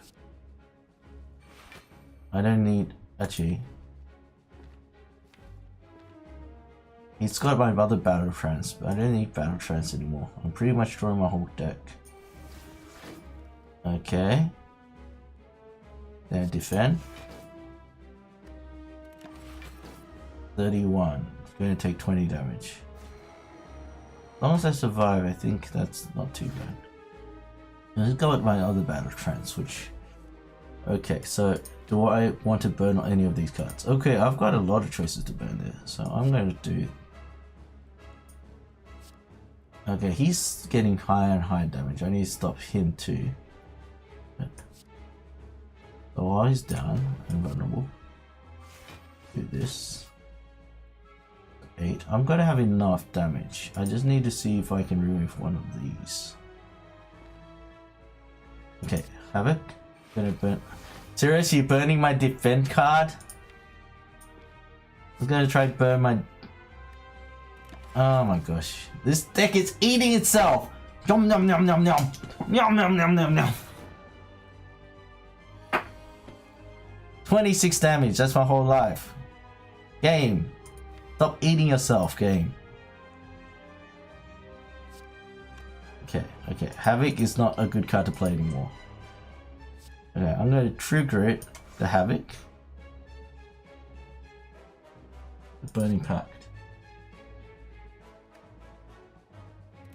I don't need... Actually... He's got my other battle trance, but I don't need battle trance anymore. I'm pretty much drawing my whole deck. Okay. Then defend. 31. It's going to take 20 damage. As long as I survive, I think that's not too bad. Let's go with my other battle trance, which... Okay, so do I want to burn any of these cards? Okay, I've got a lot of choices to burn there, so I'm going to do... Okay, he's getting higher and higher damage. I need to stop him too. But... So while he's down and vulnerable, do this. 8. I'm gonna have enough damage. I just need to see if I can remove one of these. Okay, Havoc. Gonna burn. Seriously, burning my defend card? I'm gonna try to burn my... Oh my gosh. This deck is eating itself! Yum yum yum yum yum! Yum yum yum yum yum! 26 damage, that's my whole life. Game. Stop eating yourself, game. Okay, okay. Havoc is not a good card to play anymore. Okay, I'm going to trigger it, the Havoc. The Burning Pact.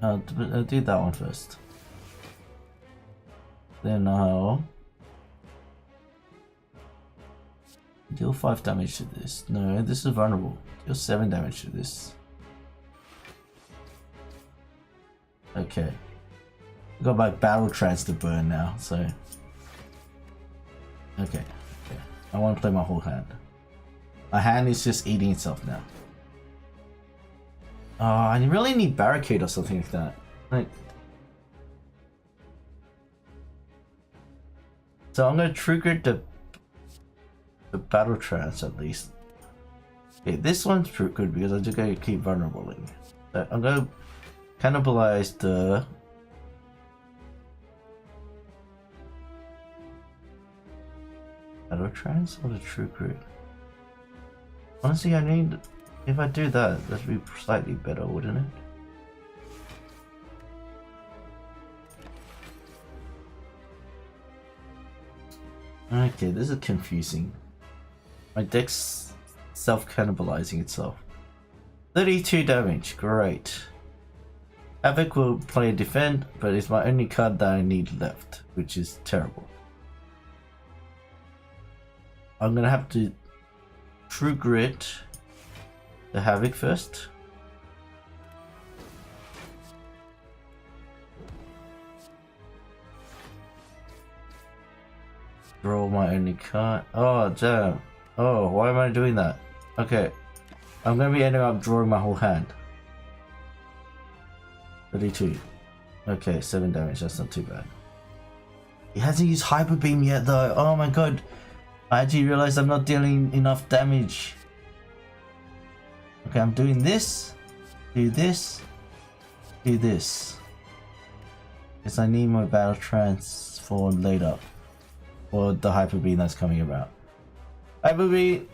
I'll do that one first. Then I'll deal 5 damage to this. No, this is vulnerable. Deal 7 damage to this. Okay. I've got my battle trance to burn now, so... Okay, okay. I want to play my whole hand. My hand is just eating itself now. Oh, I really need barricade or something like that. Like... So I'm gonna trigger the battle trance at least. Okay, this one's pretty good because I'm just gonna keep vulnerabling. So I'm gonna cannibalize the... Battle trance or the trigger? Honestly, I need... If I do that, that'd be slightly better, wouldn't it? Okay, this is confusing. My deck's self-cannibalizing itself. 32 damage, great. Havoc will play defend, but it's my only card that I need left, which is terrible. I'm gonna have to True Grit the Havoc first. Draw my only card. Oh damn. Oh, why am I doing that? Okay. I'm gonna be ending up drawing my whole hand. 32. Okay, 7 damage, that's not too bad. He hasn't used Hyper Beam yet though. Oh my god. I actually realized I'm not dealing enough damage. Okay, I'm doing this. Do this. Do this. Because I need my battle trance for later. Or the Hyper Beam that's coming about. Hyper Beam!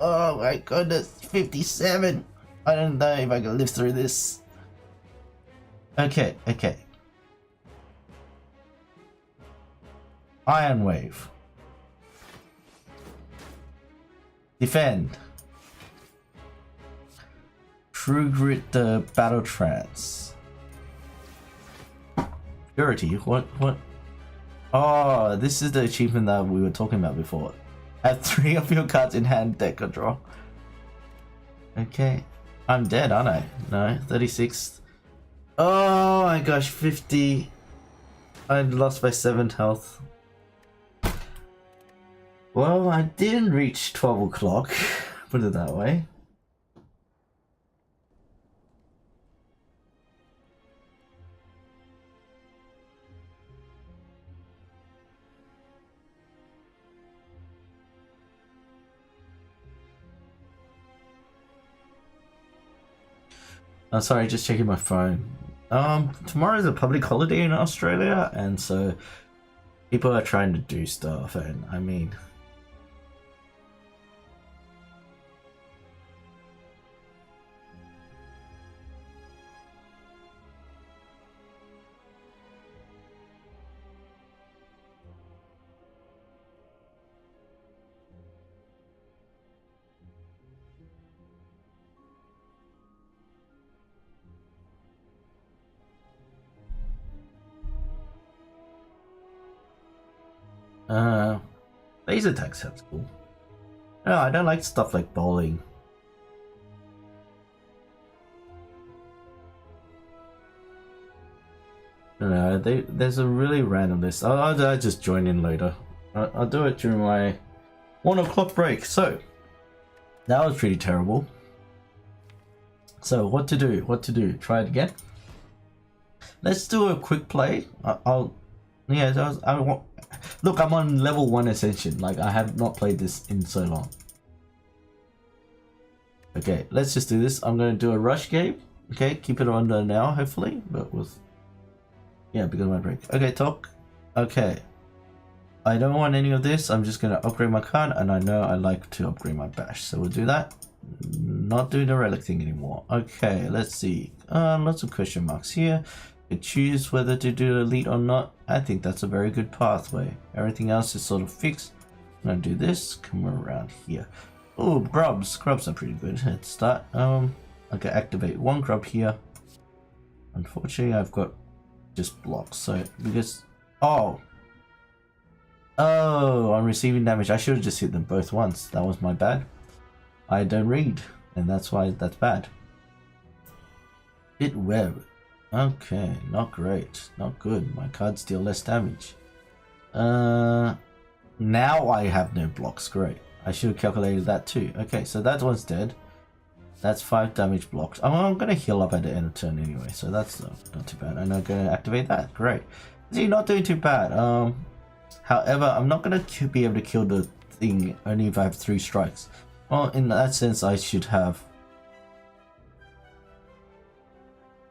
Oh my goodness, 57! I don't know if I can live through this. Okay, okay. Iron Wave. Defend. True Grit the Battle Trance. Purity, what? Oh, this is the achievement that we were talking about before. Have 3 of your cards in hand, deck or draw. Okay. I'm dead, aren't I? No, 36. Oh my gosh, 50. I lost by 7 health. Well, I didn't reach 12 o'clock, put it that way. I'm sorry, just checking my phone. Tomorrow is a public holiday in Australia, and so people are trying to do stuff, and I mean, laser tag sounds cool. No, I don't like stuff like bowling. No, there's a really random list. I'll just join in later. I'll do it during my 1 o'clock break. So that was pretty terrible. So what to do? What to do? Try it again. Let's do a quick play. I want. Look, I'm on level 1 Ascension. Like, I have not played this in so long. Okay, let's just do this. I'm going to do a rush game. Okay, keep it under now, hopefully. But with... yeah, because of my break. Okay, talk. Okay. I don't want any of this. I'm just going to upgrade my card. And I know I like to upgrade my bash. So we'll do that. Not doing the relic thing anymore. Okay, let's see. Lots of question marks here. You choose whether to do elite or not. I think that's a very good pathway. Everything else is sort of fixed. I'm gonna do this. Come around here. Oh, grubs. Grubs are pretty good. Let's start. Okay, activate 1 grub here. Unfortunately, I've got just blocks. So because oh, I'm receiving damage. I should have just hit them both once. That was my bad. I don't read, and that's why that's bad. Bit web. Okay, not great, not good. My cards deal less damage. Now I have no blocks. Great. I should have calculated that too. Okay, so that one's dead. That's 5 damage blocks. I'm gonna heal up at the end of turn anyway, so that's not too bad. And I'm gonna activate that. Great. See, not doing too bad. However, I'm not gonna be able to kill the thing only if I have 3 strikes. Well, in that sense, I should have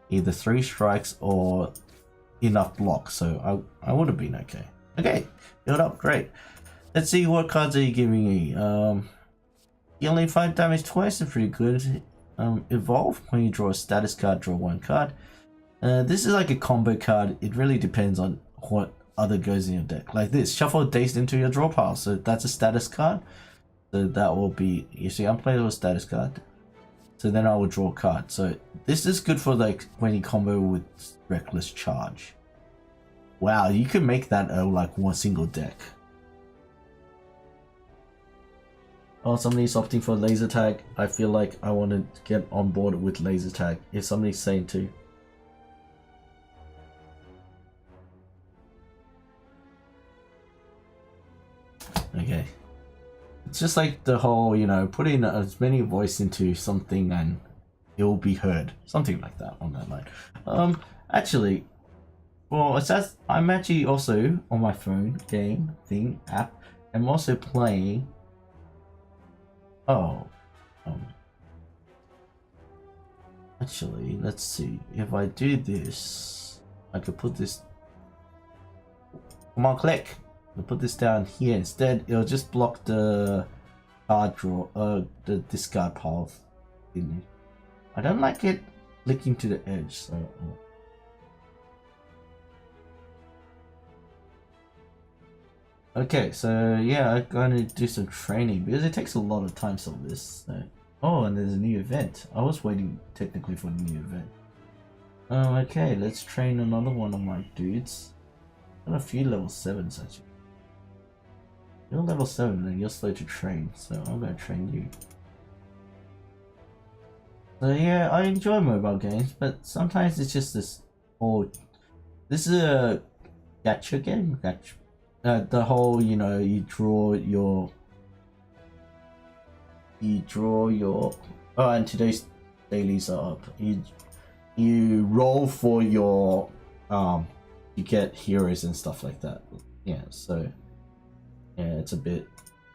either 3 strikes or enough blocks, so I would have been okay. Okay, build up, great. Let's see, what cards are you giving me? Dealing 5 damage twice is pretty good. Evolve, when you draw a status card, draw 1 card. This is like a combo card. It really depends on what other goes in your deck. Like this, shuffle Dazed into your draw pile, so that's a status card. So that will be, you see, I'm playing a status card. So then I will draw a card. So this is good for like when you combo with Reckless Charge. Wow, you can make that like 1 single deck. Oh, somebody's opting for laser tag. I feel like I want to get on board with laser tag. If somebody's saying to. Okay. It's just like the whole, you know, put in as many voice into something and it will be heard. Something like that on that line. Actually, well, it says I'm actually also on my phone game thing app. I'm also playing. Oh, actually, let's see. If I do this, I could put this. Come on, click. I'll put this down here instead. It'll just block the card draw, the discard pile thing. I don't like it clicking to the edge, so. Okay, so yeah, I'm gonna do some training because it takes a lot of time. Some of this. So. Oh, and there's a new event. I was waiting technically for the new event. Okay, let's train another one of my dudes. Got a few level 7s actually. You're level 7 and you're slow to train, so I'm gonna train you. So yeah, I enjoy mobile games, but sometimes it's just this whole... This is a gacha game? The whole, you know, you draw your... Oh, and today's dailies are up. You roll for your... You get heroes and stuff like that. Yeah, so... Yeah, it's a bit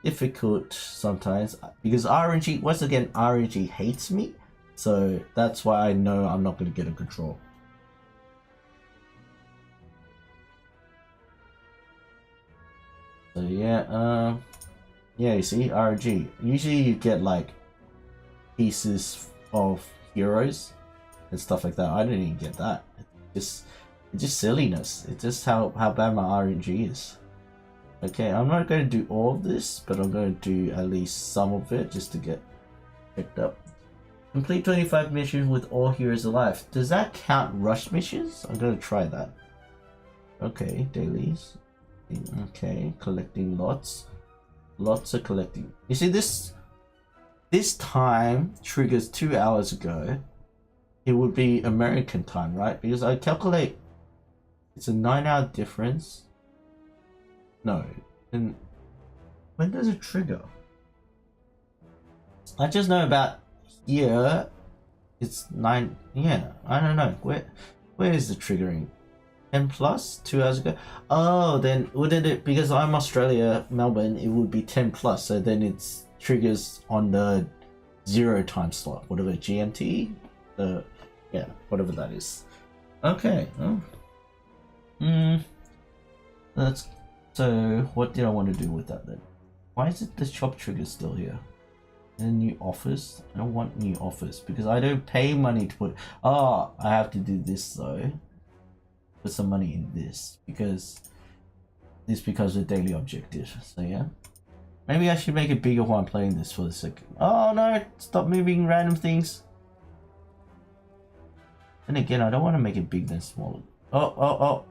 difficult sometimes because RNG, once again, RNG hates me, so that's why I know I'm not going to get a control. yeah, yeah, you see, RNG. Usually you get like pieces of heroes and stuff like that. I didn't even get that. It's just silliness. It's just how bad my RNG is. Okay, I'm not going to do all of this, but I'm going to do at least some of it just to get picked up. Complete 25 missions with all heroes alive. Does that count rush missions? I'm going to try that. Okay, dailies. Okay, collecting lots. Lots of collecting. You see, this time triggers 2 hours ago. It would be American time, right? Because I calculate it's a 9-hour difference. No. And when does it trigger? I just know about here. It's 9. Yeah, I don't know. Where is the triggering? 10 plus 2 hours ago. Oh, then wouldn't it, because I'm Australia, Melbourne, it would be 10 plus. So then it's triggers on the 0 time slot, whatever GMT. Yeah, whatever that is. Okay. That's so. What did I want to do with that then? Why is it the shop trigger still here? And new offers? I don't want new offers because I don't pay money to put. Oh, I have to do this though. Put some money in this because of the daily objective. So yeah, maybe I should make it bigger while I'm playing this for the second. Oh no! Stop moving random things. And again, I don't want to make it bigger than smaller. Oh.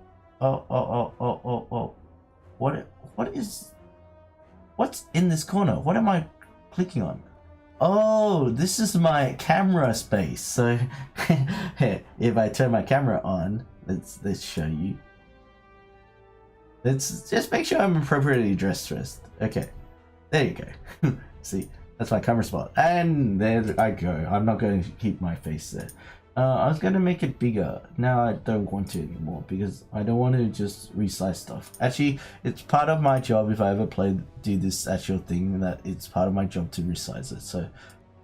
What's in this corner? What am I clicking on? Oh, this is my camera space. So if I turn my camera on, let's show you. Let's just make sure I'm appropriately dressed first. Okay, there you go. See, that's my camera spot, and there I go. I'm not going to keep my face there. I was going to make it bigger. Now I don't want to anymore because I don't want to just resize stuff. Actually, it's part of my job if I ever do this actual thing, that it's part of my job to resize it. So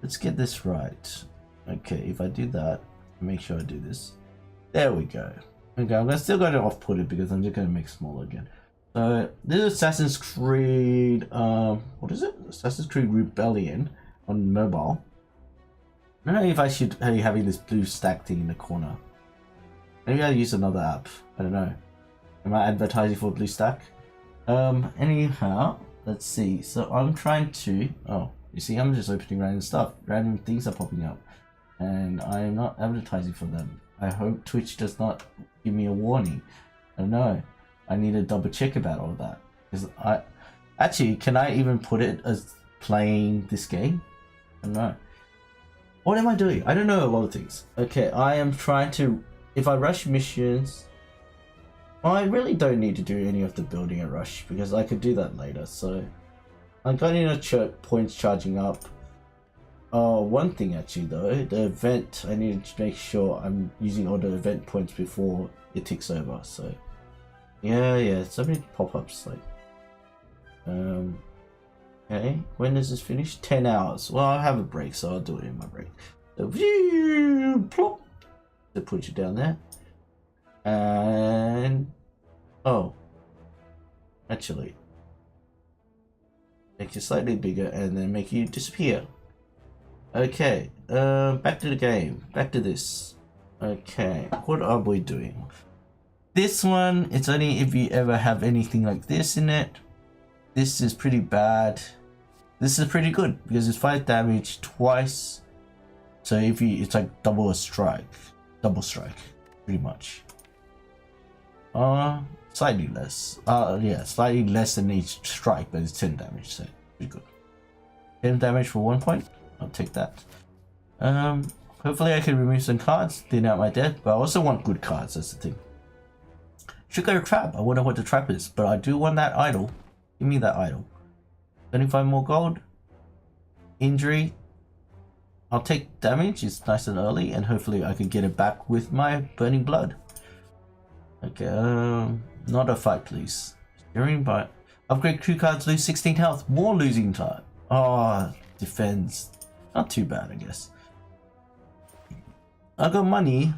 let's get this right. Okay, if I do that, make sure I do this. There we go. Okay, I'm still going to off-put it because I'm just going to make it smaller again. So this is Assassin's Creed, what is it? Assassin's Creed Rebellion on mobile. I don't know if I should be having this blue stack thing in the corner. Maybe I'll use another app. I don't know. Am I advertising for BlueStack? Anyhow, let's see. So I'm trying to. Oh, you see, I'm just opening random stuff. Random things are popping up, and I am not advertising for them. I hope Twitch does not give me a warning. I don't know. I need to double check about all that because can I even put it as playing this game? I don't know. What am I doing? I don't know a lot of things. Okay, I am trying to. If I rush missions, I really don't need to do any of the building at rush because I could do that later. So I'm getting points charging up. One thing actually though, the event. I need to make sure I'm using all the event points before it ticks over. So yeah. So many pop-ups like. Okay, when does this finish? 10 hours. Well, I have a break, so I'll do it in my break. So, plop, to put you down there. And oh, actually, make it slightly bigger and then make you disappear. Okay, back to the game. Back to this. Okay, what are we doing? This one, it's only if you ever have anything like this in it. This is pretty bad. This is pretty good because it's 5 damage twice. So if you, it's like double strike, pretty much. Slightly less. Yeah, slightly less than each strike, but it's 10 damage, so pretty good. 10 damage for 1 point. I'll take that. Hopefully I can remove some cards, thin out my deck, but I also want good cards. That's the thing. Should go to trap. I wonder what the trap is, but I do want that idol. Give me that idol. 25 more gold. Injury. I'll take damage. It's nice and early, and hopefully I can get it back with my burning blood. Okay, not a fight, please. Steering by upgrade crew cards, lose 16 health. More losing time. Oh, defense. Not too bad, I guess. I got money.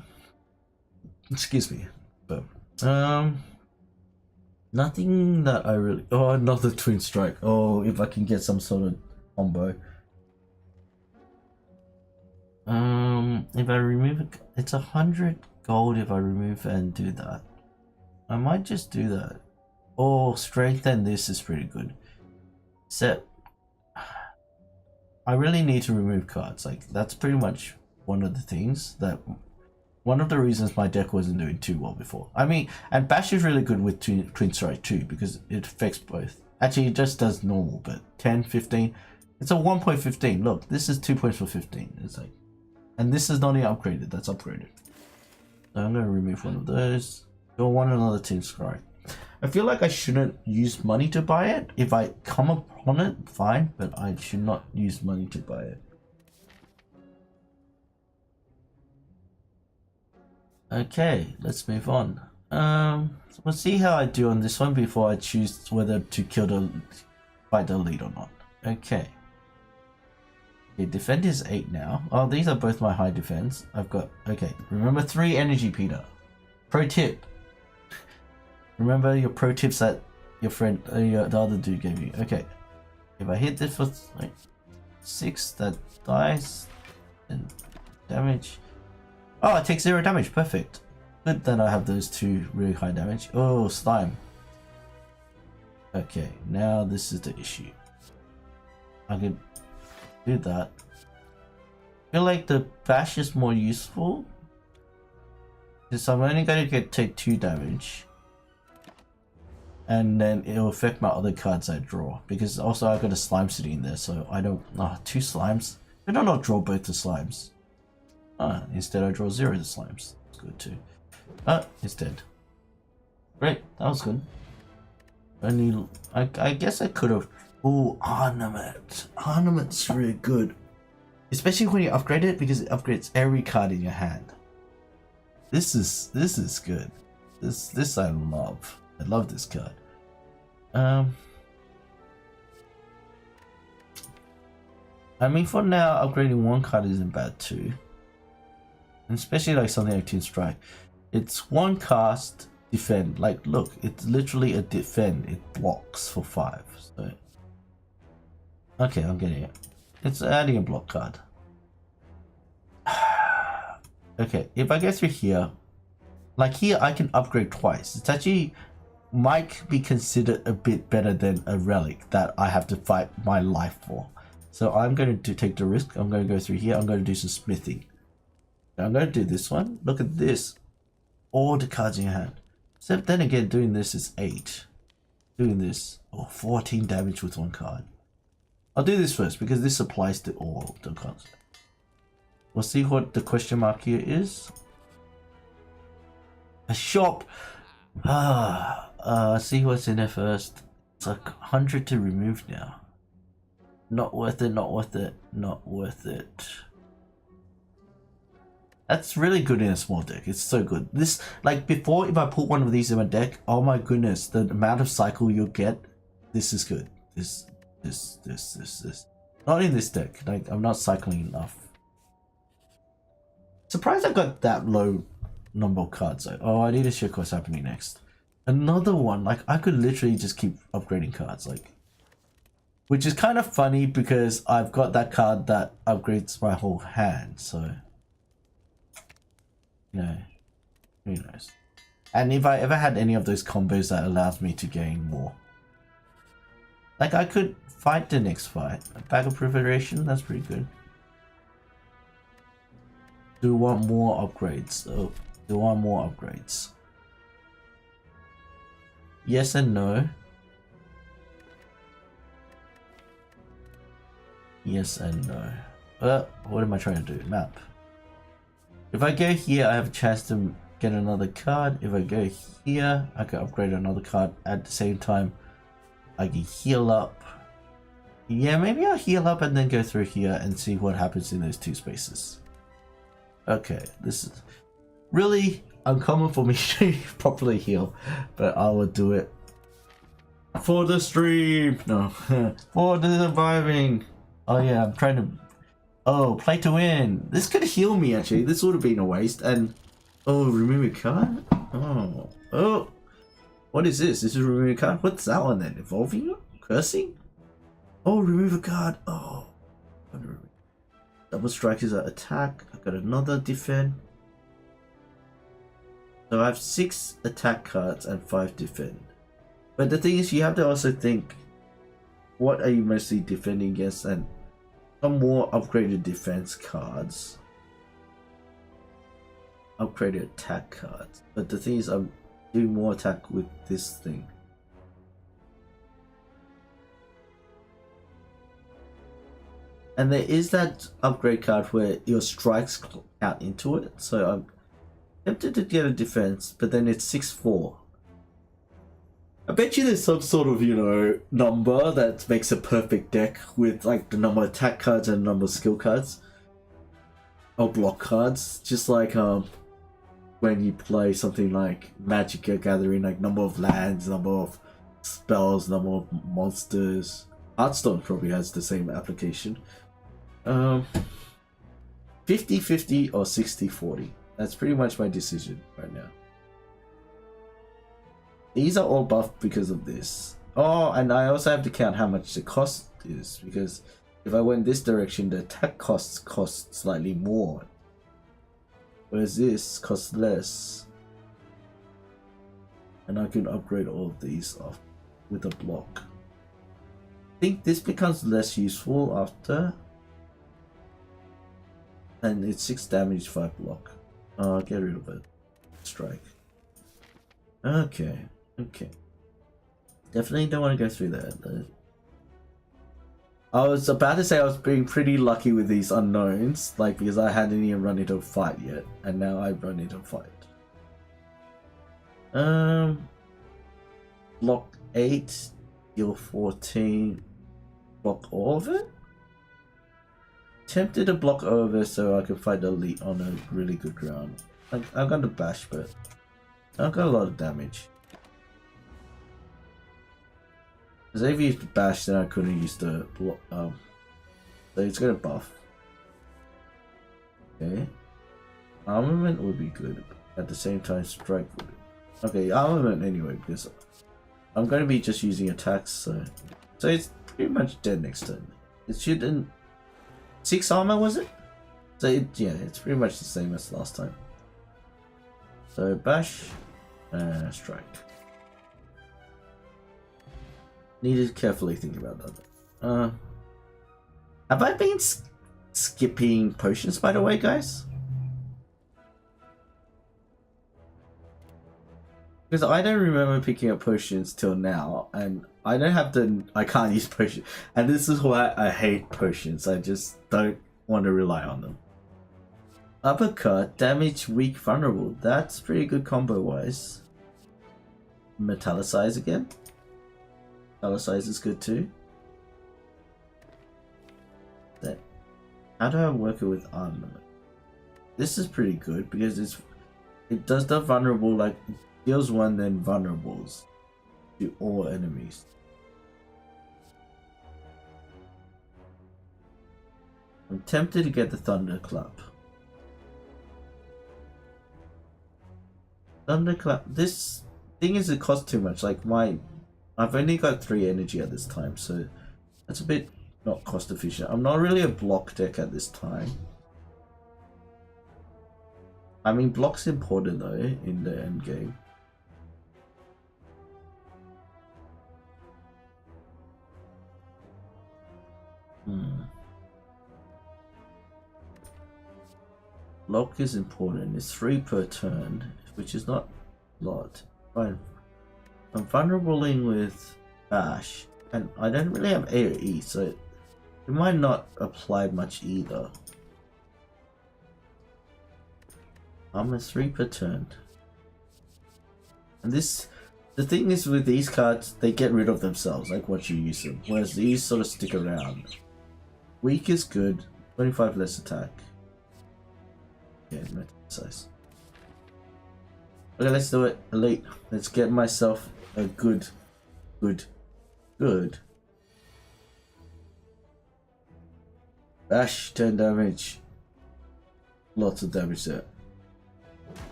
Excuse me, but Nothing that I really... Oh, another twin strike. Oh, if I can get some sort of combo. If I remove it, it's 100 gold if I remove and do that. I might just do that. Oh, strengthen this is pretty good. Except, I really need to remove cards. Like, that's pretty much one of the things that... One of the reasons my deck wasn't doing too well before. I mean, and Bash is really good with Twin Strike too, because it affects both. Actually, it just does normal, but 10, 15. It's a 1.15. Look, this is 2 points for 15. It's like... And this is not even upgraded, that's upgraded. So I'm gonna remove one of those. Don't want another Twin Strike. I feel like I shouldn't use money to buy it. If I come upon it, fine, but I should not use money to buy it. Okay, let's move on. So we'll see how I do on this one before I choose whether to fight the lead or not. Okay. Okay, defend is 8 now. Oh, these are both my high defense. I've got, okay, remember 3 energy, Peter. Pro tip. Remember your pro tips that your friend, the other dude gave you. Okay. If I hit this with like 6, that dies. And damage. Oh, it takes 0 damage. Perfect. Good that I have those 2 really high damage. Oh, slime. Okay, now this is the issue. I can do that. I feel like the bash is more useful. Because I'm only going to take 2 damage. And then it'll affect my other cards I draw. Because also I've got a slime sitting in there, so I don't... 2 slimes. I don't not draw both the slimes. Instead I draw 0 the slimes. That's good too. It's dead. Great, that was good. I guess I could have... Ooh, Ornament. Ornament's really good. Especially when you upgrade it, because it upgrades every card in your hand. This is good. This I love. I love this card. I mean, for now, upgrading 1 card isn't bad too. And especially like something like Twin Strike. It's 1 cast, defend. Like, look, it's literally a defend. It blocks for 5. So, okay, I'm getting it. It's adding a block card. Okay, if I go through here, like here, I can upgrade twice. It's actually might be considered a bit better than a relic that I have to fight my life for. So I'm going to take the risk. I'm going to go through here. I'm going to do some smithing. I'm going to do this one. Look at this. All the cards in your hand. Except then again, doing this is 8. Doing this, 14 damage with 1 card. I'll do this first because this applies to all the cards. We'll see what the question mark here is. A shop. See what's in there first. It's like 100 to remove now. Not worth it, not worth it, not worth it. That's really good in a small deck. It's so good. This, like before, if I put one of these in my deck, oh my goodness, the amount of cycle you'll get, this is good. This. Not in this deck. Like, I'm not cycling enough. Surprised I got that low number of cards. Like, oh, I need to check what's happening next. Another one. Like, I could literally just keep upgrading cards. Like, which is kind of funny because I've got that card that upgrades my whole hand. So, you know, who knows? And if I ever had any of those combos that allows me to gain more. Like, I could fight the next fight. A Bag of Preparation, that's pretty good. Do want more upgrades though. Do want more upgrades. Yes and no. Yes and no. What am I trying to do? Map. If I go here, I have a chance to get another card. If I go here, I can upgrade another card at the same time. I can heal up. Yeah, maybe I'll heal up and then go through here and see what happens in those 2 spaces. Okay, this is really uncommon for me to properly heal, but I will do it for the stream. No, for the surviving. Oh yeah, I'm trying to. Oh, play to win. This could heal me actually. This would have been a waste. And oh, remove a card. Oh. What is this? This is remove a card? What's that one then? Evolving? Cursing? Oh, remove a card. Oh. Double strike is an attack. I got another defend. So I have 6 attack cards and 5 defend. But the thing is, you have to also think, what are you mostly defending against, and some more upgraded defense cards. Upgraded attack cards. But the thing is, I'm doing more attack with this thing. And there is that upgrade card where your strikes count into it. So I'm tempted to get a defense, but then it's 6/4. I bet you there's some sort of, you know, number that makes a perfect deck with like the number of attack cards and the number of skill cards. Or block cards. Just like when you play something like Magic the Gathering, like number of lands, number of spells, number of monsters. Hearthstone probably has the same application. 50-50 or 60-40. That's pretty much my decision right now. These are all buffed because of this. Oh, and I also have to count how much the cost is, because if I went this direction, the attack cost slightly more. Whereas this costs less. And I can upgrade all of these off with a block. I think this becomes less useful after. And it's 6 damage, 5 block. I'll get rid of it. Strike. Okay. Okay. Definitely don't want to go through that. I was about to say I was being pretty lucky with these unknowns, like because I hadn't even run into a fight yet, and now I've run into a fight. Block 8, deal 14, block all of it? Tempted to block over so I can fight the elite on a really good ground. I've got the bash, but I've got a lot of damage. Because if I used the bash, then I couldn't use the block. So it's gonna buff. Okay. Armament would be good. At the same time, strike would be. Okay, armament anyway, because I'm gonna be just using attacks, so it's pretty much dead next turn. It shouldn't. 6 armor, was it? So yeah, it's pretty much the same as last time. So bash, strike. Need to carefully think about that. Have I been skipping potions, by the way, guys? Because I don't remember picking up potions till now, and I don't have the. I can't use potions, and this is why I hate potions. I just don't want to rely on them. Uppercut, damage, weak, vulnerable. That's pretty good combo wise. Metallicize again. Metallicize is good too. How do I work it with armament? This is pretty good because it does the vulnerable, like deals 1 then vulnerables to all enemies. I'm tempted to get the Thunderclap. Thunderclap. This thing is, it costs too much. Like I've only got 3 energy at this time, so that's a bit not cost efficient. I'm not really a block deck at this time. I mean, block's important though in the end game. Block is important. It's 3 per turn, which is not a lot. Fine. I'm vulnerabling with bash, and I don't really have AoE, so it might not apply much either. I'm a 3 per turn. And the thing is with these cards, they get rid of themselves, like once you use them. Whereas these sort of stick around. Weak is good, 25 less attack. Yeah, size. Okay, let's do it. Elite. Let's get myself a good. Bash, 10 damage. Lots of damage there.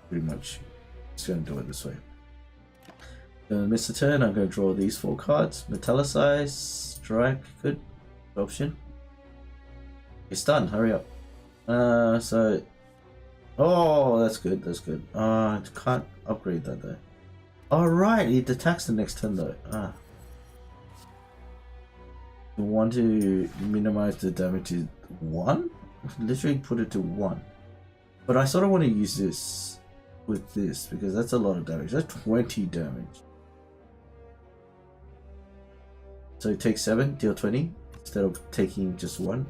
Pretty much. Just gonna do it this way. Gonna miss a turn. I'm gonna draw these 4 cards. Metallicize, strike, good option. It's done. Hurry up. So, oh, that's good. That's good. Can't upgrade that though. All right, it attacks the next turn though. You want to minimize the damage to 1? Literally put it to 1. But I sort of want to use this with this because that's a lot of damage. That's 20 damage. So take 7, deal 20 instead of taking just 1.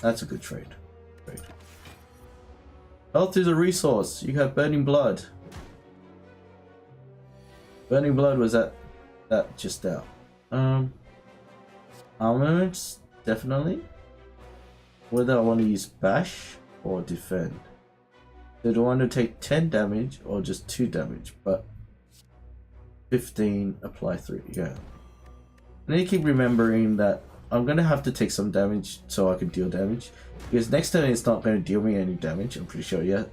That's a good trade. Health is a resource. You have Burning Blood. Burning Blood was that just out. Armaments, definitely. Whether I want to use Bash or Defend. So do I want to take 10 damage or just 2 damage? But 15, apply 3. Yeah. I need to keep remembering that I'm going to have to take some damage so I can deal damage. Because next turn it's not going to deal me any damage, I'm pretty sure. Yeah.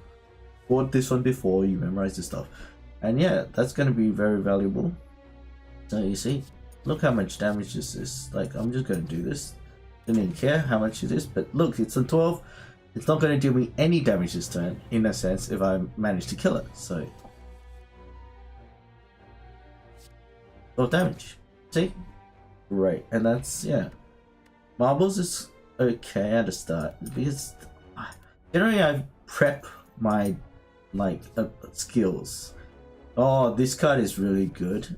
Fought this one before, you memorize this stuff. And yeah, that's going to be very valuable. So you see, look how much damage this is. Like, I'm just going to do this. Don't even care how much it is. But look, it's a 12. It's not going to deal me any damage this turn, in a sense, if I manage to kill it. So, 12 damage. See? Great. And that's, yeah. Marbles is okay at the start. Because generally I prep my, like, skills. Oh, this card is really good.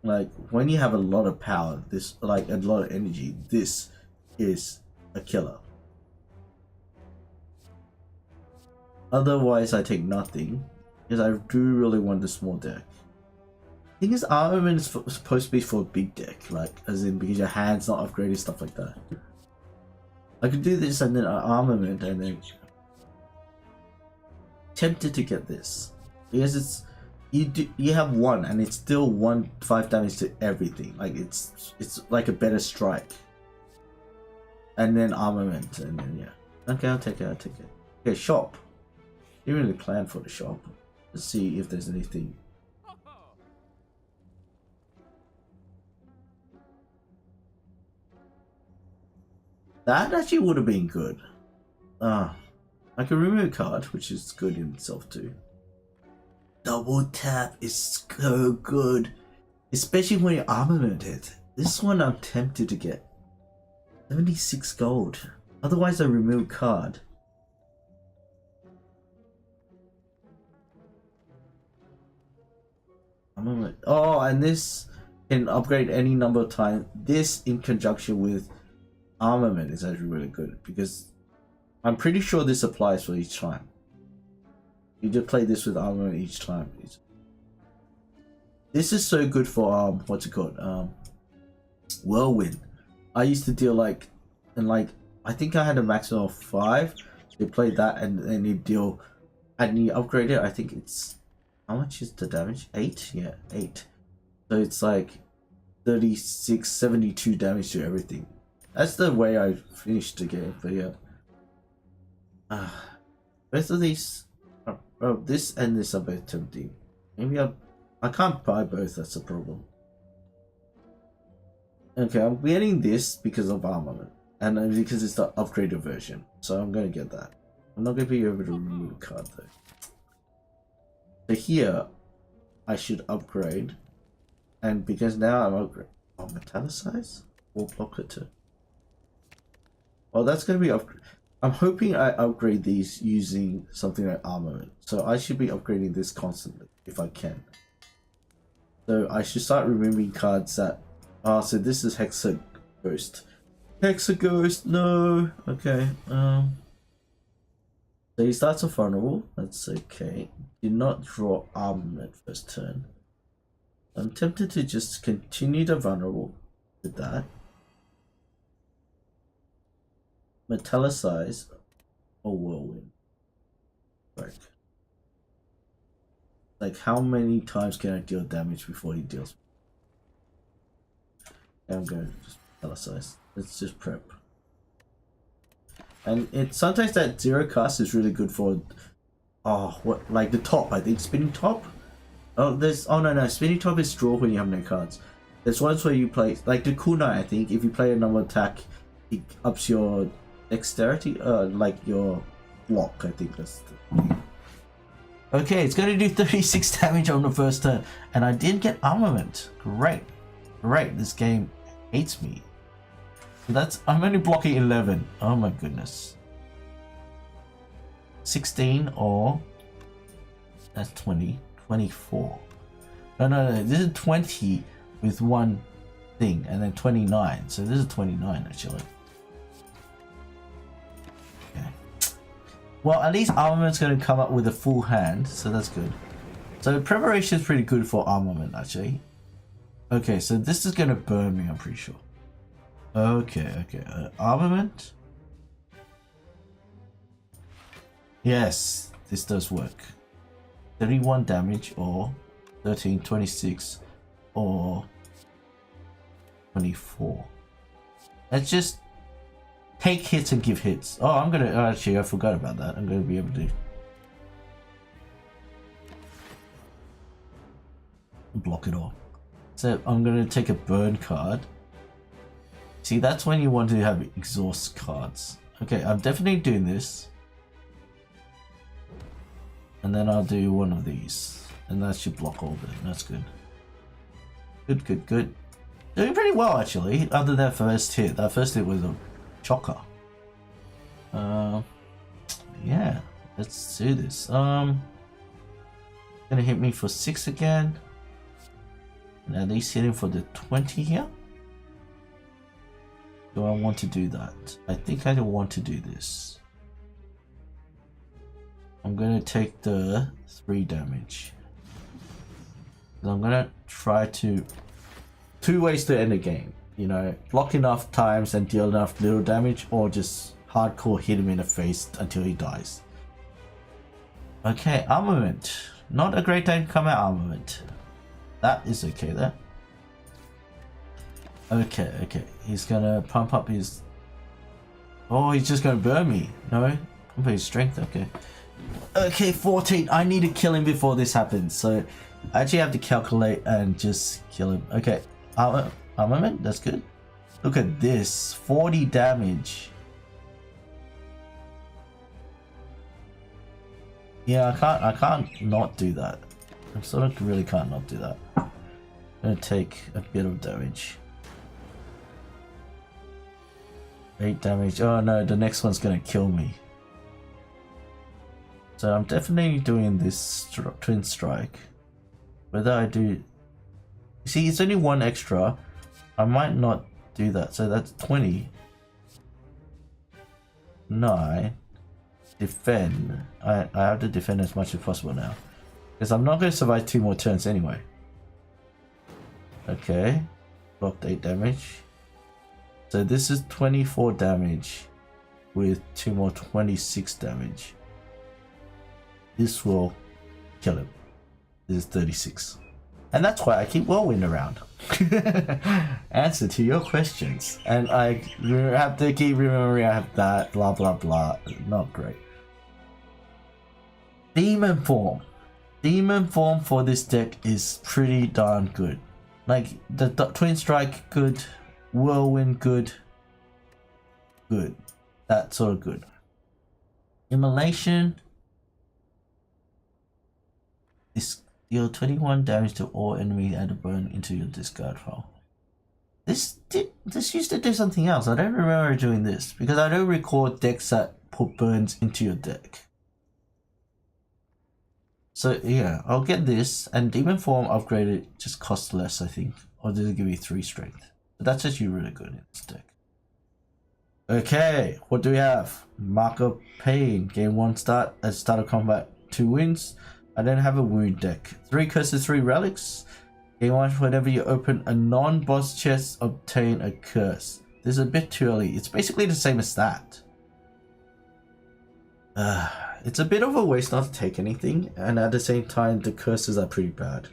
Like, when you have a lot of power, this, like, a lot of energy, this is a killer. Otherwise, I take nothing, because I do really want the small deck. Thing is, armament is supposed to be for a big deck, like, as in, because your hand's not upgraded, stuff like that. I could do this and then armament, and then tempted to get this. Because it's, you have 1 and it's still 5 damage to everything. Like it's like a better strike. And then armament, and then yeah. Okay, I'll take it. Okay, shop. You really plan for the shop. Let's see if there's anything. That actually would have been good. I can remove a card, which is good in itself too. Double tap is so good, especially when you're armamented. This one I'm tempted to get 76 gold. Otherwise, I remove card. Armament. Oh, and this can upgrade any number of times. This in conjunction with armament is actually really good because I'm pretty sure this applies for each time. You just play this with armor each time. This is so good for what's it called? Whirlwind. I used to deal like, and like I think I had a maximum of 5. You play that and then you deal, and you upgrade it. I think it's, how much is the damage? 8? Yeah, 8. So it's like 36, 72 damage to everything. That's the way I finished the game. But yeah, both of these. Oh, this and this are both tempting. Maybe I can't buy both, that's a problem. Okay, I'm getting this because of armament. And because it's the upgraded version. So I'm going to get that. I'm not going to be able to remove a card though. So here, I should upgrade. And because now I'm upgrade. Oh, metallicize? Or block it too. Well, that's going to be upgrade. I'm hoping I upgrade these using something like armament. So I should be upgrading this constantly if I can. So I should start removing cards that... Oh, so this is Hexaghost. Hexaghost, no! Okay, So he starts off vulnerable. That's okay. Do not draw armament first turn. I'm tempted to just continue the vulnerable with that. Metallicize or Whirlwind. Like how many times can I deal damage before he deals? I'm going to just metallicize. Let's just prep. And it sometimes that 0 cast is really good for, oh, what, like the top, I think spinning top. Oh, there's no. Spinning top is draw when you have no cards. There's ones where you play like the kunai. I think if you play a normal attack, it ups your dexterity. Like your block. I think that's. Okay, it's going to do 36 damage on the first turn, and I didn't get armament. Great. This game hates me. I'm only blocking 11. Oh my goodness. 16 or that's 20. 24. No. This is 20 with one thing, and then 29. So this is 29 actually. Okay. Well, at least armament's going to come up with a full hand, so that's good. So preparation is pretty good for armament actually. Okay, so this is going to burn me, I'm pretty sure. Okay. Armament. Yes, this does work. 31 damage or 13, 26 or 24. Let's just take hits and give hits. Oh, I'm gonna actually I forgot about that. I'm gonna be able to block it all. So I'm gonna take a burn card. See, that's when you want to have exhaust cards. Okay, I'm definitely doing this. And then I'll do one of these. And that should block all of it. That's good. Good. Doing pretty well actually, other than that first hit. That first hit was a chocker. Yeah, let's do this. Gonna hit me for 6 again. And at least hitting for the 20 here. Do I want to do that? I think I don't want to do this. I'm gonna take the 3 damage. I'm gonna try to 2 ways to end the game. You know, block enough times and deal enough little damage, or just hardcore hit him in the face until he dies. Okay, armament. Not a great time to come out armament. That is okay there. Okay. He's gonna pump up his. Oh, he's just gonna burn me. No, pump his strength. Okay, 14. I need to kill him before this happens, so I actually have to calculate and just kill him. Okay, armament, that's good. Look at this, 40 damage. Yeah, I can't not do that. I sort of really can't not do that. I'm gonna take a bit of damage. 8 damage. Oh no, the next one's gonna kill me. So I'm definitely doing this twin strike. Whether I do... See, it's only 1 extra. I might not do that. So that's 20. 9. Defend. I have to defend as much as possible now. Because I'm not going to survive 2 more turns anyway. Okay. Blocked 8 damage. So this is 24 damage. With 2 more 26 damage. This will kill him. This is 36. And that's why I keep Whirlwind around. Answer to your questions. And I have to keep remembering I have that, blah blah blah. Not great. Demon form. Demon form for this deck is pretty darn good. Like, the Twin Strike, good. Whirlwind, good. Good. That's sort of good. Immolation. Deal 21 damage to all enemies and burn into your discard file. This used to do something else. I don't remember doing this because I don't record decks that put burns into your deck. So yeah, I'll get this, and Demon Form upgraded just costs less, I think. Or did it give me 3 strength? But that's actually really good in this deck. Okay, what do we have? Mark of Pain. Game 1 start. At start of combat, 2 wins. I don't have a wound deck. 3 curses, 3 relics. Game 1, whenever you open a non-boss chest, obtain a curse. This is a bit too early. It's basically the same as that. It's a bit of a waste not to take anything, and at the same time, the curses are pretty bad.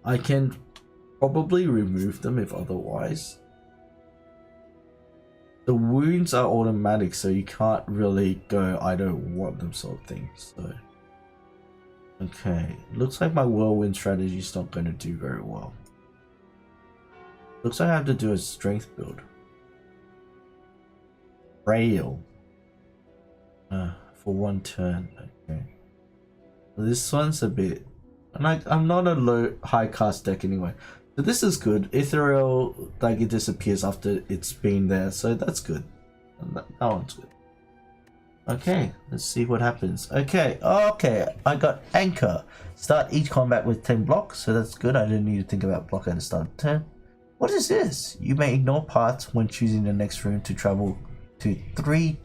I can probably remove them if otherwise. The wounds are automatic, so you can't really go, I don't want them sort of thing. So Okay, looks like my whirlwind strategy is not going to do very well. Looks like I have to do a strength build. Frail. For 1 turn. Okay. This one's a bit. I'm not a high cast deck anyway. So this is good. Ethereal, like it disappears after it's been there, so that's good. And that one's good. Okay, let's see what happens. Okay, I got Anchor. Start each combat with 10 blocks, so that's good. I didn't need to think about block at the start of turn. What is this? You may ignore paths when choosing the next room to travel to 3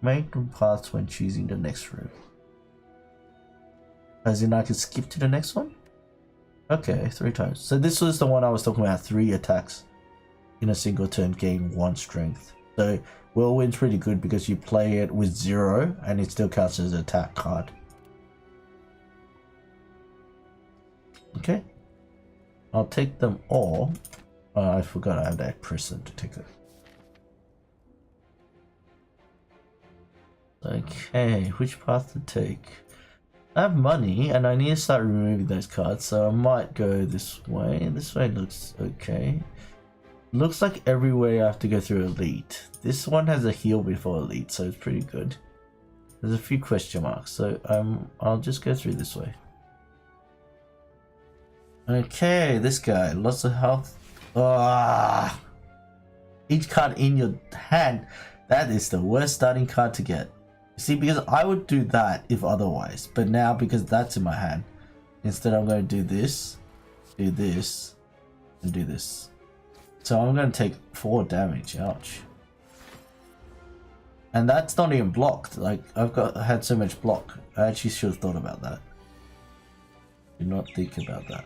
main paths when choosing the next room. As in I can skip to the next one? Okay, 3 times. So this was the one I was talking about, 3 attacks in a single turn, gain 1 strength. So Whirlwind's pretty good because you play it with 0 and it still counts as an attack card. Okay. I'll take them all. I forgot I have that person to take it. Okay, which path to take? I have money and I need to start removing those cards, so I might go this way. This way looks okay. Looks like every way I have to go through Elite. This one has a heal before Elite, so it's pretty good. There's a few question marks, so I'll just go through this way. Okay, this guy, lots of health. Each card in your hand, that is the worst starting card to get. See, because I would do that if otherwise, but now because that's in my hand, instead I'm going to do this, and do this. So I'm going to take 4 damage, ouch. And that's not even blocked, like had so much block. I actually should have thought about that. Did not think about that.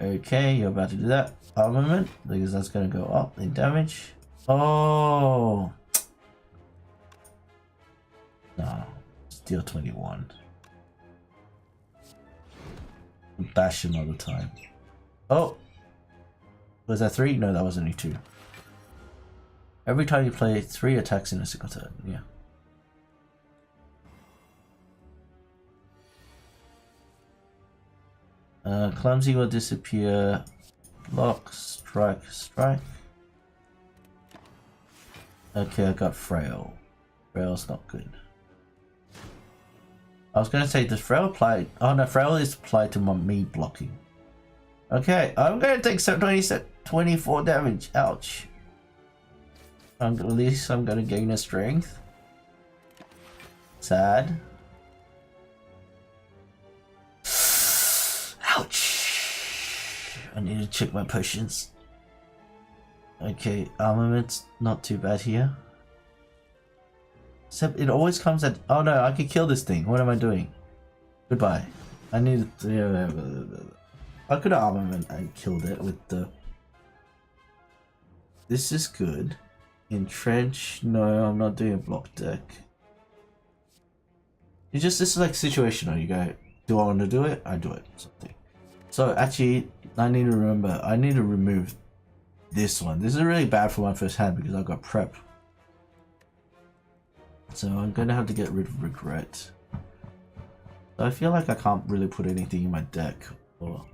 Okay, you're about to do that. Armament, because that's going to go up in damage. Oh. No, still 21. Bash another time. Oh, was that 3? No, that was only 2. Every time you play 3 attacks in a single turn, yeah. Clumsy will disappear. Block, strike. Okay, I got Frail. Frail's not good. I was gonna say, does Frail apply? Oh no, Frail is applied to me blocking. Okay, I'm gonna take 24 damage. Ouch. At least I'm gonna gain a strength. Sad. Ouch. I need to check my potions. Okay, armament's not too bad here. Except it always comes at... Oh no, I can kill this thing. What am I doing? Goodbye. I need to... I could have armament and killed it with the... This is good. Entrench. No, I'm not doing a block deck. It's just, this is like situational. You go, do I want to do it? I do it. Something. So actually, I need to remember, I need to remove this one. This is really bad for my first hand because I've got prep. So I'm going to have to get rid of regret. So I feel like I can't really put anything in my deck. Or...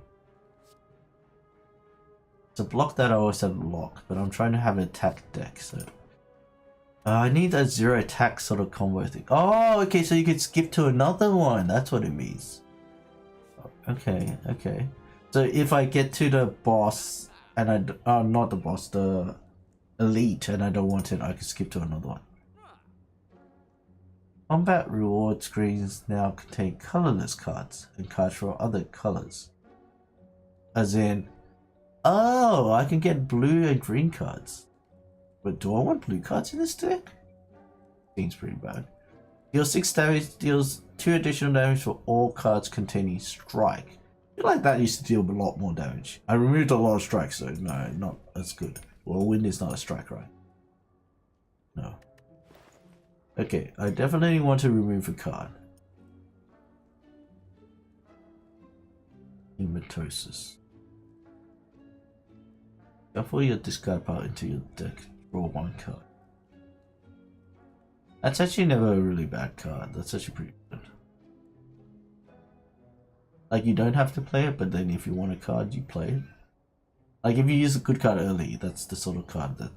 To block that, I always have lock, but I'm trying to have an attack deck, so... I need a 0 attack sort of combo thing. Oh, okay, so you could skip to another one. That's what it means. Okay, okay. So if I get to the boss, and not the boss, the elite, and I don't want it, I can skip to another one. Combat reward screens now contain colorless cards and cards for other colors. As in, oh, I can get blue and green cards. But do I want blue cards in this deck? Seems pretty bad. Deals 6 damage, deals 2 additional damage for all cards containing strike. I feel like that used to deal a lot more damage. I removed a lot of strikes, so no, not as good. Well, wind is not a strike, right? No. Okay, I definitely want to remove a card. Hematosis. Shuffle your discard pile into your deck. Draw 1 card. That's actually never a really bad card. That's actually pretty good. Like, you don't have to play it, but then if you want a card, you play it. Like, if you use a good card early, that's the sort of card that...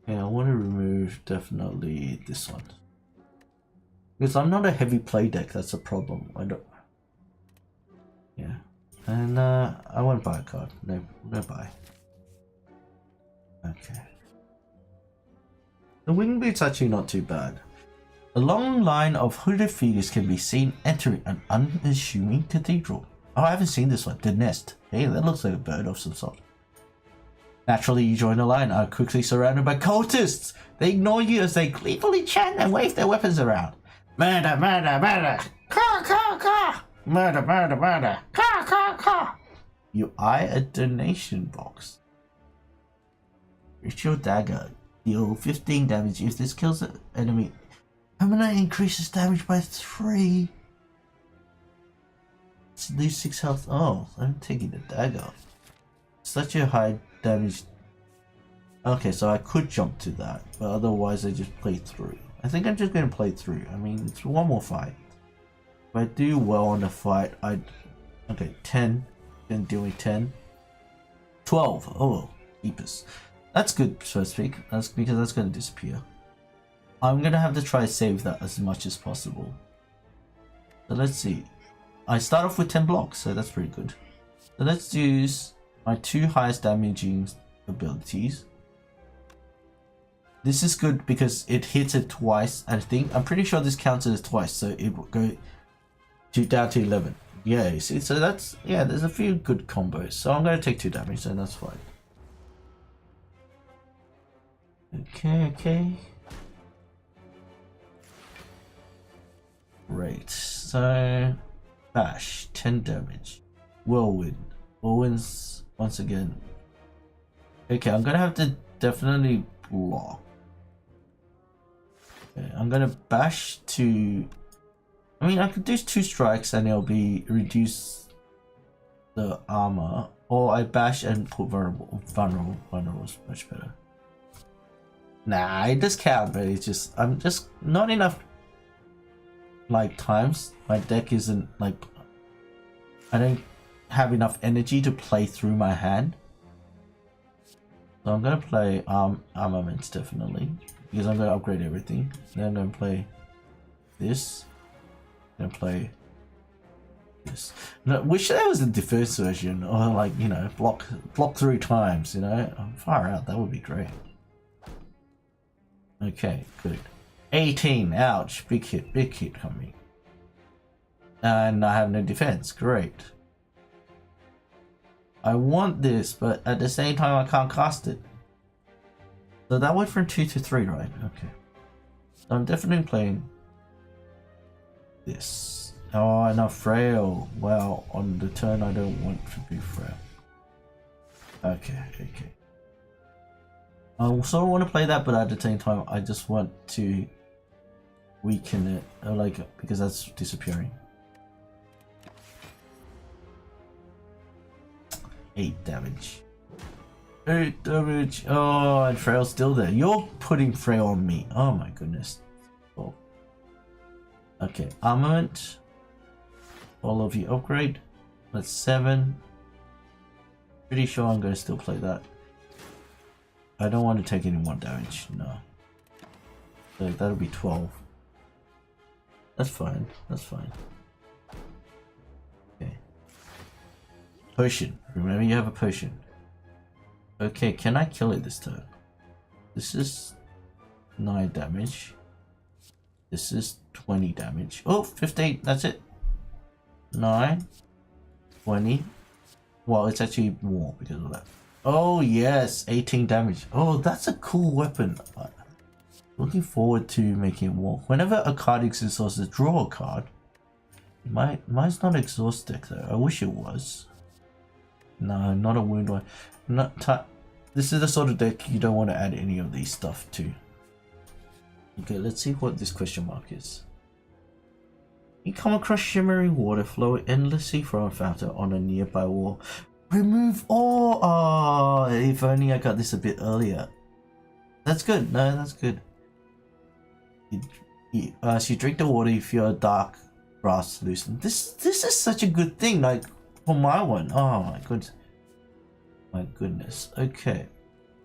Yeah, I want to remove definitely this one. Because I'm not a heavy play deck, that's a problem. I don't... Yeah. And I won't buy a card. No buy. Okay. The wing boot's actually not too bad. A long line of hooded figures can be seen entering an unassuming cathedral. Oh, I haven't seen this one. The Nest. Hey, that looks like a bird of some sort. Naturally, you join the line, are quickly surrounded by cultists. They ignore you as they gleefully chant and wave their weapons around. Murder, murder, murder. Caw, caw, caw. Murder, murder, murder. Caw, caw, caw. You eye a donation box. Reach your dagger. Deal 15 damage if this kills the enemy. Permanent increases damage by 3. Lose 6 health. Oh, I'm taking the dagger. Such a high damage. Okay, so I could jump to that, but otherwise I just play through. I think I'm just going to play through. I mean, it's one more fight. If I do well on the fight, okay, 10. Then doing 10. 12. Oh, deepest. That's good, so to speak. That's because that's going to disappear. I'm going to have to try to save that as much as possible. So let's see. I start off with 10 blocks, so that's pretty good. So let's use my 2 highest damaging abilities. This is good because it hits it twice, I think. I'm pretty sure this counts as twice, so it will go down to 11. Yeah, you see, so that's, yeah, there's a few good combos. So I'm going to take 2 damage, so that's fine. Okay. Great, so bash, 10 damage. Whirlwind. Whirlwind's once again. Okay, I'm gonna have to definitely block. Okay, I'm gonna bash to... I mean, I could do 2 strikes and it'll be reduce the armor. Or I bash and put vulnerable. Vulnerable is much better. Nah, it does count, but it's just... I'm just not enough... like times my deck isn't like, I don't have enough energy to play through my hand, so I'm gonna play armaments definitely because I'm gonna upgrade everything. Then I'm gonna play this, then play this. No, wish there was a defense version, or like, you know, block 3 times, you know. Far out, that would be great. Okay, good. 18, ouch, big hit coming. And I have no defense, great. I want this, but at the same time I can't cast it. So that went from 2 to 3, right? Okay. So I'm definitely playing this. Oh, and I'm frail. Well, on the turn I don't want to be frail. Okay. I also want to play that, but at the same time I just want to weaken it, like, because that's disappearing. 8 damage. 8 damage. Oh, and Frail's still there. You're putting Frail on me. Oh my goodness. Oh. Okay, armament. All of you upgrade. That's 7. Pretty sure I'm going to still play that. I don't want to take any more damage. No. So that'll be 12. That's fine. Okay. Potion. Remember, you have a potion. Okay, can I kill it this turn? This is 9 damage. This is 20 damage. Oh, 15. That's it. 9. 20. Well, it's actually more because of that. Oh, yes. 18 damage. Oh, that's a cool weapon. Looking forward to making it work. Whenever a card exhausts, draw a card. Mine's not exhaust deck though. I wish it was. No, not a wound one. This is the sort of deck you don't want to add any of these stuff to. Okay, let's see what this question mark is. You come across shimmering water flowing endlessly from a fountain on a nearby wall. Remove all. Oh, if only I got this a bit earlier. That's good. No, that's good. As you drink the water, you feel a dark Grass loosen. This is such a good thing, like for my one. Oh my goodness. Okay.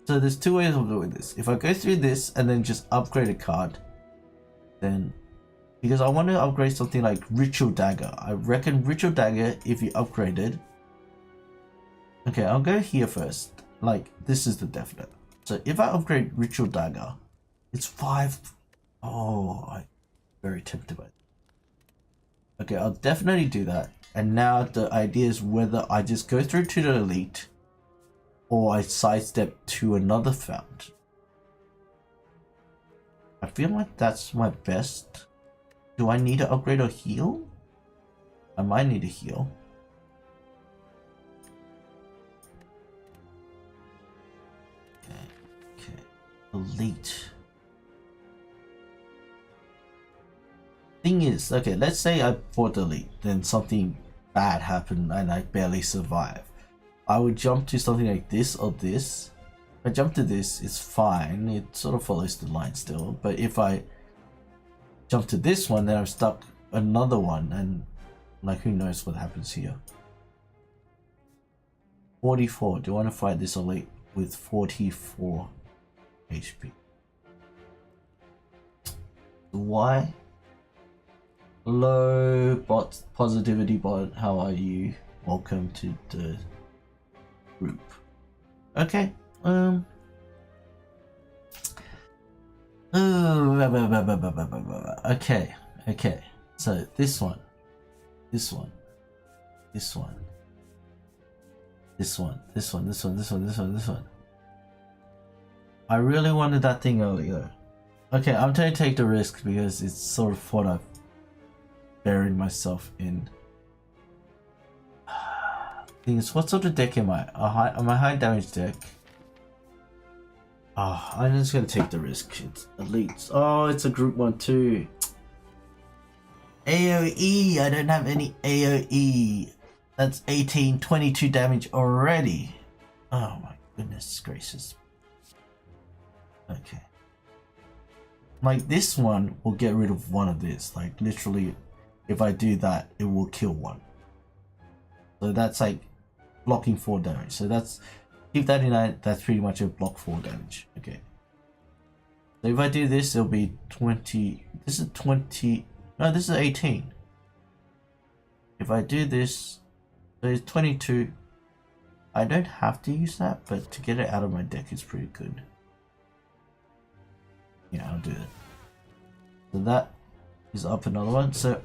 So there's two ways of doing this. If I go through this and then just upgrade a card, then because I want to upgrade something like Ritual Dagger. I reckon Ritual Dagger, if you upgrade it. Okay, I'll go here first. Like, this is the definite. So if I upgrade Ritual Dagger, it's 5. Oh, I'm very tempted by it. Okay, I'll definitely do that. And now the idea is whether I just go through to the elite or I sidestep to another fountain. I feel like that's my best. Do I need to upgrade or heal? I might need to heal. Okay. Elite. Thing is, okay, let's say I bought elite, then something bad happened and I barely survive. I would jump to something like this or this. If I jump to this, it's fine. It sort of follows the line still. But if I jump to this one, then I'm stuck another one, and like who knows what happens here. 44. Do I want to fight this elite with 44 HP? Why? Hello, bot positivity bot. How are you? Welcome to the group. Okay. Okay. Okay. So this one, this one, this one, this one, this one, this one, this one, this one, this one. I really wanted that thing earlier. Okay, I'm trying to take the risk because it's sort of what I've buried myself in. Thing is, what sort of deck am I? Am I high damage deck? Oh, I'm just gonna take the risk. It's elites. Oh, it's a group 1 too. AoE. I don't have any AoE. That's 18, 22 damage already. Oh my goodness gracious. Okay. Like this one will get rid of one of this. Like literally, if I do that, it will kill one. So that's like blocking 4 damage. So that's, keep that in mind, that's pretty much a block 4 damage. Okay. So if I do this, it'll be 20. This is 20. No, this is 18. If I do this, so it's 22. I don't have to use that, but to get it out of my deck is pretty good. Yeah, I'll do that. So that is up another one. So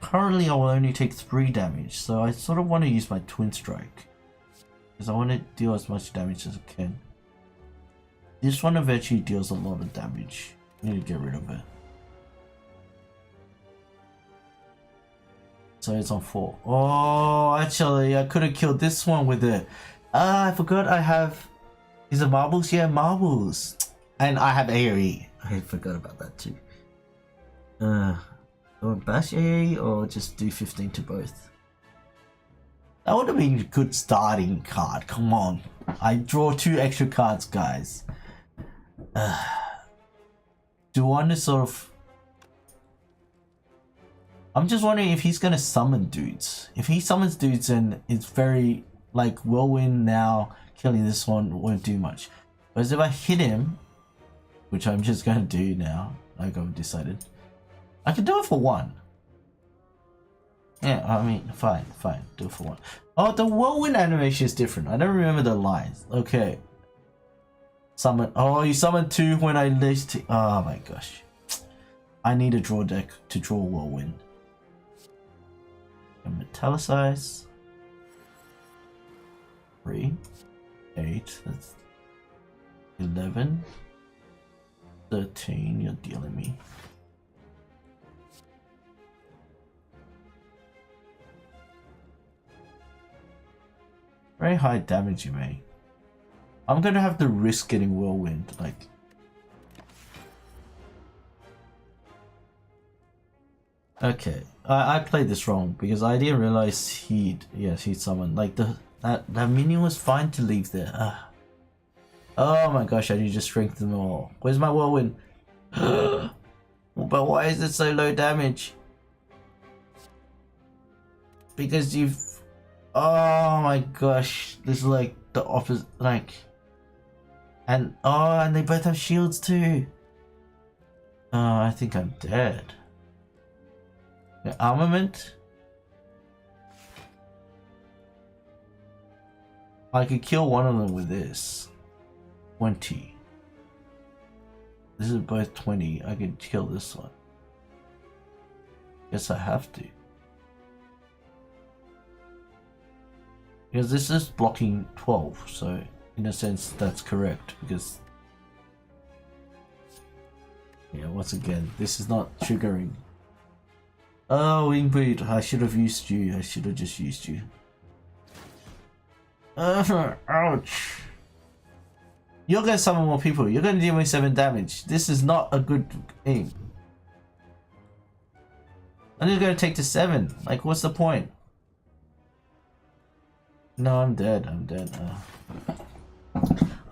currently I will only take 3 damage. So I sort of want to use my Twin Strike, because I want to deal as much damage as I can. This one eventually deals a lot of damage. I need to get rid of it. So it's on 4. Oh, actually, I could have killed this one with it. Ah, I forgot I have... Is it marbles? Yeah, marbles. And I have AoE. I forgot about that too. Or bash AoE or just do 15 to both. That would have been a good starting card. Come on. I draw 2 extra cards, guys. Do I want to sort of... I'm just wondering if he's gonna summon dudes. If he summons dudes, then it's very like Whirlwind now. Killing this one won't do much. Whereas if I hit him, which I'm just gonna do now, like I've decided, I can do it for 1. Yeah, I mean, fine, do it for 1. Oh, the Whirlwind animation is different. I don't remember the lines. Okay. Summon. Oh, you summon 2 when I list. Oh my gosh. I need a draw deck to draw Whirlwind. And metallicize 3, 8, that's 11, 13, you're dealing me. Very high damage you make. I'm gonna have to risk getting Whirlwind, like. Okay, I played this wrong because I didn't realize he'd summoned like that minion was fine to leave there. Oh my gosh, I need to strengthen them all. Where's my Whirlwind? But why is it so low damage? because you've. Oh my gosh, this is like the opposite, like. And and they both have shields too. Oh, I think I'm dead. The armament. I could kill one of them with this. 20. This is both 20. I could kill this one. Guess I have to. Because this is blocking 12, so in a sense that's correct. Because yeah, once again, this is not triggering. Oh, wing boot! I should have used you. I should have just used you. Ouch! You're gonna summon more people. You're gonna deal me 7 damage. This is not a good aim. I'm just gonna take to 7. Like, what's the point? No, I'm dead. I'm dead.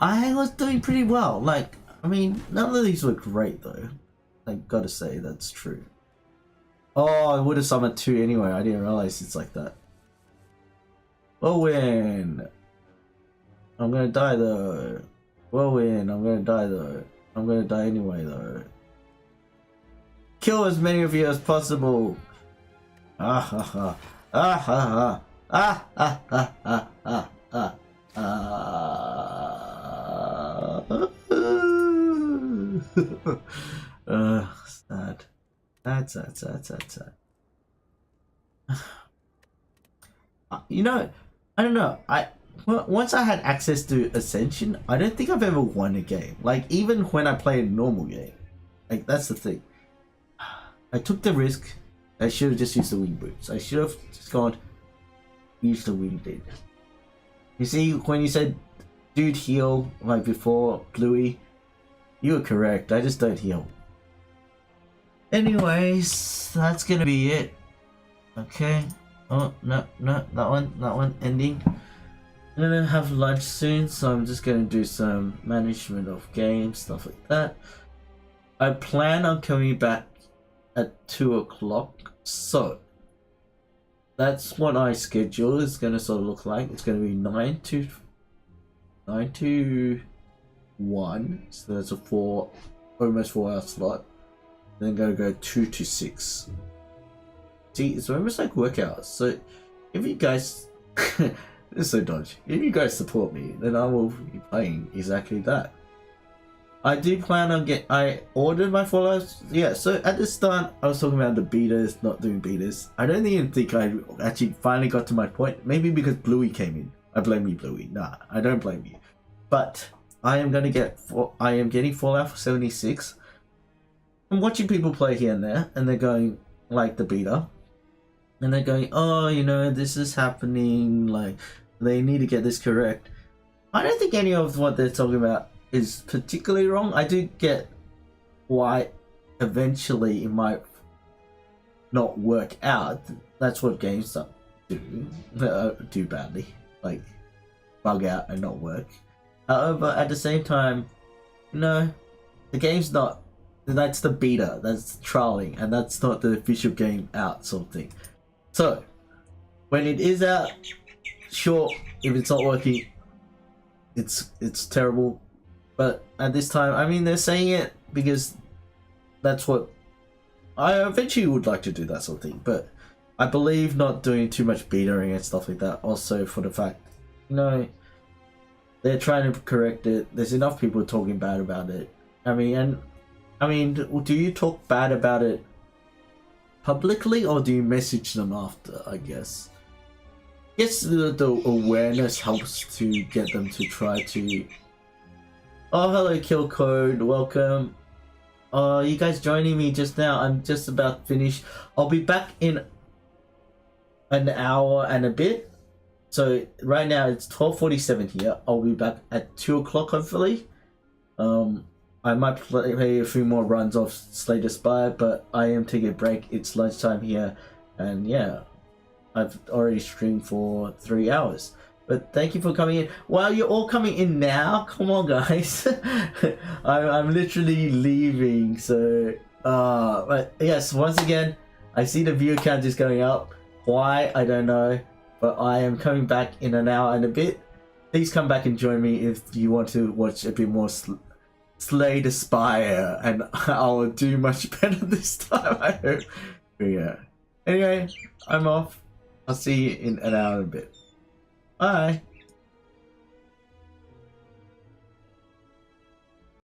I was doing pretty well. Like, I mean, none of these were great though. I gotta say that's true. Oh, I would have summoned 2 anyway. I didn't realize it's like that. Owen! I'm gonna die though. Owen, I'm gonna die though. I'm gonna die anyway though. Kill as many of you as possible. Ah ha ha. Ah ha ha. Ah ah ah ah ah ah ah. Sad. Sad. You know, I don't know. Once I had access to Ascension, I don't think I've ever won a game. Like, even when I play a normal game. Like, that's the thing. I took the risk. I should have just used the wing boots. I should have just gone, use the wing boot. You see, when you said, dude, heal, like before, Bluey, you were correct. I just don't heal. Anyways, that's gonna be it. Okay. Oh, no, that one ending. I'm gonna have lunch soon, so I'm just gonna do some management of games, stuff like that. I plan on coming back at 2 o'clock, so that's what my schedule is gonna sort of look like. It's gonna be 9 to 1, so that's a almost 4 hour slot. Then gonna go 2 to 6. See, it's almost like workouts. So if you guys this is so dodgy. If you guys support me, then I will be playing exactly that. I do plan on I ordered my Fallout. Yeah, so at the start I was talking about the betas, not doing betas. I don't even think I actually finally got to my point. Maybe because Bluey came in. I blame you, Bluey. Nah, I don't blame you. But I am getting Fallout 76. I'm watching people play here and there, and they're going like the beta. And they're going, oh, you know, this is happening, like, they need to get this correct. I don't think any of what they're talking about is particularly wrong. I do get why eventually it might not work out. That's what games do badly, like bug out and not work. However, at the same time, no, the game's not, that's the beta, that's trialing, and that's not the official game out sort of thing. So, when it is out, sure, if it's not working, it's terrible. But at this time, I mean, they're saying it because that's what I eventually would like to do, that sort of thing. But I believe not doing too much betaing and stuff like that. Also, for the fact, you know, they're trying to correct it. There's enough people talking bad about it. I mean, do you talk bad about it publicly, or do you message them after? I guess the awareness helps to get them to try to. Oh, hello, Kill Code, welcome. You guys joining me just now? I'm just about finished. I'll be back in an hour and a bit. So right now it's 12:47 here. I'll be back at 2 o'clock hopefully. I might play a few more runs of Slay the Spire, but I am taking a break. It's lunchtime here, and yeah, I've already streamed for 3 hours. But thank you for coming in. Well, you're all coming in now. Come on, guys. I'm literally leaving. So, but yes, once again, I see the view count just going up. Why, I don't know. But I am coming back in an hour and a bit. Please come back and join me if you want to watch a bit more Slay the Spire. And I'll do much better this time, I hope. But yeah. Anyway, I'm off. I'll see you in an hour and a bit. Bye.